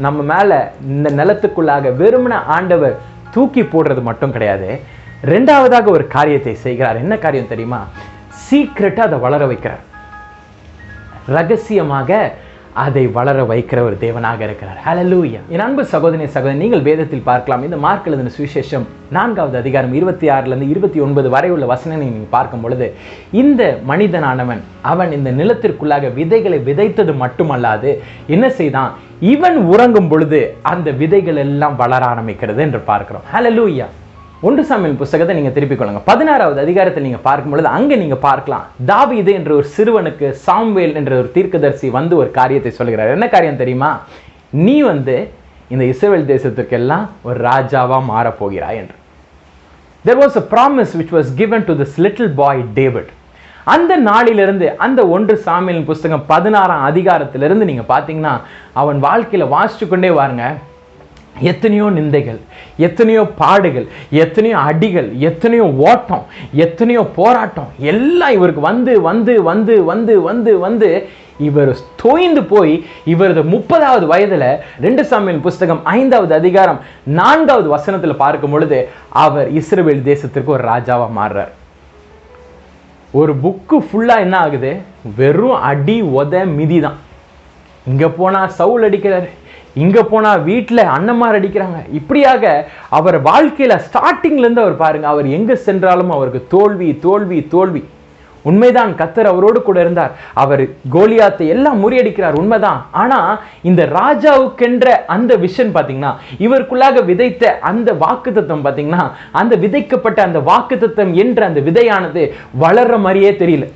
நம்ம மேல இந்த நிலத்துக்குள்ளாக வெறுமன ஆண்டவர் தூக்கி போடுறது மட்டும் கிடையாது. இரண்டாவதாக ஒரு காரியத்தை செய்கிறார். என்ன காரியம் தெரியுமா? சீக்ரெட்டா அதை வளர வைக்கிறார். ரகசியமாக அதை வளர வைக்கிற ஒரு தேவனாக இருக்கிறார். ஹல்லேலூயா. என் அன்பு சகோதரி சகோதரி, நீங்கள் வேதத்தில் பார்க்கலாம். இந்த மார்க் எழுதின சுவிசேஷம் 4வது அதிகாரம் 26 29 வரை உள்ள வசனங்களை நீங்கள் பார்க்கும் பொழுது, இந்த மனிதனானவன் அவன் இந்த நிலத்திற்குள்ளாக விதைகளை விதைத்தது மட்டுமல்லாது என்ன செய்தான், இவன் உறங்கும் பொழுது அந்த விதைகள் எல்லாம் வளர ஆரம்பிக்கிறது என்று பார்க்கிறோம். ஹல்லேலூயா. 1 சாமுவேல் புத்தகத்தை நீங்க திருப்பிக் கொள்ளுங்க. 16வது அதிகாரத்தில் நீங்க பார்க்கும் பொழுது அங்க நீங்க பார்க்கலாம், தாவீது என்ற ஒரு சிறுவனுக்கு சாமுவேல் என்ற ஒரு தீர்க்கதரிசி வந்து ஒரு காரியத்தை சொல்கிறார். என்ன காரியம் தெரியுமா? நீ இந்த இஸ்ரவேல் தேசத்துக்கு எல்லாம் ஒரு ராஜாவா மாற போகிறாய் என்று. There was a promise which was given to this little boy David. அந்த நாளிலிருந்து அந்த 1 சாமுவேல் புத்தகம் 16ஆம் அதிகாரத்திலிருந்து நீங்க பாத்தீங்கன்னா அவன் வாழ்க்கையில வாசிச்சு கொண்டே வாருங்க. எத்தனையோ நிந்தைகள், எத்தனையோ பாடுகள், எத்தனையோ அடிகள், எத்தனையோ ஓட்டம், எத்தனையோ போராட்டம் எல்லாம் இவருக்கு வந்து வந்து வந்து வந்து வந்து வந்து இவர் தோய்ந்து போய் இவரது 30வது வயதுல 2 சாமுவேல் புத்தகம் 5வது அதிகாரம் 4வது வசனத்துல பார்க்கும் பொழுது அவர் இஸ்ரவேல் தேசத்திற்கு ஒரு ராஜாவா மாறுறார். ஒரு புக்கு ஃபுல்லா என்ன ஆகுது? வெறும் அடி உத மிதி தான். இங்க போனா சவுல் அடிக்கிறாரு, இங்க போனா வீட்டுல அண்ணமார் அடிக்கிறாங்க. இப்படியாக அவர் வாழ்க்கையில ஸ்டார்டிங்ல இருந்து அவர் பாருங்க, அவர் எங்க சென்றாலும் அவருக்கு தோல்வி தோல்வி தோல்வி. உண்மைதான், கர்த்தர் அவரோடு கூட இருந்தார். அவர் கோலியாத்தை எல்லாம் முறியடிக்கிறார், உண்மைதான். ஆனா இந்த ராஜாவுக்கென்ற அந்த விஷன் பாத்தீங்கன்னா, இவருக்குள்ளாக விதைத்த அந்த வாக்குத்தத்தம் பாத்தீங்கன்னா, அந்த விதைக்கப்பட்ட அந்த வாக்குத்தத்தம் என்ற அந்த விதையானது வளர்ற மாதிரியே தெரியல.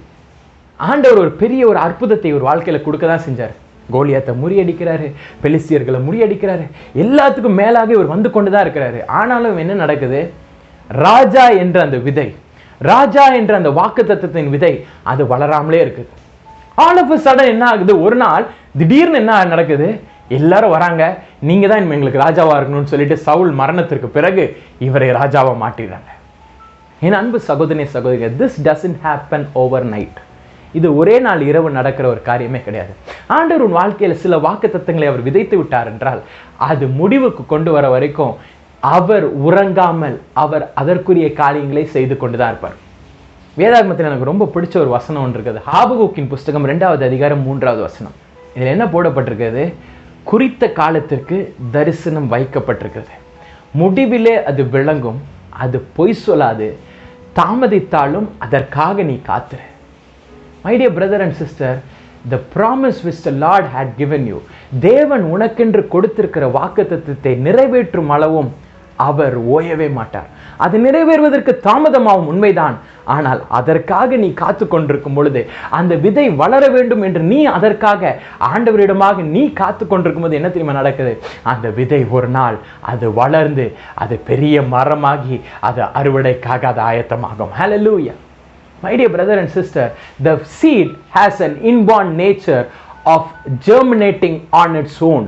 ஆண்டவர் ஒரு பெரிய ஒரு அற்புதத்தை ஒரு வாழ்க்கையில கொடுக்க தான் செஞ்சார். கோலியாத்தை முறியடிக்கிறாரு, பெலிஸ்தியர்களை முறியடிக்கிறாரு, எல்லாத்துக்கும் மேலாக இவர் வந்து கொண்டுதான் இருக்கிறாரு. ஆனாலும் என்ன நடக்குது? ராஜா என்ற அந்த விதை, ராஜா என்ற அந்த வாக்குத்தத்தத்தின் விதை அது வளராமலே இருக்குது. ஆல் ஆஃப் a sudden என்ன ஆகுது, ஒரு நாள் திடீர்னு என்ன நடக்குது, எல்லாரும் வராங்க, நீங்க தான் எங்களுக்கு ராஜாவா இருக்கணும்னு சொல்லிட்டு சவுல் மரணத்திற்கு பிறகு இவரை ராஜாவா மாட்டிடுறாங்க. என் அன்பு சகோதரனே சகோதரிகள், this doesn't happen overnight. இது ஒரே நாள் இரவு நடக்கிற ஒரு காரியமே கிடையாது. ஆண்டவர் உன் வாழ்க்கையில சில வாக்குத்தத்தங்களை அவர் விதைத்து விட்டார் என்றால் அது முடிவுக்கு கொண்டு வர வரைக்கும் அவர் உறங்காமல் அவர் அதற்குரிய காரியங்களை செய்து கொண்டுதான் இருப்பார். வேதாகமத்தில் எனக்கு ரொம்ப பிடிச்ச ஒரு வசனம் ஒன்று இருக்குது. ஆபகுக்கின் புஸ்தகம் 2வது அதிகாரம் 3வது வசனம். இதில் என்ன போடப்பட்டிருக்கிறது, குறித்த காலத்திற்கு தரிசனம் வைக்கப்பட்டிருக்கிறது, முடிவிலே அது விளங்கும், அது பொய் சொல்லாது, தாமதித்தாலும் அதற்காக நீ காத்துரு. My dear brother and sister, the promise which the Lord had given you, தேவன் உனக்கென்று கொடுத்திருக்கிற வாக்குத்தத்தத்தை நிறைவேற்றும் அளவும் அவர் ஓயவே மாட்டார். அது நிறைவேறுவதற்கு தாமதமாகும் உண்மைதான், ஆனால் அதற்காக நீ காத்து கொண்டிருக்கும் பொழுது, அந்த விதை வளர வேண்டும் என்று நீ அதற்காக ஆண்டவரிடமாக நீ காத்து கொண்டிருக்கும் போது என்ன தெரியுமா நடக்குது, அந்த விதை ஒரு நாள் அது வளர்ந்து அது பெரிய மரமாகி அது அறுவடைக்காக அது ஆயத்தமாகும். Hallelujah. My dear brother and sister, the seed has an inborn nature of germinating on its own.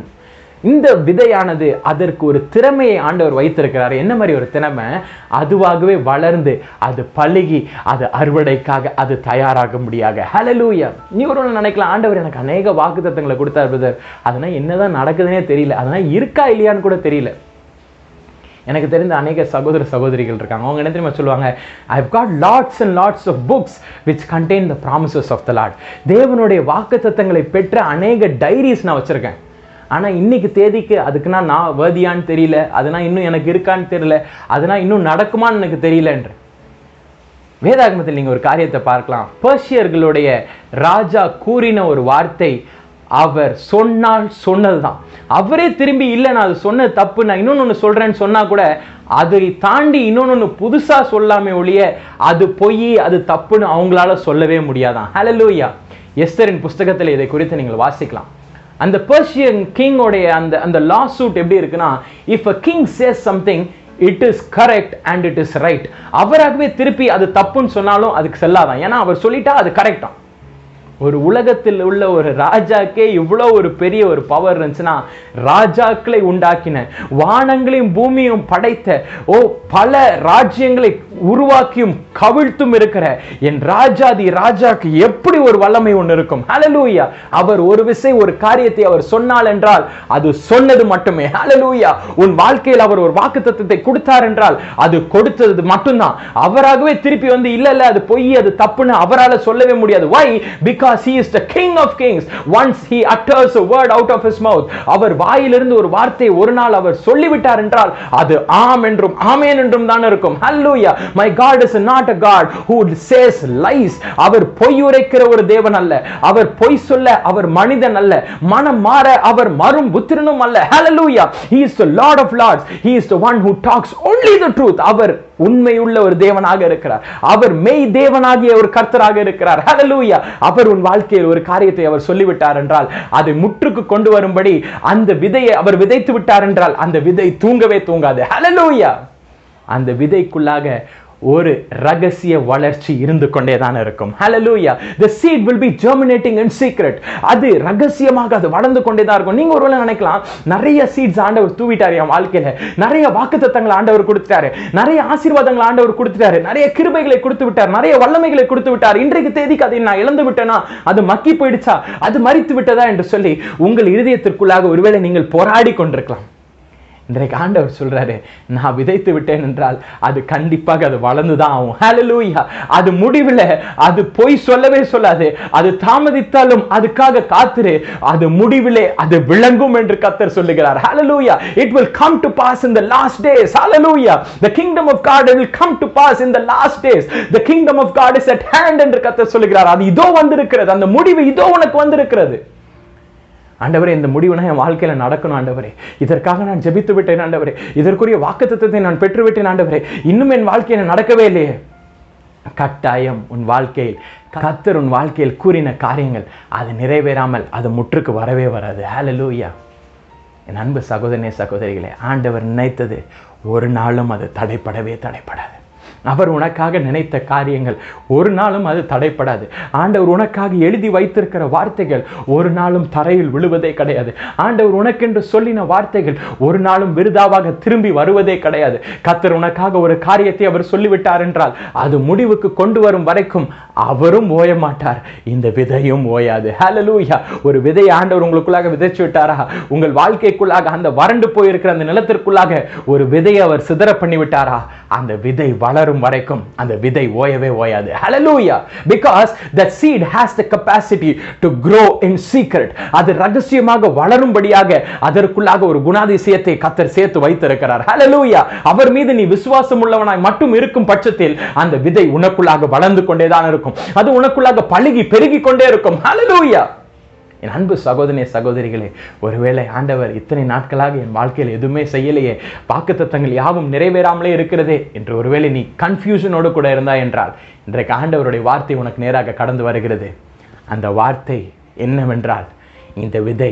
இந்த விதையானது அதற்கு ஒரு திறமையை ஆண்டவர் வைத்திருக்கிறார். என்ன மாதிரி ஒரு திறமை, அதுவாகவே வளர்ந்து அது பழுகி அது அறுவடைக்காக அது தயாராக முடியாக. ஹல்லேலூயா. நீ ஒரு நினைக்கலாம், ஆண்டவர் எனக்கு அநேக வாக்குத்தத்தங்களை கொடுத்தார் பிரதர், அதனால் என்னதான் நடக்குதுன்னே தெரியல, அதனால் இருக்கா இல்லையான்னு கூட தெரியல. எனக்கு தெரிந்த அநேக சகோதர சகோதரிகள் இருக்காங்க. அவங்க என்ன தெரியுமா சொல்லுவாங்க, I've got lots and lots of books which contain the promises of the Lord. தேவனுடைய வாக்குத்தத்தங்களை பெற்ற அநேக டைரிஸ் நான் வச்சிருக்கேன், ஆனால் இன்னைக்கு தேதிக்கு அதுக்கு நான் வேதியான்னு தெரியல, அதனால் இன்னும் எனக்கு இருக்கான்னு தெரியல, அதனால் இன்னும் நடக்குமான்னு எனக்கு தெரியல என்று. வேதாகமத்தில் நீங்கள் ஒரு காரியத்தை பார்க்கலாம். பெர்ஷியர்களுடைய ராஜா கூறின ஒரு வார்த்தை அவர் சொன்னால் சொன்னதுதான். அவரே திரும்பி இல்லை நான் அது சொன்னது தப்பு, நான் இன்னொன்னு சொல்றேன்னு சொன்னா கூட அதை தாண்டி இன்னொன்னு புதுசா சொல்லாமே ஒழிய அது பொய் அது தப்புன்னு அவங்களால சொல்லவே முடியாதான். ஹல்லேலூயா. எஸ்தரின் புஸ்தகத்தில் இதை குறித்து நீங்கள் வாசிக்கலாம். அந்த பெர்ஷியன் கிங்கோடைய அந்த லா சூட் எப்படி இருக்குன்னா, if a king says something it is correct and it is right, அவராகவே திருப்பி அது தப்புன்னு சொன்னாலும் அதுக்கு செல்லாதான், ஏன்னா அவர் சொல்லிட்டா அது கரெக்டா. ஒரு உலகத்தில் உள்ள ஒரு ராஜாக்கே இவ்வளோ ஒரு பெரிய ஒரு பவர் இருந்துச்சுன்னா, ராஜாக்களை உண்டாக்கின வானங்களையும் பூமியும் படைத்த பல ராஜ்யங்களை உருவாக்கியும் கவிழ்த்தும் இருக்கிற என் ராஜாதி ராஜாக்கு எப்படி ஒரு வல்லமை ஒன்று இருக்கும். ஹல்லேலூயா. அவர் ஒரு விசை ஒரு காரியத்தை அவர் சொன்னால் என்றால் அது சொன்னது மட்டுமே. ஹல்லேலூயா. உன் வாழ்க்கையில் அவர் ஒரு வாக்குத்தத்தத்தை கொடுத்தார் என்றால் அது கொடுத்தது மட்டும்தான். அவராகவே திருப்பி வந்து இல்ல இல்ல அது பொய் அது தப்புன்னு அவரால் சொல்லவே முடியாது. Why? Because he is the king of kings. Once he utters a word out of his mouth, அவர் வாயிலிருந்து ஒரு வார்த்தை ஒரு நாள் அவர் சொல்லிவிட்டார் என்றால் அது ஆம் என்றும் ஆமென் என்றும் தான் இருக்கும். Hallelujah. My God is not a God who says lies. அவர் பொய் உரைக்கிற ஒரு தேவன் அல்ல, அவர் பொய் சொல்ல அவர் மனிதன் அல்ல, மனம் மாற அவர் மறும் புத்திரனும் அல்ல. Hallelujah. He is the Lord of lords. He is the one who talks only the truth. அவர் உண்மையுள்ள ஒரு தேவனாக இருக்கிறார், அவர் மெய் தேவனாகிய ஒரு கர்த்தராக இருக்கிறார். ஹல்லேலூயா. அவர் உன் வாழ்க்கையில் ஒரு காரியத்தை அவர் சொல்லிவிட்டார் என்றால் அதை முற்றுக்கு கொண்டு வரும்படி அந்த விதையை அவர் விதைத்து விட்டார் என்றால் அந்த விதை தூங்கவே தூங்காது. ஹல்லேலூயா. அந்த விதைக்குள்ளாக ஒரு ரகசிய வளர்ச்சி இருந்து கொண்டே தான் இருக்கும். Hallelujah. The seed will be germinating in secret. அது ரகசியமாக அது வளர்ந்து கொண்டே தான் இருக்கும். நீங்க ஒருவேளை நினைக்கலாம், நிறைய சீட்ஸ் ஆண்டவர் தூவிட்டாரு என் வாழ்க்கையில, நிறைய வாக்குத்தத்தங்களை ஆண்டவர் கொடுத்துட்டாரு, நிறைய ஆசீர்வாதங்களை ஆண்டவர் கொடுத்துட்டாரு, நிறைய கிருபைகளை கொடுத்து விட்டார், நிறைய வல்லமைகளை கொடுத்து விட்டார், இன்றைக்கு தேதிக்கு அதை நான் இழந்து விட்டேனா, அது மக்கி போயிடுச்சா, அது மரித்து விட்டதா என்று சொல்லி உங்கள் இருதயத்திற்குள்ளாக ஒருவேளை நீங்கள் போராடி கொண்டிருக்கலாம். இன்றைக்கு ஆண்டவர் சொல்றாரு, நான் விதைத்து விட்டேன் என்றால் அது கண்டிப்பாக அது வளர்ந்துதான் ஆகும். ஹல்லேலூயா. அது முடிவில் அது பொய் சொல்லவே சொல்லாது, அது தாமதித்தாலும் அதுக்காக காத்துரு, அது முடிவிலே அது விளங்கும் என்று கர்த்தர் சொல்லுகிறார். ஹல்லேலூயா. It will come to pass in the last days. Hallelujah. The kingdom of God will come to pass in the last days. The kingdom of God is at hand என்று கர்த்தர் சொல்லுகிறார். அது இதோ வந்திருக்கிறது, அந்த முடிவு இதோ உனக்கு வந்திருக்கிறது. ஆண்டவரே, இந்த முடிவுனா என் வாழ்க்கையில நடக்கணும் ஆண்டவரே, இதற்காக நான் ஜெபித்து விட்டேன் ஆண்டவரே, இதற்குரிய வாக்குத்தத்தத்தை நான் பெற்று விட்டேன் ஆண்டவரே, இன்னும் என் வாழ்க்கையில நடக்கவே இல்லையே. கட்டாயம் உன் வாழ்க்கையில் கர்த்தர் உன் வாழ்க்கையில் கூறின காரியங்கள் அது நிறைவேறாமல் அது முற்றுக்கு வரவே வராது. ஹல்லேலூயா. என் அன்பு சகோதரனே சகோதரிகளே, ஆண்டவர் நினைத்தது ஒரு நாளும் அது தடைப்படவே தடைப்படாது. அவர் உனக்காக நினைத்த காரியங்கள் ஒரு நாளும் அது தடைப்படாது. ஆண்டவர் உனக்காக எழுதி வைத்திருக்கிற வார்த்தைகள் ஒரு நாளும் தரையில் விழுவதே கிடையாது. ஆண்டவர் உனக்கென்று சொல்லின வார்த்தைகள் ஒரு நாளும் விருதாவாக திரும்பி வருவதே கிடையாது. கர்த்தர் உனக்காக ஒரு காரியத்தை அவர் சொல்லிவிட்டார் என்றால் அது முடிவுக்கு கொண்டு வரும் வரைக்கும் அவரும் ஓய மாட்டார், இந்த விதையும் ஓயாது. ஹல்லேலூயா. ஒரு விதையை ஆண்டவர் உங்களுக்குள்ளாக விதைச்சு விட்டாரா, உங்கள் வாழ்க்கைக்குள்ளாக அந்த வறண்டு போயிருக்கிற அந்த நிலத்திற்குள்ளாக ஒரு விதையை அவர் சிதற பண்ணி விட்டாரா, அந்த விதை வளரும் வரைக்கும் அந்த விதை ஓயவே ஓயாது. ஹல்லேலூயா. Because that seed has the capacity to grow in secret. அது ரகசியமாக வளரும்படியாக அதற்குள்ளாக ஒரு குணாதிசயத்தை கர்த்தர் சேர்த்து வைத்திருக்கிறார். ஹல்லேலூயா. அவர் மீது நீ விசுவாசம் உள்ளவனாய் மட்டும் இருக்கும் பட்சத்தில் அந்த விதை உனக்குள்ளாக வளர்ந்து கொண்டேதான் இருக்கும். அது உனக்குள்ளாக பழுகி பெருகி கொண்டே இருக்கும். ஹல்லேலூயா. என் அன்பு சகோதரனே சகோதரிகளே, ஒருவேளை ஆண்டவர் இத்தனை நாட்களாக என் வாழ்க்கையில் எதுவுமே செய்யலையே, வாக்குத்தத்தங்கள் யாவும் நிறைவேறாமலே இருக்கிறதே என்று ஒருவேளை நீ கன்ஃபியூஷனோடு கூட இருந்தாய் என்றால் இன்றைக்கு ஆண்டவருடைய வார்த்தை உனக்கு நேராக கடந்து வருகிறது. அந்த வார்த்தை என்னவென்றால், இந்த விதை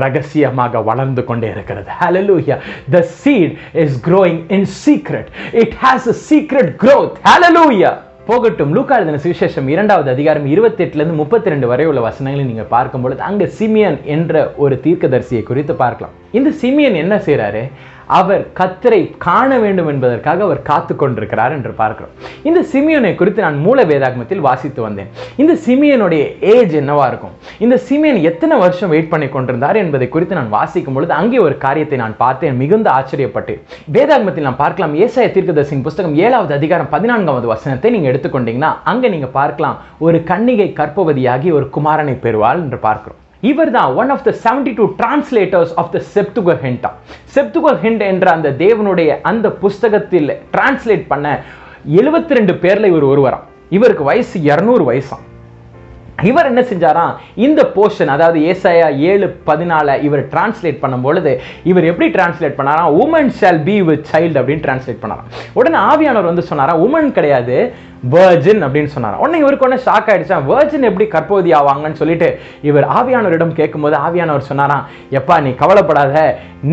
ரகசியமாக வளர்ந்து கொண்டே இருக்கிறது. Hallelujah. The seed is growing in secret. It has a secret growth. Hallelujah. போகட்டும். லூக்கா எழுதின சுவிசேஷம் 2வது அதிகாரம் 28 32 வரை உள்ள வசனங்களை நீங்க பார்க்கும் பொழுது அங்க சிமியன் என்ற ஒரு தீர்க்கதரிசியை குறித்து பார்க்கலாம். இந்த சிமியன் என்ன செய்றாரு, அவர் கர்த்தரை காண வேண்டும் என்பதற்காக அவர் காத்து கொண்டிருக்கிறார் என்று பார்க்கிறோம். இந்த சிமியோனை குறித்து நான் மூல வேதாகமத்தில் வாசித்து வந்தேன். இந்த சிமியனுடைய ஏஜ் என்னவா இருக்கும், இந்த சிமியன் எத்தனை வருஷம் வெயிட் பண்ணி கொண்டிருந்தார் என்பதை குறித்து நான் வாசிக்கும் பொழுது அங்கே ஒரு காரியத்தை நான் பார்த்தேன், மிகுந்த ஆச்சரியப்பட்டேன். வேதாகமத்தில் நாம் பார்க்கலாம், ஏசாயா தீர்க்கதரிசியின் புத்தகம் 7வது அதிகாரம் 14வது வசனத்தை நீங்க எடுத்துக்கொண்டீங்கன்னா அங்க நீங்க பார்க்கலாம், ஒரு கன்னிகை கர்ப்பவதியாகி ஒரு குமாரனை பெறுவாள் என்று பார்க்கிறோம். இவர்தான் one of the 72 translators of the Septuagint. Septuagint என்ற அந்த தேவனுடைய அந்த புஸ்தகத்தில் டிரான்ஸ்லேட் பண்ண 72 பேர்ல இவர் ஒருவராம். இவருக்கு வயசு 200 வயசாம். இவர் என்ன செஞ்சாராம், இந்த போர்ஷன் அதாவது ஏசாயா 7:14 இவர் டிரான்ஸ்லேட் பண்ணும் பொழுது இவர் எப்படி டிரான்ஸ்லேட் பண்ணாராம், woman shall be with child அப்படின்னு டிரான்ஸ்லேட் பண்ணாராம். உடனே ஆவியானவர் வந்து சொன்னாராம், woman கிடையாது virgin அப்படின்னு சொன்னாராம். உடனே இவருக்கு ஒன்று ஷாக் ஆயிடுச்சா, virgin எப்படி கர்ப்பவதி ஆவாங்கன்னு சொல்லிட்டு இவர் ஆவியானவரிடம் கேட்கும்போது ஆவியானவர் சொன்னாராம், எப்பா நீ கவலைப்படாத,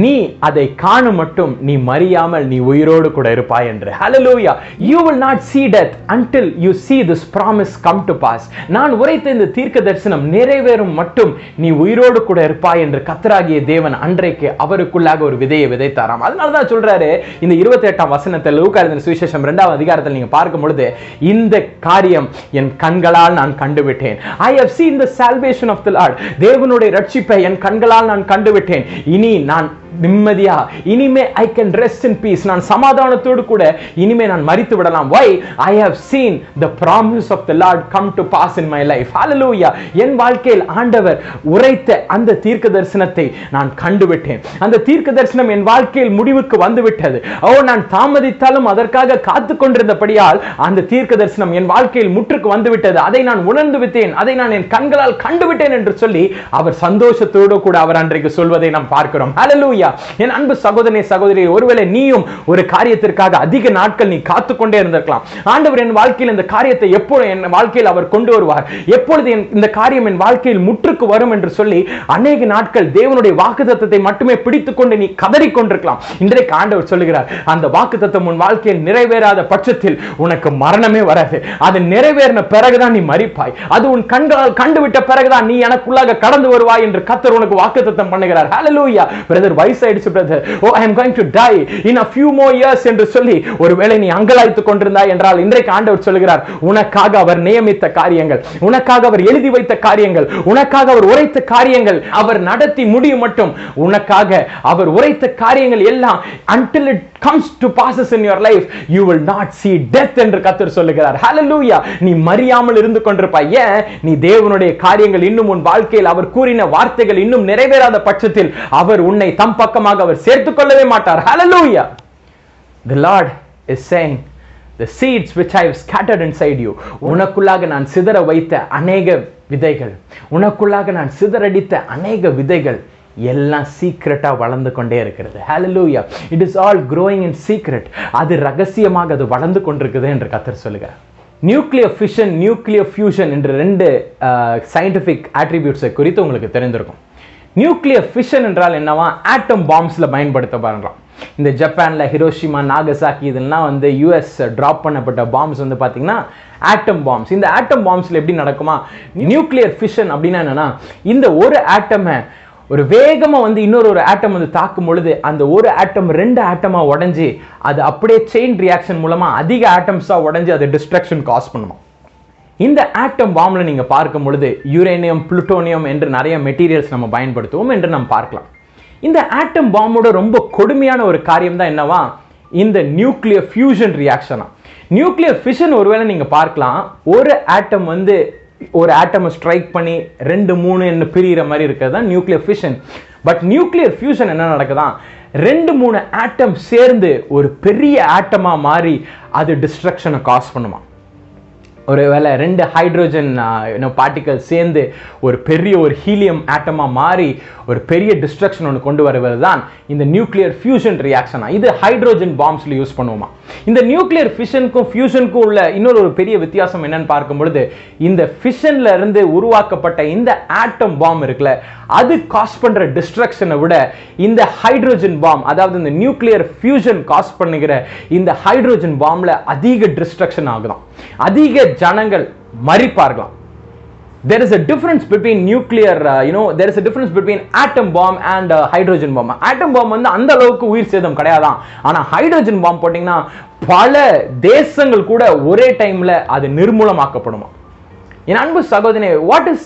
நீ அதை காணும் மட்டும் நீ மறியாமல் நீ உயிரோடு கூட இருப்பாய் என்று. Hallelujah. You will not see death until you see this promise come to pass. நான் உரைத்த இந்த தீர்க்க தரிசனம் நிறைவேறும் மட்டும் நீ உயிரோடு கூட இருப்பாய் என்று கர்த்தராகிய தேவன் அன்றைக்கு அவருக்குள்ளாக ஒரு விதையை விதைத்தாராம். அதனால தான் சொல்றாரு இந்த 28ஆம் வசனத்தில் லூக்கா எழுதின சுவிசேஷம் 2வது அதிகாரத்தில் நீங்க பார்க்கும் பொழுது, இந்த காரியம் என் கண்களால் நான் கண்டுவிட்டேன். I have seen the salvation of the Lord. தேவனுடைய ரட்சிப்பை என் கண்களால் நான் கண்டுவிட்டேன். இனி நான் நிம்மதியா, இனிமே I can rest in peace. நான் சமாதானத்தோடு கூட இனிமே நான் மரித்து விடலாம். Why? I have seen the promise of the Lord come to pass in my life. Hallelujah. என் வாழ்க்கையில் ஆண்டவர் உரைத்த அந்த தீர்க்க தரிசனத்தை நான் கண்டுவிட்டேன். அந்த தீர்க்க தரிசனம் என் வாழ்க்கையில் முடிவுக்கு வந்து விட்டது. நான் தாமதித்தாலும் அதற்காக காத்து கொண்டிருந்தபடியால் அந்த தீர்க்க தரிசனம் என் வாழ்க்கையில் முற்றுக்கு வந்து விட்டது. அதை நான் உணர்ந்து விட்டேன், அதை நான் என் கண்களால் கண்டுவிட்டேன் என்று சொல்லி அவர் சந்தோஷத்தோடு கூட அவர் அன்றைக்கு சொல்வதை நாம் பார்க்கிறோம். Hallelujah. என் அன்பு சகோதரனே சகோதரி, ஒருவேளை நீயும் ஒரு காரியத்திற்காக அதிக நாட்கள் நீ காத்து கொண்டே இருந்திருக்கலாம். ஆண்டவர் என் வாழ்க்கையில் இந்த காரியத்தை எப்பொழுது என் வாழ்க்கையில் அவர் கொண்டு வருவார், எப்பொழுது இந்த காரியம் என் வாழ்க்கையில் முற்றுக்கு வரும் என்று சொல்லி அநேக நாட்கள் தேவனுடைய வாக்குத்தத்தத்தை மட்டுமே பிடித்துக் கொண்டு நீ கதறிக் கொண்டிருக்கலாம். இன்றைக்கு ஆண்டவர் சொல்லுகிறார், அந்த வாக்குத்தத்தம் உன் வாழ்க்கையில் நிறைவேறாத பட்சத்தில் உனக்கு மரணமே வராது. அது நிறைவேறின பிறகுதான் நீ மரிப்பாய். அது உன் கண்களால் கண்டுவிட்ட பிறகுதான் நீ எனக்குள்ளாக கடந்து வருவாய் என்று கர்த்தர் உனக்கு வாக்குத்தத்தம் பண்ணுகிறார். ஹல்லேலூயா. பிரதர், வயசாயிடுச்சு brother, I am going to die in a few more years என்று சொல்லி ஒருவேளை நீ அங்கலாய்த்துக் கொண்டிருந்தாய் என்றால் இன்றைக்கு ஆண்டவர் சொல்கிறார், உனக்காக அவர் நியமித்த காரியங்கள், உனக்காக அவர் எழுதி வைத்த காரியங்கள், உனக்காக அவர் உரைத்த காரியங்கள் அவர் நடத்தி முடியும் மட்டும் உனக்காக அவர் உரைத்த காரியங்கள் எல்லாம் until it comes to passes in your life you will not see death என்று கர்த்தர் சொல்லுகிறார். Hallelujah. நீ மரியாமல் இருந்து கொண்டிருப்பாய். ஏன்? நீ தேவனுடைய காரியங்கள் இன்னும் உன் வாழ்க்கையில் அவர் கூறின வார்த்தைகள் இன்னும் நிறைவேறாத பட்சத்தில் அவர் உன்னை தம் பக்கமாக அவர் சேர்த்துக் கொள்ளவே மாட்டார். Hallelujah. The Lord is saying, the seeds which I have scattered inside you, உனக்குள்ளாக நான் சிதற வைத்த அநேக விதைகள், உனக்குள்ளாக நான் சிதறடித்த அநேக விதைகள் எல்லாம் சீக்ரெட்டா வளர்ந்து கொண்டே இருக்கிறது. Hallelujah. It is all growing in secret. அது ரகசியமாக அது வளர்ந்து கொண்டிருக்குது என்று கர்த்தர் சொல்லுகிறார். நியூக்ளியர் ஃபிஷன், நியூக்ளியர் ஃபியூஷன் என்ற 2 சயின்டிஃபிக் அட்ரிபியூட்ஸை குறித்து உங்களுக்கு தெரிந்திருக்கும். நியூக்ளியர் ஃபிஷன் என்றால் என்னவா, ஆட்டம் பாம்ஸ்ல பயன்படுத்த பாருங்களாம். இந்த ஜப்பான்ல ஹிரோஷிமா, நாகசாக்கி இதெல்லாம் வந்து யூஎஸ் டிராப் பண்ணப்பட்ட பாம்ஸ் வந்து பார்த்தீங்கன்னா ஆட்டம் பாம்ஸ். இந்த ஆட்டம் பாம்ஸ்ல எப்படி நடக்குமா, நியூக்ளியர் ஃபிஷன் அப்படின்னா என்னன்னா, இந்த ஒரு ஆட்டமை ஒரு வேகமா வந்து இன்னொரு ஆட்டம் வந்து தாக்கும் பொழுது அந்த ஒரு ஆட்டம் 2 ஆட்டமா உடைஞ்சு அது அப்படியே செயின் ரியாக்ஷன் மூலமா அதிக ஆட்டம்ஸா உடைஞ்சு அது டிஸ்ட்ரக்ஷன் காஸ் பண்ணுமா. இந்த ஆட்டம் பாம்ல நீங்க பார்க்கும் பொழுது யுரேனியம், புளுட்டோனியம் என்று நிறைய மெட்டீரியல்ஸ் நம்ம பயன்படுத்துவோம் என்று நம்ம பார்க்கலாம். இந்த ஆட்டம் பாம்போட ரொம்ப கொடுமையான ஒரு காரியம் தான் என்னவா, இந்த நியூக்ளியர் ஃபியூஷன் ரியாக்ஷனா. நியூக்ளியர் ஃபிஷன் ஒருவேளை நீங்க பார்க்கலாம், ஒரு ஆட்டம் வந்து ஒரு ஆட்டமை ஸ்ட்ரைக் பண்ணி 2, 3 பிரிகிற மாதிரி இருக்கிறது தான் nuclear fission. But nuclear fusion என்ன நடக்குதான், 2, 3 ஆட்டம் சேர்ந்து ஒரு பெரிய ஆட்டமா மாறி அது டிஸ்ட்ரக்ஷனை காஸ் பண்ணுமா. ஒருவேளை 2 ஹைட்ரோஜன் பார்ட்டிகல் சேர்ந்து ஒரு பெரிய ஒரு ஹீலியம் ஆட்டமா மாறி ஒரு பெரிய டிஸ்ட்ரக்ஷன் ஒன்று கொண்டு வருவது தான் இந்த நியூக்ளியர் ஃபியூஷன் ரியாக்ஷனா. இது ஹைட்ரோஜன் பாம்ஸ்ல யூஸ் பண்ணுவோமா. இந்த நியூக்ளியர் ஃபிஷனுக்கும் ஃபியூஷனுக்கும் உள்ள இன்னொரு பெரிய வித்தியாசம் என்னன்னு பார்க்கும் பொழுது, இந்த ஃபிஷன்ல இருந்து உருவாக்கப்பட்ட இந்த ஆட்டம் பாம் இருக்குல்ல, அது காஸ் பண்ற டிஸ்ட்ரக்ஷனை விட இந்த ஹைட்ரோஜன் பாம், அதாவது இந்த நியூக்ளியர் ஃபியூஷன் காஸ் பண்ணுகிற இந்த ஹைட்ரோஜன் பாம்ல அதிக டிஸ்ட்ரக்ஷன் ஆகுதான், அதிக ஜனங்கள் மரிப்பார்களாம். There is a difference between nuclear, there is a difference between atom bomb and hydrogen bomb. Atom bomb வந்து அந்த அளவுக்கு உயிர் சேதம் கிடையாதான். ஆனா ஹைட்ரோஜன் பாம் போட்டீங்கன்னா பல தேசங்கள் கூட ஒரே டைம்ல அது நிர்மூலமாக்கப்படுமா. என் அன்பு சகோதரனே, what is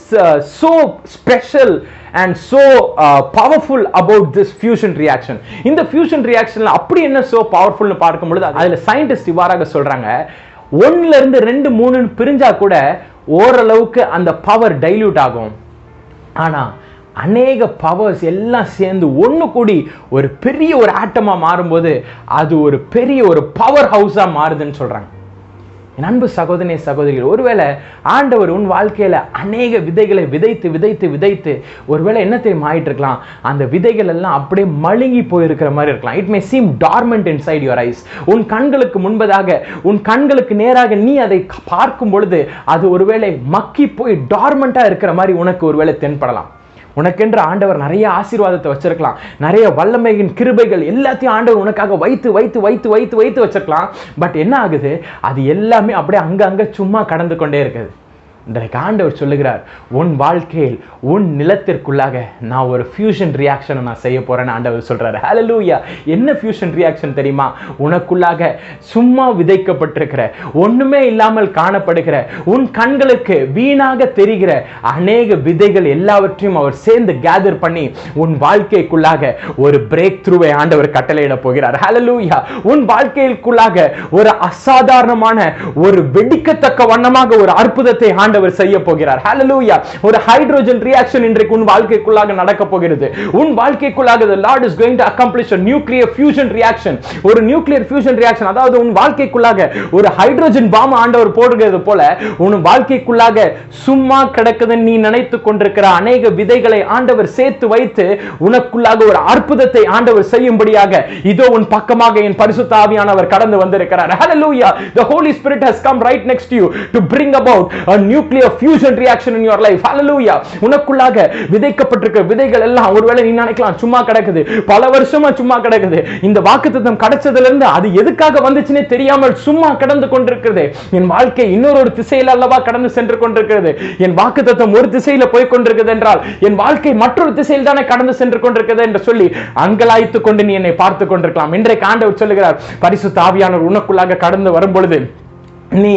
so special and so powerful about this fusion reaction? இந்த fusion reactionல அப்படி என்ன so powerful னு பார்க்கும் பொழுது அதுல சயின்டிஸ்ட் இவ்வாறாக சொல்றாங்க, 1ல இருந்து 2, 3 பிரிஞ்சா கூட ஓரளவுக்கு அந்த பவர் டைல்யூட் ஆகும். ஆனா அநேக பவர்ஸ் எல்லாம் சேர்ந்து ஒன்று கூடி ஒரு பெரிய ஒரு ஆட்டமா மாறும்போது அது ஒரு பெரிய ஒரு பவர் ஹவுஸா மாறுதுன்னு சொல்றாங்க. என் அன்பு சகோதரனே, சகோதரிகள், ஒருவேளை ஆண்டவர் உன் வாழ்க்கையில அநேக விதைகளை விதைத்து விதைத்து விதைத்து ஒருவேளை என்ன தெரியுமா ஆயிட்டு இருக்கலாம், அந்த விதைகள் எல்லாம் அப்படியே மழுங்கி போயிருக்கிற மாதிரி இருக்கலாம். It may seem torment inside your eyes. உன் கண்களுக்கு முன்பதாக, உன் கண்களுக்கு நேராக நீ அதை பார்க்கும் பொழுது அது ஒருவேளை மக்கி போய் டார்மெண்டா இருக்கிற மாதிரி உனக்கு ஒருவேளை தென்படலாம். உனக்கென்று ஆண்டவர் நிறைய ஆசீர்வாதத்தை வச்சிருக்கலாம், நிறைய வல்லமையின் கிருபைகள் எல்லாத்தையும் ஆண்டவர் உனக்காக வைத்து வைத்து வைத்து வைத்து வைத்து வச்சிருக்கலாம். பட் என்ன ஆகுது, அது எல்லாமே அப்படியே அங்க சும்மா கடந்து கொண்டே இருக்குது. இன்றைக்கு ஆண்டவர் சொல்லுகிறார், உன் வாழ்க்கையில் உன் நிலத்திற்குள்ளாக நான் ஒரு ஃபியூஷன் ரியாக்ஷனை நான் செய்ய போறேன்னு ஆண்டவர் சொல்றாரு. ஹல்லேலூயா. என்ன ஃபியூஷன் ரியாக்ஷன் தெரியுமா? உனக்குள்ளாக சும்மா விதைக்கப்பட்டிருக்கிற, ஒண்ணுமே இல்லாமல் காணப்படுகிற, உன் கண்களுக்கு வீணாக தெரிகிற அநேக விதைகள் எல்லாவற்றையும் அவர் சேர்ந்து கேதர் பண்ணி உன் வாழ்க்கைக்குள்ளாக ஒரு பிரேக் த்ரூவை ஆண்டவர் கட்டளையிட போகிறார். ஹல்லேலூயா. உன் வாழ்க்கைக்குள்ளாக ஒரு அசாதாரணமான, ஒரு வெடிக்கத்தக்க வண்ணமாக ஒரு அற்புதத்தை ஆண்டவர் செய்ய போகிறார். ஹல்லேலூயா. ஒரு ஹைட்ரோஜன் ரியாக்ஷன் இன்றைக்கு உன் வாழ்க்கைக்குள்ளாக நடக்க போகிறது. உன் வாழ்க்கைக்குள்ளாக the Lord is going to accomplish a nuclear fusion reaction. ஒரு நியூக்ளியர் ஃபியூஷன் ரியாக்ஷன், அதாவது உன் வாழ்க்கைக்குள்ளாக ஒரு ஹைட்ரோஜன் பாம் ஆண்டவர் போடுகிறது போல உன் வாழ்க்கைக்குள்ளாக சும்மா கிடக்குதுன்னு நீ நினைத்துக் கொண்டிருக்கிற அநேக விதைகளை ஆண்டவர் சேர்த்து வைத்து உனக்குள்ளாக ஒரு அற்புதத்தை ஆண்டவர் செய்யும்படியாக இதோ உன் பக்கமாக என் பரிசுத்த ஆவியானவர் கடந்து வந்திருக்கிறார். Hallelujah. The Holy Spirit has come right next to you to bring about a nuclear fusion reaction in your life. Hallelujah. உனக்குள்ளாக விதைக்கப்பட்டிருக்கிற விதைகள் எல்லாம் ஒருவேளை நீ நினைக்கலாம் சும்மா கிடக்குது, பல வருஷமா சும்மா கிடக்குது, இந்த வாக்குத்தத்தம் கிடைச்சதுல இருந்து அது எதுக்காக வந்துச்சுன்னே தெரியாமல் சும்மா கடந்து கொண்டிருக்கிறது. என் வாழ்க்கை இன்னொரு திசையில அல்லவா கடந்து சென்று கொண்டிருக்கிறது, என் வாக்குத்தத்தம் ஒரு திசையில போய் கொண்டிருக்கிறது என்றால் என் வாழ்க்கை மற்றொரு திசையில் தானே கடந்து சென்று கொண்டிருக்கிறது என்று சொல்லி அங்கலாய்த்து கொண்டு நீ என்னை பார்த்து கொண்டிருக்கலாம். இன்றைக்கு ஆண்டவர் சொல்லுகிறார், பரிசுத்த ஆவியானவர் உனக்குள்ளாக கடந்து வரும் பொழுது நீ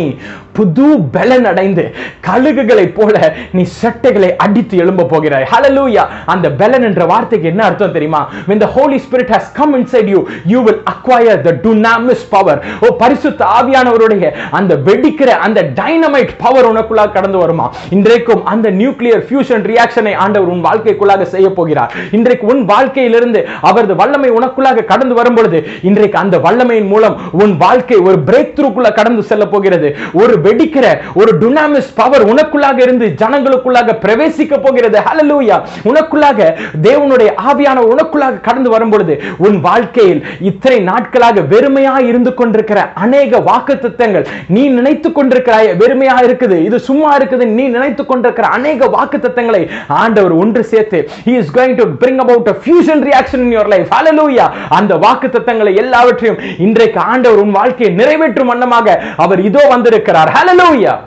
புது பலன் அடைந்து கழுகுகளை போல நீ சட்டைகளை அடித்து எழும்ப போகிறாய். ஹல்லேலூயா. அந்த பலன் என்ற வார்த்தைக்கு என்ன அர்த்தம் தெரியுமா? When the Holy Spirit has come inside you, you will acquire the dunamis power. ஓ, பரிசுத்த ஆவியானவருடைய அந்த வெடிக்கிற அந்த டைனமைட் பவர் உனக்குள்ளாக கடந்து வருமா? இன்றைக்கும் அந்த நியூக்ளியர் ஃபியூஷன் ரியாக்ஷனை ஆண்டவர் உன் வாழ்க்கைக்குள்ளாக செய்ய போகிறார். இன்றைக்கு உன் வாழ்க்கையிலிருந்து அவரது வல்லமை உனக்குள்ளாக கடந்து வரும் பொழுது இன்றைக்கு அந்த வல்லமையின் மூலம் உன் வாழ்க்கை ஒரு பிரேக் த்ரூக்குள்ள கடந்து செல்ல போகிறது. போகிறது. ஒரு வெடிக்கிற ஒரு டுனாமிஸ் பவர் உனக்குள்ளாக இருந்து ஜனங்களுக்குள்ளாக பிரவேசிக்க போகிறது. ஹல்லேலூயா. உனக்குள்ளாக தேவனுடைய ஆவியான உனக்குள்ளாக கடந்து வரும் பொழுது உன் வாழ்க்கையில் இத்தனை நாட்களாக வெறுமையாக இருந்து கொண்டிருக்கிற அநேக வாக்குத்தத்தங்கள், நீ நினைத்துக் கொண்டிருக்கிறாய் வெறுமையாக இருக்குது, இது சும்மா இருக்குது, நீ நினைத்துக் கொண்டிருக்கிற அநேக வாக்குத்தத்தங்களை ஆண்டவர் ஒன்று சேர்த்து he is going to bring about a fusion reaction in your life. hallelujah. அந்த வாக்குத்தத்தங்களை எல்லாவற்றையும் இன்றைக்கு ஆண்டவர் உன் வாழ்க்கையை நிறைவேற்றும் வண்ணமாக அவர் இதோ வந்திருக்கிறார். hallelujah.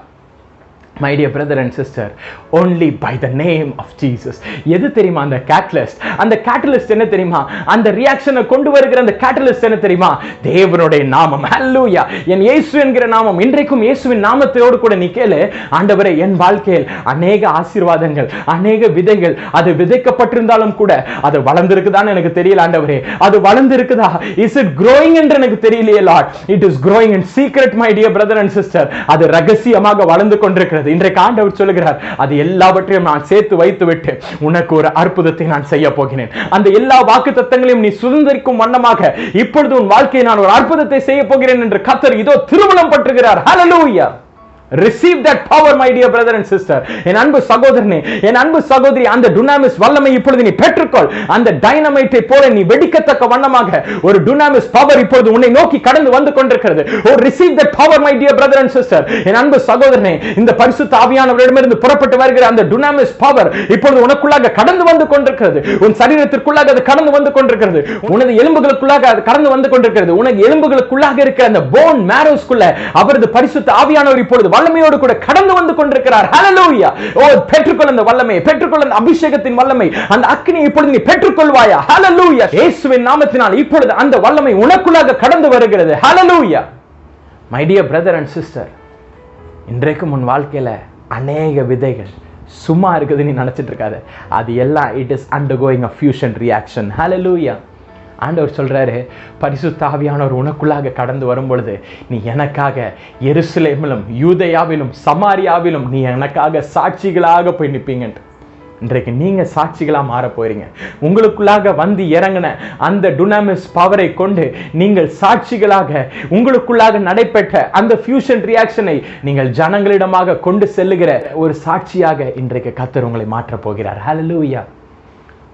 My dear brother and sister, only by the name of Jesus. எது தெரியுமா அந்த கேட்டலிஸ்ட்? அந்த கேட்டலிஸ்ட் என்ன தெரியுமா? அந்த ரியாக்ஷனை கொண்டு வருகிற அந்த கேட்டலிஸ்ட் என்ன தெரியுமா? தேவனுடைய நாமம். ஹல்லேலூயா. என் இயேசு என்கிற நாமம். இன்றைக்கும் இயேசுவின் நாமத்தோடு கூட நீ கேளு, ஆண்டவரே என் வாழ்க்கையில் அநேக ஆசீர்வாதங்கள், அநேக விதைகள் அது விதைக்கப்பட்டிருந்தாலும் கூட அது வளர்ந்திருக்குதான்னு எனக்கு தெரியல ஆண்டவரே. அது வளர்ந்திருக்குதா? Is it growing என்று எனக்கு தெரியலையே Lord. It is growing in secret, my dear brother and sister. அது ரகசியமாக வளர்ந்து கொண்டிருக்கிறது. இன்றைக்கு ஆண்டவர் சொல்லுகிறார், அது எல்லாவற்றையும் நான் சேர்த்து வைத்து விட்டு உனக்கு ஒரு அற்புதத்தை நான் செய்ய போகிறேன். அந்த எல்லா வாக்குத்தத்தங்களையும் நீ சுதந்திரிக்கும் வண்ணமாக இப்பொழுது உன் வாழ்க்கையை நான் ஒரு அற்புதத்தை செய்ய போகிறேன் என்று கர்த்தர் இதோ திருமணம் பற்றுகிறார். ஹல்லேலூயா. Receive that power, my dear brother and sister. என் அன்பு சகோதரனே, என் அன்பு சகோதரி, அந்த டுனாமிஸ் வல்லமை இப்பொழுது நீ பெற்றுக்கொள். அந்த டைனமைட்டை போல நீ வெடிக்கத்தக்க வண்ணமாக ஒரு டுனாமிஸ் பவர் இப்பொழுது உன்னை நோக்கி கடந்து வந்து கொண்டிருக்கிறது. Oh, receive that power, my dear brother and sister. என் அன்பு சகோதரனே, இந்த பரிசுத்த ஆவியானவரிடமிருந்து புறப்பட்டு வருகிற அந்த டுனாமிஸ் பவர் இப்பொழுது உனக்குள்ளாக கடந்து வந்து கொண்டிருக்கிறது. உன் சரீரத்திற்குள்ளாக அது கடந்து வந்து கொண்டிருக்கிறது. உனது எலும்புகளுக்குள்ளாக அது கடந்து வந்து கொண்டிருக்கிறது. உனது எலும்புகளுக்குள்ளாக இருக்கிற அந்த போன் மேரோஸ்க்குள்ள அவரது பரிசுத்த ஆவியானவர் இப்பொழுது வல்லமையோடு கூட கடந்து வந்து கொண்டிருக்கிறார். ஹல்லேலூயா. ஓ, பெற்றுக்கொள் அந்த வல்லமையை, பெற்றுக்கொள் அந்த அபிஷேகத்தின் வல்லமை, அந்த அக்கினியை இப்பொழுது நீ பெற்றுக்கொள்வாயா? ஹல்லேலூயா. இயேசுவின் நாமத்தினால் இப்பொழுது அந்த வல்லமை உனக்குள்ளாக கடந்து வருகிறது. Hallelujah. My dear brother and sister, இன்றைக்கும் உன் வாழ்க்கையில அநேக விதைகள் சும்மா இருக்குது நீ நினைச்சிட்டு இருக்காத. அது எல்லாம் it is undergoing a fusion reaction. ஹல்லேலூயா. ஆண்டவர் சொல்றாரு, பரிசுத்த ஆவியானவர் உனக்குள்ளாக கடந்து வரும் பொழுது நீ எனக்காக எருசலேமிலும் யூதேயாவிலும் சமாரியாவிலும் நீ எனக்காக சாட்சிகளாக போய் நிற்பீங்க. இன்றைக்கு நீங்க சாட்சிகளா மாற போறீங்க. உங்களுக்குள்ளாக வந்து இறங்கின அந்த டுனாமிஸ் பவரை கொண்டு நீங்கள் சாட்சிகளாக உங்களுக்குள்ளாக நடைபெற்ற அந்த ஃபியூஷன் ரியாக்ஷனை நீங்கள் ஜனங்களிடமாக கொண்டு செல்லுகிற ஒரு சாட்சியாக இன்றைக்கு கர்த்தர் உங்களை மாற்ற போகிறார். ஹல்லேலூயா.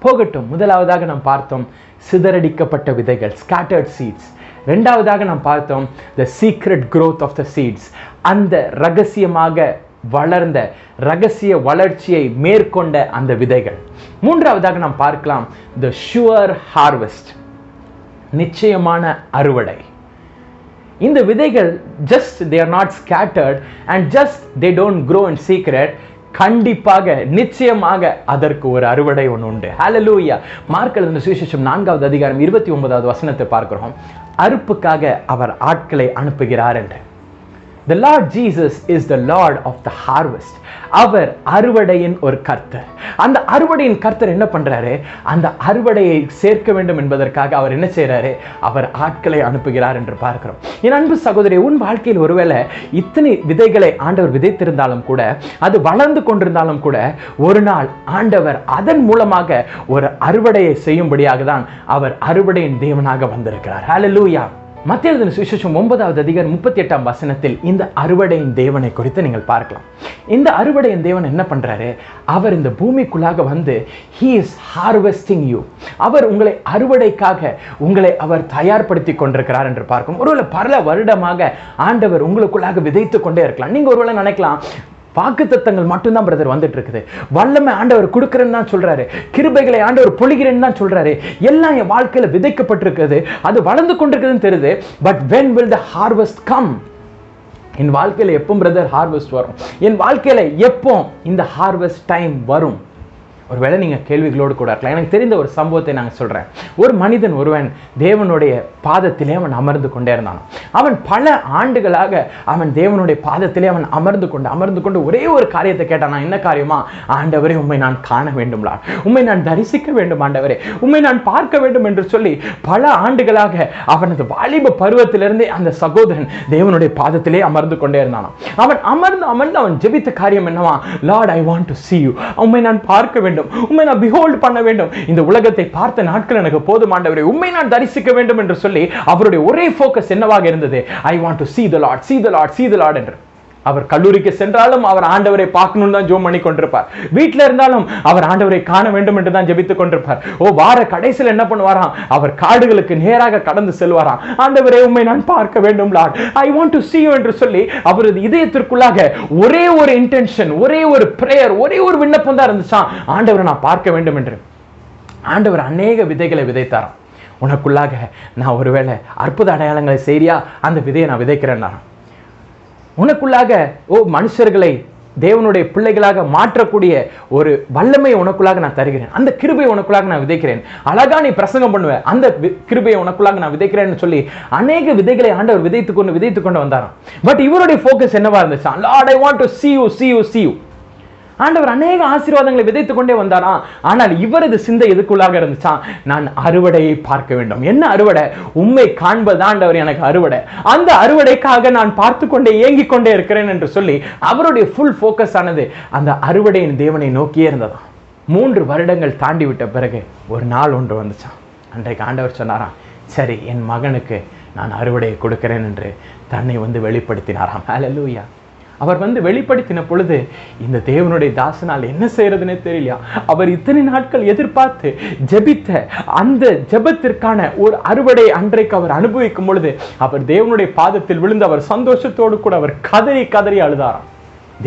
போகட்டும். முதலாவதாக நாம் பார்த்தோம் சிதறடிக்கப்பட்ட விதைகள், scattered seeds. இரண்டாவதாக நாம் பார்த்தோம் the secret growth of the seeds, அந்த ரகசியமாக வளர்ந்த ரகசிய வளர்ச்சியை மேற்கொண்ட அந்த விதைகள். மூன்றாவதாக நாம் பார்க்கலாம் the sure harvest, நிச்சயமான அறுவடை. இந்த விதைகள் just they are not scattered and just they don't grow in secret. கண்டிப்பாக நிச்சயமாக அதற்கு ஒரு அறுவடை ஒன்று உண்டு. ஹல்லேலூயா. மார்க் எழுதின சுவிசேஷம் 4வது அதிகாரம் 29வது வசனத்தை பார்க்கிறோம். அறுப்புக்காக அவர் ஆட்களை அனுப்புகிறார் என்று. The Lord Jesus is the Lord of the harvest. அவர் அறுவடையின் ஒரு கர்த்தர். அந்த அறுவடையின் கர்த்தர் என்ன பண்றாரு? அந்த அறுவடையை சேர்க்க வேண்டும் என்பதற்காக அவர் என்ன செய்யறாரு? அவர் ஆட்களை அனுப்புகிறார் என்று பார்க்கிறோம். என் அன்பு சகோதரி, உன் வாழ்க்கையில் ஒருவேளை இத்தனை விதைகளை ஆண்டவர் விதைத்திருந்தாலும் கூட, அது வளர்ந்து கொண்டிருந்தாலும் கூட, ஒரு நாள் ஆண்டவர் அதன் மூலமாக ஒரு அறுவடையை செய்யும்படியாக தான் அவர் அறுவடையின் தேவனாக வந்திருக்கிறார். ஹல்லேலூயா. மத்தேயு எழுதின சுவிசேஷம் 9வது அதிகாரம் 38ஆம் வசனத்தில் இந்த அறுவடையின் தேவனை குறித்து நீங்கள் பார்க்கலாம். இந்த அறுவடையின் தேவன் என்ன பண்றாரு? அவர் இந்த பூமிக்குள்ளாக வந்து he is harvesting you. அவர் உங்களை அறுவடைக்காக உங்களை அவர் தயார்படுத்தி கொண்டிருக்கிறார் என்று பார்க்கும். ஒருவேளை பல வருடமாக ஆண்டவர் உங்களுக்குள்ளாக விதைத்து கொண்டே இருக்கலாம். நீங்க ஒருவேளை நினைக்கலாம், வாக்குத்தத்தங்கள் மட்டும்தான் பிரதர் வந்துட்டு இருக்குது, வல்லமை ஆண்டவர் கொடுக்கிறேன்னு தான் சொல்றாரு, கிருபைகளை ஆண்டவர் பொழிகிறேன்னு தான் சொல்றாரு, எல்லாம் என் வாழ்க்கையில விதைக்கப்பட்டிருக்கிறது, அது வளர்ந்து கொண்டிருக்குதுன்னு தெரியுது. But when will the harvest come? என் வாழ்க்கையில எப்போ பிரதர் ஹார்வெஸ்ட் வரும்? என் வாழ்க்கையில எப்போ இந்த ஹார்வெஸ்ட் டைம் வரும்? ஒருவேளை நீங்கள் கேள்விகளோடு கூட இருக்கலாம். எனக்கு தெரிந்த ஒரு சம்பவத்தை நாங்கள் சொல்கிறேன். ஒரு மனிதன் ஒருவன் தேவனுடைய பாதத்திலே அவன் அமர்ந்து கொண்டே இருந்தான். அவன் பல ஆண்டுகளாக அவன் தேவனுடைய பாதத்திலே அவன் அமர்ந்து கொண்டு ஒரே ஒரு காரியத்தை கேட்டான். நான் என்ன காரியமா? ஆண்டவரே, உம்மை நான் காண வேண்டும்லா, உம்மை நான் தரிசிக்க வேண்டும் ஆண்டவரே, உம்மை நான் பார்க்க வேண்டும் என்று சொல்லி பல ஆண்டுகளாக அவனது வாலிப பருவத்திலிருந்தே அந்த சகோதரன் தேவனுடைய பாதத்திலே அமர்ந்து கொண்டே இருந்தான். அவன் அமர்ந்து அவன் ஜெபித்த காரியம் என்னவா? Lord, I want to see you. உம்மை நான் பார்க்க வேண்டும், வேண்டும், உம்மை நான் behold பண்ண வேண்டும், இந்த உலகத்தை பார்த்த நாட்கள் எனக்கு போதும் ஆண்டவரே, உம்மை நான் தரிசிக்க வேண்டும் என்று சொல்லி அவருடைய ஒரே ஃபோக்கஸ் என்னவாக இருந்தது? I want to see the Lord, see the Lord, see the Lord என்று. அவர் கல்லூரிக்கு சென்றாலும் அவர் ஆண்டவரை பார்க்கணும் தான் ஜெபம் பண்ணி கொண்டிருப்பார். வீட்டில் இருந்தாலும் அவர் ஆண்டவரை காண வேண்டும் என்று தான் ஜெபித்துக் கொண்டிருப்பார். வார கடைசியில் என்ன பண்ணுவாராம்? அவர் காடுகளுக்கு நேராக கடந்து செல்வாராம். ஆண்டவரே, உம்மை நான் பார்க்க வேண்டும் Lord, I want to see you என்று சொல்லி அவரது இதயத்திற்குள்ளாக ஒரே ஒரு இன்டென்ஷன், ஒரே ஒரு பிரேயர், ஒரே ஒரு விண்ணப்பம் தான் இருந்துச்சாம், ஆண்டவரை நான் பார்க்க வேண்டும் என்று. ஆண்டவர் அநேக விதைகளை விதைத்தாராம். உனக்குள்ளாக நான் ஒருவேளை அற்புத அடையாளங்களை செய்றியா, அந்த விதையை நான் விதைக்கிறேன். உனக்குள்ளாக மனுஷர்களை தேவனுடைய பிள்ளைகளாக மாற்றக்கூடிய ஒரு வல்லமை உனக்குள்ளாக நான் தருகிறேன், அந்த கிருபையை உனக்குள்ளாக நான் விதைக்கிறேன். அழகா நீ பிரசங்கம் பண்ணுவேன், அந்த கிருபையை உனக்குள்ளாக நான் விதைக்கிறேன்னு சொல்லி அநேக விதைகளை ஆண்டவர் விதைத்து கொண்டு வந்தாராம். பட் இவருடைய ஃபோக்கஸ் என்னவா இருந்துச்சா? Lord, I want to see you, see you, see you. ஆண்டவர் அநேக ஆசீர்வாதங்களை விதைத்துக் கொண்டே வந்தாராம். ஆனால் இவரது சிந்தை எதுக்குள்ளாக இருந்துச்சா? நான் அறுவடையை பார்க்க வேண்டும். என்ன அறுவடை? உம்மை காண்பது ஆண்டவர் எனக்கு அறுவடை. அந்த அறுவடைக்காக நான் பார்த்து கொண்டே ஏங்கிக் கொண்டே இருக்கிறேன் என்று சொல்லி அவருடைய ஃபுல் ஃபோக்கஸ் ஆனது அந்த அறுவடையின் தேவனை நோக்கியே இருந்ததாம். 3 வருடங்கள் தாண்டி விட்ட பிறகு ஒரு நாள் ஒன்று வந்துச்சான். அன்றைக்கு ஆண்டவர் சொன்னாராம், சரி, என் மகனுக்கு நான் அறுவடையை கொடுக்கிறேன் என்று தன்னை வெளிப்படுத்தினாராம். ஹல்லேலூயா. அவர் வெளிப்படுத்தின பொழுது இந்த தேவனுடைய தாசனால் என்ன செய்யறதுன்னே தெரியலையா. அவர் இத்தனை நாட்கள் எதிர்பார்த்து ஜெபித்த அந்த ஜெபத்திற்கான ஒரு அறுவடை அன்றைக்கு அவர் அனுபவிக்கும் பொழுது அவர் தேவனுடைய பாதத்தில் விழுந்து அவர் சந்தோஷத்தோடு கூட அவர் கதறி கதறி அழுதாராம்.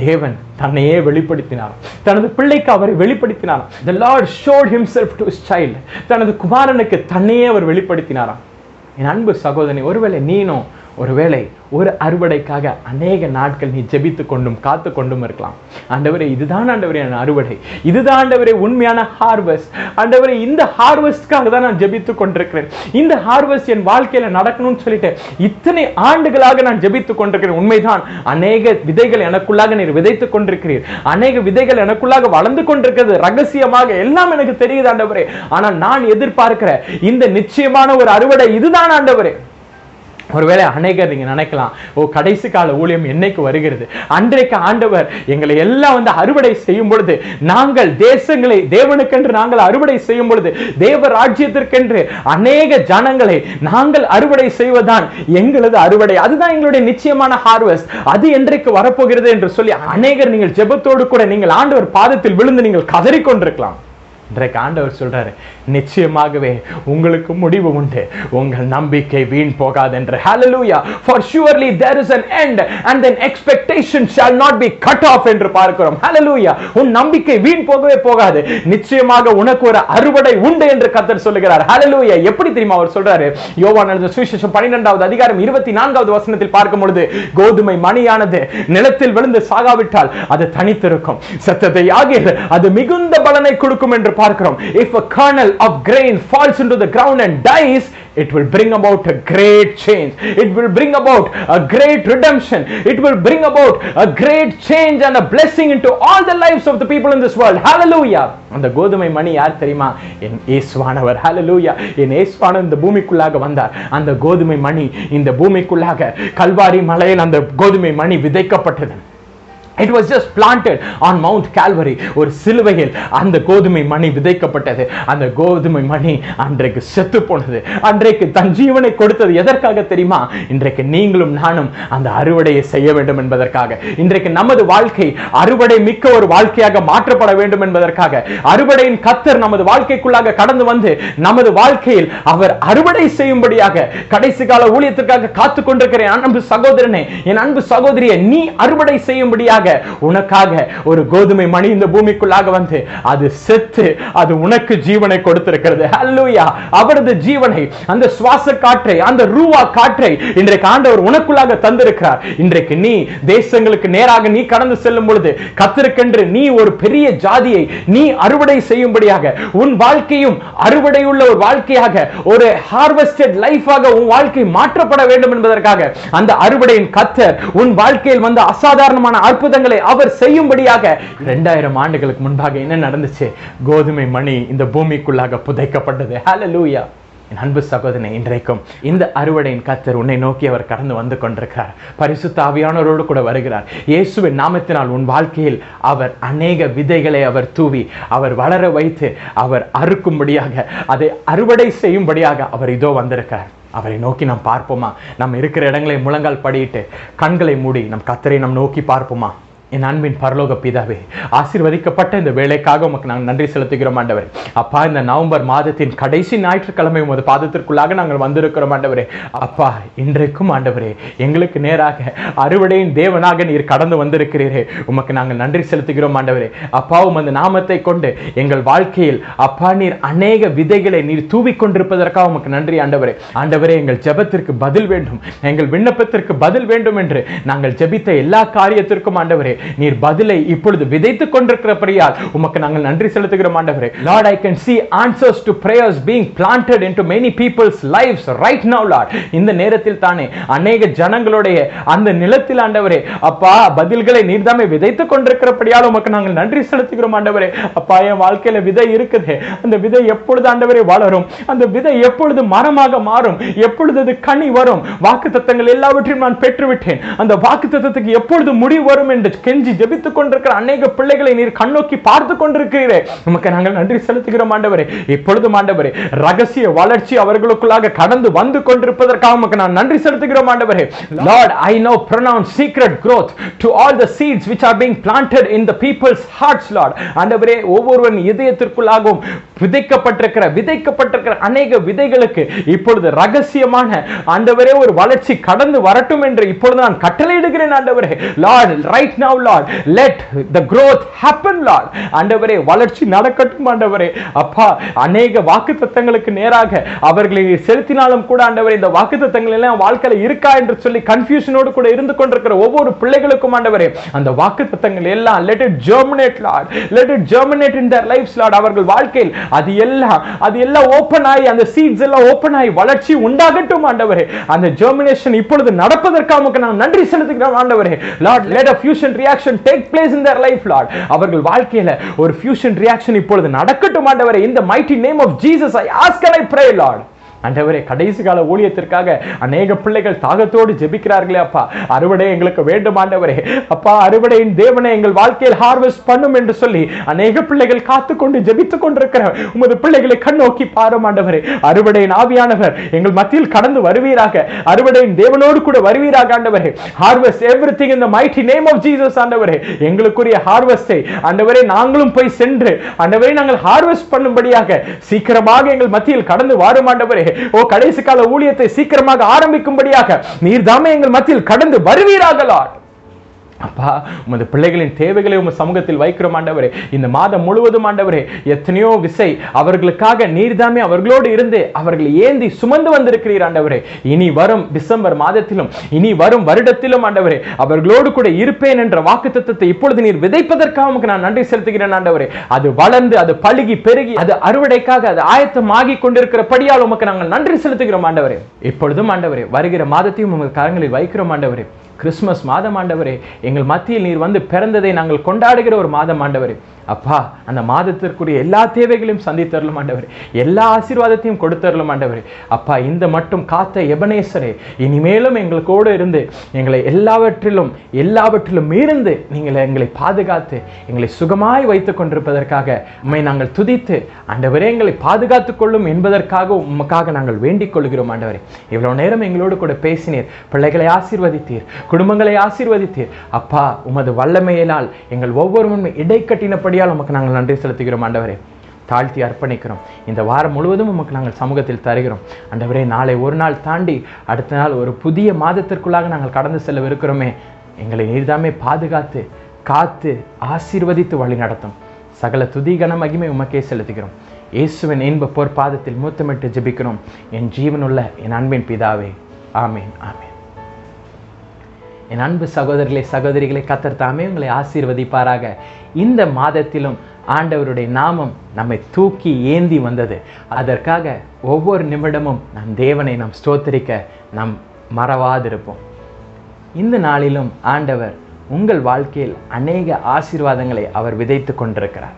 தேவன் தன்னையே வெளிப்படுத்தினார், தனது பிள்ளைக்கு அவரை வெளிப்படுத்தினாராம். The Lord showed himself to his child. தனது குமாரனுக்கு தன்னையே அவர் வெளிப்படுத்தினாராம். என் அன்பு சகோதரனே, ஒருவேளை நீனும் ஒருவேளை ஒரு அறுவடைக்காக அநேக நாட்கள் நீ ஜெபித்து கொண்டும் காத்து கொண்டும் இருக்கலாம். ஆண்டவரே, இதுதான் ஆண்டவரே என் அறுவடை, இதுதான் ஆண்டவரே உண்மையான ஹார்வெஸ்ட். ஆண்டவரே, இந்த ஹார்வெஸ்ட்காக தான் நான் ஜெபித்து கொண்டிருக்கிறேன், இந்த ஹார்வெஸ்ட் என் வாழ்க்கையில நடக்கணும்னு சொல்லிட்டு இத்தனை ஆண்டுகளாக நான் ஜெபித்து கொண்டிருக்கிறேன். உண்மைதான், அநேக விதைகள் எனக்குள்ளாக நீர் விதைத்துக் கொண்டிருக்கிறீர், அநேக விதைகள் எனக்குள்ளாக வளர்ந்து கொண்டிருக்கிறது ரகசியமாக, எல்லாம் எனக்கு தெரியுது ஆண்டவரே. ஆனால் நான் எதிர்பார்க்கிற இந்த நிச்சயமான ஒரு அறுவடை இதுதான் ஆண்டவரே. ஒருவேளை அநேகர் நீங்க நினைக்கலாம், கடைசி கால ஊழியம் என்னைக்கு வருகிறது? அன்றைக்கு ஆண்டவர் எங்களை எல்லாம் அறுவடை செய்யும் பொழுது, நாங்கள் தேசங்களை தேவனுக்கென்று நாங்கள் அறுவடை செய்யும் பொழுது, தேவ ராஜ்யத்திற்கென்று அநேக ஜனங்களை நாங்கள் அறுவடை செய்வதுதான் எங்களது அறுவடை, அதுதான் எங்களுடைய நிச்சயமான ஹார்வெஸ்ட், அது என்றைக்கு வரப்போகிறது என்று சொல்லி அநேகர் நீங்கள் ஜெபத்தோடு கூட நீங்கள் ஆண்டவர் பாதத்தில் விழுந்து நீங்கள் கதறிக்கொண்டிருக்கலாம். இன்றைக்கு ஆண்டவர் சொல்றாரு, நிச்சயமாகவே உங்களுக்கு முடிவு உண்டு, உங்கள் நம்பிக்கை வீண் போகாது என்று. Hallelujah. For surely there is an end and then expectation shall not be cut off என்று பார்க்கிறோம். Hallelujah. உன் நம்பிக்கை வீண் போகவே போகாது, நிச்சயமாக உனக்கு ஒரு அறுவடை உண்டு என்று கர்த்தர் சொல்லுகிறார். Hallelujah. எப்படி தெரியுமா அவர் சொல்றாரு? யோவான் எழுதின சுவிசேஷம் 12வது அதிகாரம் 24வது வசனத்தில் பார்க்கும் பொழுது, கோதுமை மணியானது நிலத்தில் விழுந்து சாகாவிட்டால் அது தனித்திருக்கும், சத்தத்தை ஆகிய அது மிகுந்த பலனை கொடுக்கும் என்று பார்க்கிறோம். If a kernel of grain falls into the ground and dies, it will bring about a great change, it will bring about a great redemption, it will bring about a great change and a blessing into all the lives of the people in this world. Hallelujah. அந்த கோதுமை மணி யார் தெரியுமா? என் இயேசுவானவர். Hallelujah. என் இயேசுவானவர் இந்த பூமிக்குள்ளாக வந்தார். அந்த கோதுமை மணி இந்த பூமிக்குள்ளாக கல்வாரி மலையில் அந்த கோதுமை மணி விதைக்கப்பட்டது. It was just planted on Mount Calvary. ஒரு சிலுவையில் அந்த கோதுமை மணி விதைக்கப்பட்டது. அந்த கோதுமை மணி அன்றைக்கு செத்து போனது, அன்றைக்கு தன் ஜீவனை கொடுத்தது. எதற்காக தெரியுமா? இன்றைக்கு நீங்களும் நானும் அந்த அறுவடையை செய்ய வேண்டும் என்பதற்காக. இன்றைக்கு நமது வாழ்க்கை அறுவடை மிக்க ஒரு வாழ்க்கையாக மாற்றப்பட வேண்டும் என்பதற்காக. அறுவடையின் கர்த்தர் நமது வாழ்க்கைக்குள்ளாக கடந்து வந்து நமது வாழ்க்கையில் அவர் அறுவடை செய்யும்படியாக கடைசி கால ஊழியத்திற்காக காத்து கொண்டிருக்கிற என் அன்பு சகோதரனே, என் அன்பு சகோதரியே, நீ அறுவடை செய்யும்படியாக உனக்காக ஒரு கோதுமை மணி இந்த பூமிக்குள்ளாக வந்து அது செத்து அது உனக்கு ஜீவனை கொடுத்திருக்கிறது. ஹல்லேலூயா. அவரது ஜீவனை, அந்த சுவாச காற்றை, அந்த ரூவா காற்றை இன்றைக்கு ஆண்டவர் உனக்குள்ளாக தந்திருக்கிறார். இன்றைக்கு நீ தேசங்களுக்கு நேராக நீ கடந்து செல்லும் பொழுது கர்த்தருக்கென்று நீ ஒரு பெரிய ஜாதியை நீ அறுவடை செய்யும்படியாக, உன் வாழ்க்கையும் அறுவடையுள்ள ஒரு வாழ்க்கையாக, ஒரு ஹார்வெஸ்டட் லைஃபாக உன் வாழ்க்கை மாற்றப்பட வேண்டும் என்பதற்காக அந்த அறுவடையின் கர்த்தர் உன் வாழ்க்கையில் வந்து அசாதாரணமான அற்புதங்களை அவர் செய்யும்படியாக 2000 ஆண்டுகளுக்கு முன்பாக என்ன நடந்துச்சு? கோதுமை மணி இந்த பூமிக்குள்ளாக புதைக்கப்பட்டது. ஹல்லேலூயா. என் அன்பு சகோதரனை, இன்றைக்கும் இந்த அறுவடையின் கர்த்தர் உன்னை நோக்கி அவர் கடந்து வந்து கொண்டிருக்கிறார். பரிசுத்த ஆவியானவரோடு கூட வருகிறார். இயேசுவின் நாமத்தினால் உன் வாழ்க்கையில் அவர் அநேக விதைகளை அவர் தூவி அவர் வளர வைத்து அவர் அறுக்கும்படியாக, அதை அறுவடை செய்யும்படியாக அவர் இதோ வந்திருக்கிறார். அவரை நோக்கி நாம் பார்ப்போமா? நம்ம இருக்கிற இடங்களை முழங்கால் படியிட்டு கண்களை மூடி நம் கர்த்தரை நாம் நோக்கி பார்ப்போமா? என் அன்பின் பரலோக பிதாவே, ஆசீர்வதிக்கப்பட்ட இந்த வேலைக்காக உமக்கு நாங்கள் நன்றி செலுத்துகிறோம் ஆண்டவரே. அப்பா, இந்த நவம்பர் மாதத்தின் கடைசி ஞாயிற்றுக்கிழமை உமது பாதத்திற்குள்ளாக நாங்கள் வந்திருக்கிறோம் ஆண்டவரே. அப்பா, இன்றைக்கும் ஆண்டவரே எங்களுக்கு நேராக அறுவடையின் தேவனாக நீர் கடந்து வந்திருக்கிறீரே, உமக்கு நாங்கள் நன்றி செலுத்துகிறோம் ஆண்டவரே. அப்பா, உமது நாமத்தை கொண்டு எங்கள் வாழ்க்கையில் அப்பா நீர் அநேக விதைகளை நீர் தூவி கொண்டிருப்பதற்காக உமக்கு நன்றி ஆண்டவரே. ஆண்டவரே, எங்கள் ஜெபத்திற்கு பதில் வேண்டும், எங்கள் விண்ணப்பத்திற்கு பதில் வேண்டும் என்று நாங்கள் ஜெபித்த எல்லா காரியத்திற்கும் ஆண்டவரே நீர் பதிலை இப்பொழுது விதைத்துக் கொண்டிருக்கிறபடியால் உமக்கு நாங்கள் நன்றி செலுத்துகிறோம் ஆண்டவரே. Lord, I can see answers to prayers being planted into many people's lives right now, Lord. இந்த நேரத்தில் தானே அநேக ஜனங்களுடைய அந்த நிலத்தில் ஆண்டவரே அப்பா பதில்களை நீர்தாமே விதைத்துக் கொண்டிருக்கிறபடியால் உமக்கு நாங்கள் நன்றி செலுத்துகிறோம் ஆண்டவரே. அப்பா, என் வாழ்க்கையில விதை இருக்குது, அந்த விதை எப்பொழுது ஆண்டவரே வளரும், அந்த விதை எப்பொழுது மரமாக மாறும், எப்பொழுது அது கனி வரும், வாக்குத்தத்தங்கள் எல்லாவற்றையும் நான் பெற்றுவிட்டேன், அந்த வாக்குத்தத்தத்துக்கு எப்பொழுது முடிவு வரும் என்று கெஞ்சி ஜெபித்துக் கொண்டிருக்கிற அநேக பிள்ளைகளை நீர் கண்ணோக்கி பார்த்து கொண்டிருக்கிறீரே, உமக்கு நாங்கள் நன்றி செலுத்துகிறோம் ஆண்டவரே. இப்பொழுதும் ஆண்டவரே ரகசிய வளர்ச்சி அவர்களுக்குள்ளாக கடந்து வந்து கொண்டிருப்பதற்காக உமக்கு நான் நன்றி செலுத்துகிறோம் ஆண்டவரே. Lord, I now pronounce secret growth to all the seeds which are being planted in the people's hearts, Lord. ஆண்டவரே, ஒவ்வொருவன் இதயத்திற்குள்ளாகவும் விதைக்கப்பட்டிருக்கிற அநேக விதைகளுக்கு இப்பொழுது ரகசியமான ஆண்டவரே ஒரு வளர்ச்சி கடந்து வரட்டும் என்று இப்பொழுது நான் கட்டளையிடுகிறேன் ஆண்டவரே. Lord, right now Lord, let the growth happen, Lord. ஆண்டவரே, வளர்ச்சி நடக்கட்டும் ஆண்டவரே. அப்பா, அநேக வாக்குத்தத்தங்களுக்கு நேராக அவர்களை செலுத்தினாலும் கூட ஆண்டவரே இந்த வாக்குத்தத்தங்கள் எல்லாம் வாழ்க்கையில இருக்கா என்று சொல்லி கன்ஃபியூஷனோடு கூட இருந்து கொண்டிருக்கிற ஒவ்வொரு பிள்ளைகளுக்கும் ஆண்டவரே அந்த வாக்குத்தத்தங்கள் எல்லாம் let it germinate, Lord. Let it germinate in their lives, Lord. அவர்கள் வாழ்க்கையில் அது எல்லாம் ஓபன் ஆகி, அந்த சீட்ஸ் எல்லாம் ஓபன் ஆகி வளர்ச்சி உண்டாகட்டும் ஆண்டவரே. அந்த ஜெர்மினேஷன் இப்பொழுது நடப்பதற்காக நான் நன்றி செலுத்துகிறேன் ஆண்டவரே. Lord, let a fusion reaction take place in their life, Lord. அவர்கள் வாழ்க்கையில ஒரு fusion reaction இப்பொழுது நடக்கட்டும் ஆண்டவரே. In the mighty name of Jesus I ask and I pray, Lord. ஆண்டவரே, கடைசி கால ஊழியத்திற்காக அநேக பிள்ளைகள் தாகத்தோடு ஜெபிக்கிறார்களே அப்பா, அறுவடை எங்களுக்கு வேண்டும் ஆண்டவரே. அப்பா, அறுவடையின் தேவனை எங்கள் வாழ்க்கையில் ஹார்வெஸ்ட் பண்ணும் என்று சொல்லி அநேக பிள்ளைகள் காத்துக்கொண்டு ஜெபித்துக் கொண்டிருக்கிற உமது பிள்ளைகளை கண்ணோக்கி பாரும் ஆண்டவரே. அறுவடையின் ஆவியானவர் எங்கள் மத்தியில் கடந்து வருவீராக, அறுவடையின் தேவனோடு கூட வருவீராக ஆண்டவரே. Harvest everything in the mighty name of Jesus ஆண்டவரே. எங்களுக்குரிய ஹார்வெஸ்டை ஆண்டவரே நாங்களும் போய் சென்று ஆண்டவரே நாங்கள் ஹார்வெஸ்ட் பண்ணும்படியாக சீக்கிரமாக எங்கள் மத்தியில் கடந்து வாரும் ஆண்டவரே. ஓ, கடைசி கால ஊழியத்தை சீக்கிரமாக ஆரம்பிக்கும்படியாக நீர்தாமே எங்கள் மத்தியில் கடந்து வருவீராக, லார்ட். அப்பா, உமது பிள்ளைகளின் தேவைகளை உமது சமூகத்தில் வைக்கிறோம் ஆண்டவரே. இந்த மாதம் முழுவதும் ஆண்டவரே எத்தனையோ விசை அவர்களுக்காக நீர்தாமே அவர்களோடு இருந்து அவர்களை ஏந்தி சுமந்து வந்திருக்கிறீர் ஆண்டவரே. இனி வரும் டிசம்பர் மாதத்திலும் இனி வரும் வருடத்திலும் ஆண்டவரே அவர்களோடு கூட இருப்பேன் என்ற வாக்குத்தத்தத்தை இப்பொழுது நீர் விதைப்பதற்காக உமக்கு நான் நன்றி செலுத்துகிறேன் ஆண்டவரே. அது வளர்ந்து அது பழுகி பெருகி அது அறுவடைக்காக அது ஆயத்தமாகி கொண்டிருக்கிறபடியால் உமக்கு நாங்கள் நன்றி செலுத்துகிறோம் ஆண்டவரே. இப்பொழுதும் ஆண்டவரே வருகிற மாதத்தையும் உமது கரங்களில் வைக்கிறோம் ஆண்டவரே. கிறிஸ்துமஸ் மாதம் ஆண்டவரே, எங்கள் மத்தியில் நீர் வந்து பிறந்ததை நாங்கள் கொண்டாடுகிற ஒரு மாதம் ஆண்டவரே. அப்பா, அந்த மாதத்திற்குரிய எல்லா தேவைகளையும் சந்தித்தரலும் ஆண்டவரே, எல்லா ஆசீர்வாதத்தையும் கொடுத்தரலும் ஆண்டவரே. அப்பா, இந்த மட்டும் காத்த எபனேசரே, இனிமேலும் எங்களுக்கோடு இருந்து எங்களை எல்லாவற்றிலும் இருந்து நீங்கள் எங்களை பாதுகாத்து எங்களை சுகமாய் வைத்துக் கொண்டிருப்பதற்காக உம்மை நாங்கள் துதித்து ஆண்டவரே எங்களை பாதுகாத்துக் கொள்ளும் என்பதற்காக உமக்காக நாங்கள் வேண்டிக் கொள்கிறோம் ஆண்டவரே. இவ்வளவு நேரம் எங்களோடு கூட பேசினீர், பிள்ளைகளை ஆசீர்வதித்தீர், குடும்பங்களை ஆசீர்வதித்தீர். அப்பா, உமது வல்லமையினால் எங்கள் ஒவ்வொருவரும் இடைக்கட்டினபடியால் உமக்கு நாங்கள் நன்றி செலுத்துகிறோம் ஆண்டவரே. தாழ்த்தி அர்ப்பணிக்கிறோம். இந்த வாரம் முழுவதும் உமக்கு நாங்கள் சமூகத்தில் தருகிறோம் ஆண்டவரே. நாளை ஒரு நாள் தாண்டி அடுத்த நாள் ஒரு புதிய மாதத்திற்குள்ளாக நாங்கள் கடந்து செல்லவிருக்கிறோமே. எங்களை நீர்தாமே பாதுகாத்து காத்து ஆசீர்வதித்து வழி நடத்தும். சகல துதிகன மகிமை உமக்கே செலுத்துகிறோம். இயேசுவின் இன்ப பொற்பாதத்தில் மூத்தமிட்டு ஜெபிக்கிறோம் என் ஜீவனுள்ள என் அன்பின் பிதாவே. ஆமேன், ஆமேன். என் அன்பு சகோதரர்களே, சகோதரிகளை, கர்த்தர் தாமே உங்களை ஆசீர்வதிப்பாராக. இந்த மாதத்திலும் ஆண்டவருடைய நாமம் நம்மை தூக்கி ஏந்தி வந்தது. அதற்காக ஒவ்வொரு நிமிடமும் நம் தேவனை நாம் ஸ்தோத்திரிக்க நாம் மறவாதிருப்போம். இந்த நாளிலும் ஆண்டவர் உங்கள் வாழ்க்கையில் அநேக ஆசீர்வாதங்களை அவர் விதைத்து கொண்டிருக்கிறார்.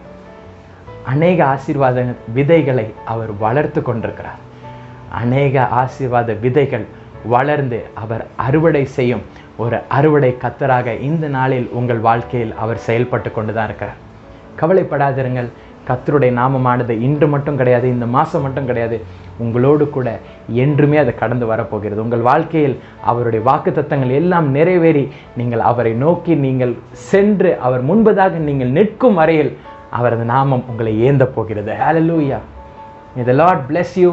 அநேக ஆசீர்வாத விதைகளை அவர் வளர்த்து கொண்டிருக்கிறார். அநேக ஆசீர்வாத விதைகள் வளர்ந்து அவர் அறுவடை செய்யும் ஒரு அறுவடை கர்த்தராக இந்த நாளில் உங்கள் வாழ்க்கையில் அவர் செயல்பட்டு கொண்டு தான் இருக்கிறார். கவலைப்படாதிருங்கள். கர்த்தருடைய நாமமானது இன்று மட்டும் கிடையாது, இந்த மாதம் மட்டும் கிடையாது, உங்களோடு கூட என்றுமே அது கடந்து வரப்போகிறது. உங்கள் வாழ்க்கையில் அவருடைய வாக்குத்தத்தங்கள் எல்லாம் நிறைவேறி நீங்கள் அவரை நோக்கி நீங்கள் சென்று அவர் முன்பதாக நீங்கள் நிற்கும் வரையில் அவரது நாமம் உங்களை ஏந்த போகிறது. ஹல்லேலூயா. May the Lord bless you.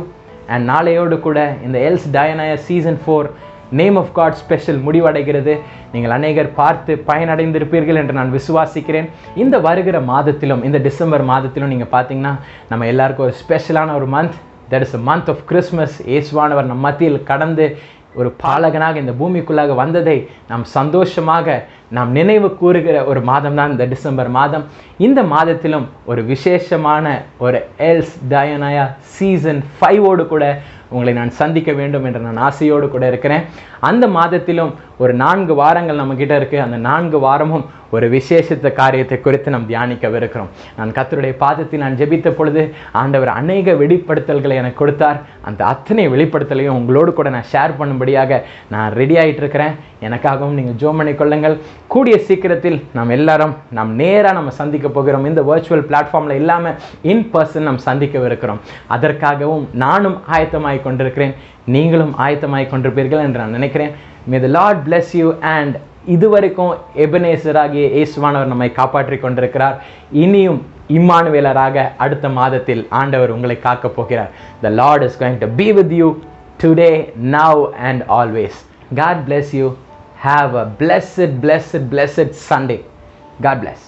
And நாளையோடு கூட இந்த எல்ஸ் டயனாயா season 4 name of God special முடிவடைகிறது. நீங்கள் அநேகர் பார்த்து பயனடைந்திருப்பீர்கள் என்று நான் விசுவாசிக்கிறேன். இந்த வருகிற மாதத்திலும், இந்த டிசம்பர் மாதத்திலும் நீங்கள் பார்த்தீங்கன்னா நம்ம எல்லாருக்கும் ஒரு ஸ்பெஷலான ஒரு month. That is a month of Christmas. இயேசுவானவர் நம் மத்தியில் கடந்து ஒரு பாலகனாக இந்த பூமிக்குள்ளாக வந்ததை நாம் சந்தோஷமாக நாம் நினைவு கூறுகிற ஒரு மாதம் தான் இந்த டிசம்பர் மாதம். இந்த மாதத்திலும் ஒரு விசேஷமான ஒரு எல்ஸ் டயனாயா சீசன் 5 கூட உங்களை நான் சந்திக்க வேண்டும் என்று நான் ஆசையோடு கூட இருக்கிறேன். அந்த மாதத்திலும் ஒரு 4 வாரங்கள் நம்மக்கிட்ட இருக்குது. அந்த 4 வாரமும் ஒரு விசேஷத்த காரியத்தை குறித்து நாம் தியானிக்கவிருக்கிறோம். நான் கர்த்தருடைய பாதத்தில் நான் ஜெபித்த பொழுது ஆண்டவர் அநேக வெளிப்படுத்தல்களை எனக்கு கொடுத்தார். அந்த அத்தனை வெளிப்படுத்தலையும் உங்களோடு கூட நான் ஷேர் பண்ணும்படியாக நான் ரெடி ஆகிட்டு இருக்கிறேன். எனக்காகவும் நீங்கள் ஜெபம் பண்ணி கொள்ளுங்கள். கூடிய சீக்கிரத்தில் நாம் நேராக நம்ம சந்திக்க போகிறோம். இந்த வர்ச்சுவல் பிளாட்ஃபார்மில் இல்லாமல் இன் பர்சன் நாம் சந்திக்கவிருக்கிறோம். அதற்காகவும் நானும் ஆயத்தமாகிக் கொண்டிருக்கிறேன், நீங்களும் ஆயத்தமாகிக் கொண்டிருப்பீர்கள் என்று நான் நினைக்கிறேன். May the Lord bless you. and இதுவரைக்கும் எபனேசராகிய இயேசுவானவர் நம்மை காப்பாற்றி கொண்டிருக்கிறார். இனியும் இம்மானுவேலராக அடுத்த மாதத்தில் ஆண்டவர் உங்களை காக்க போகிறார். The Lord is going to be with you today, now and always. God bless you. Have a blessed Sunday. God bless.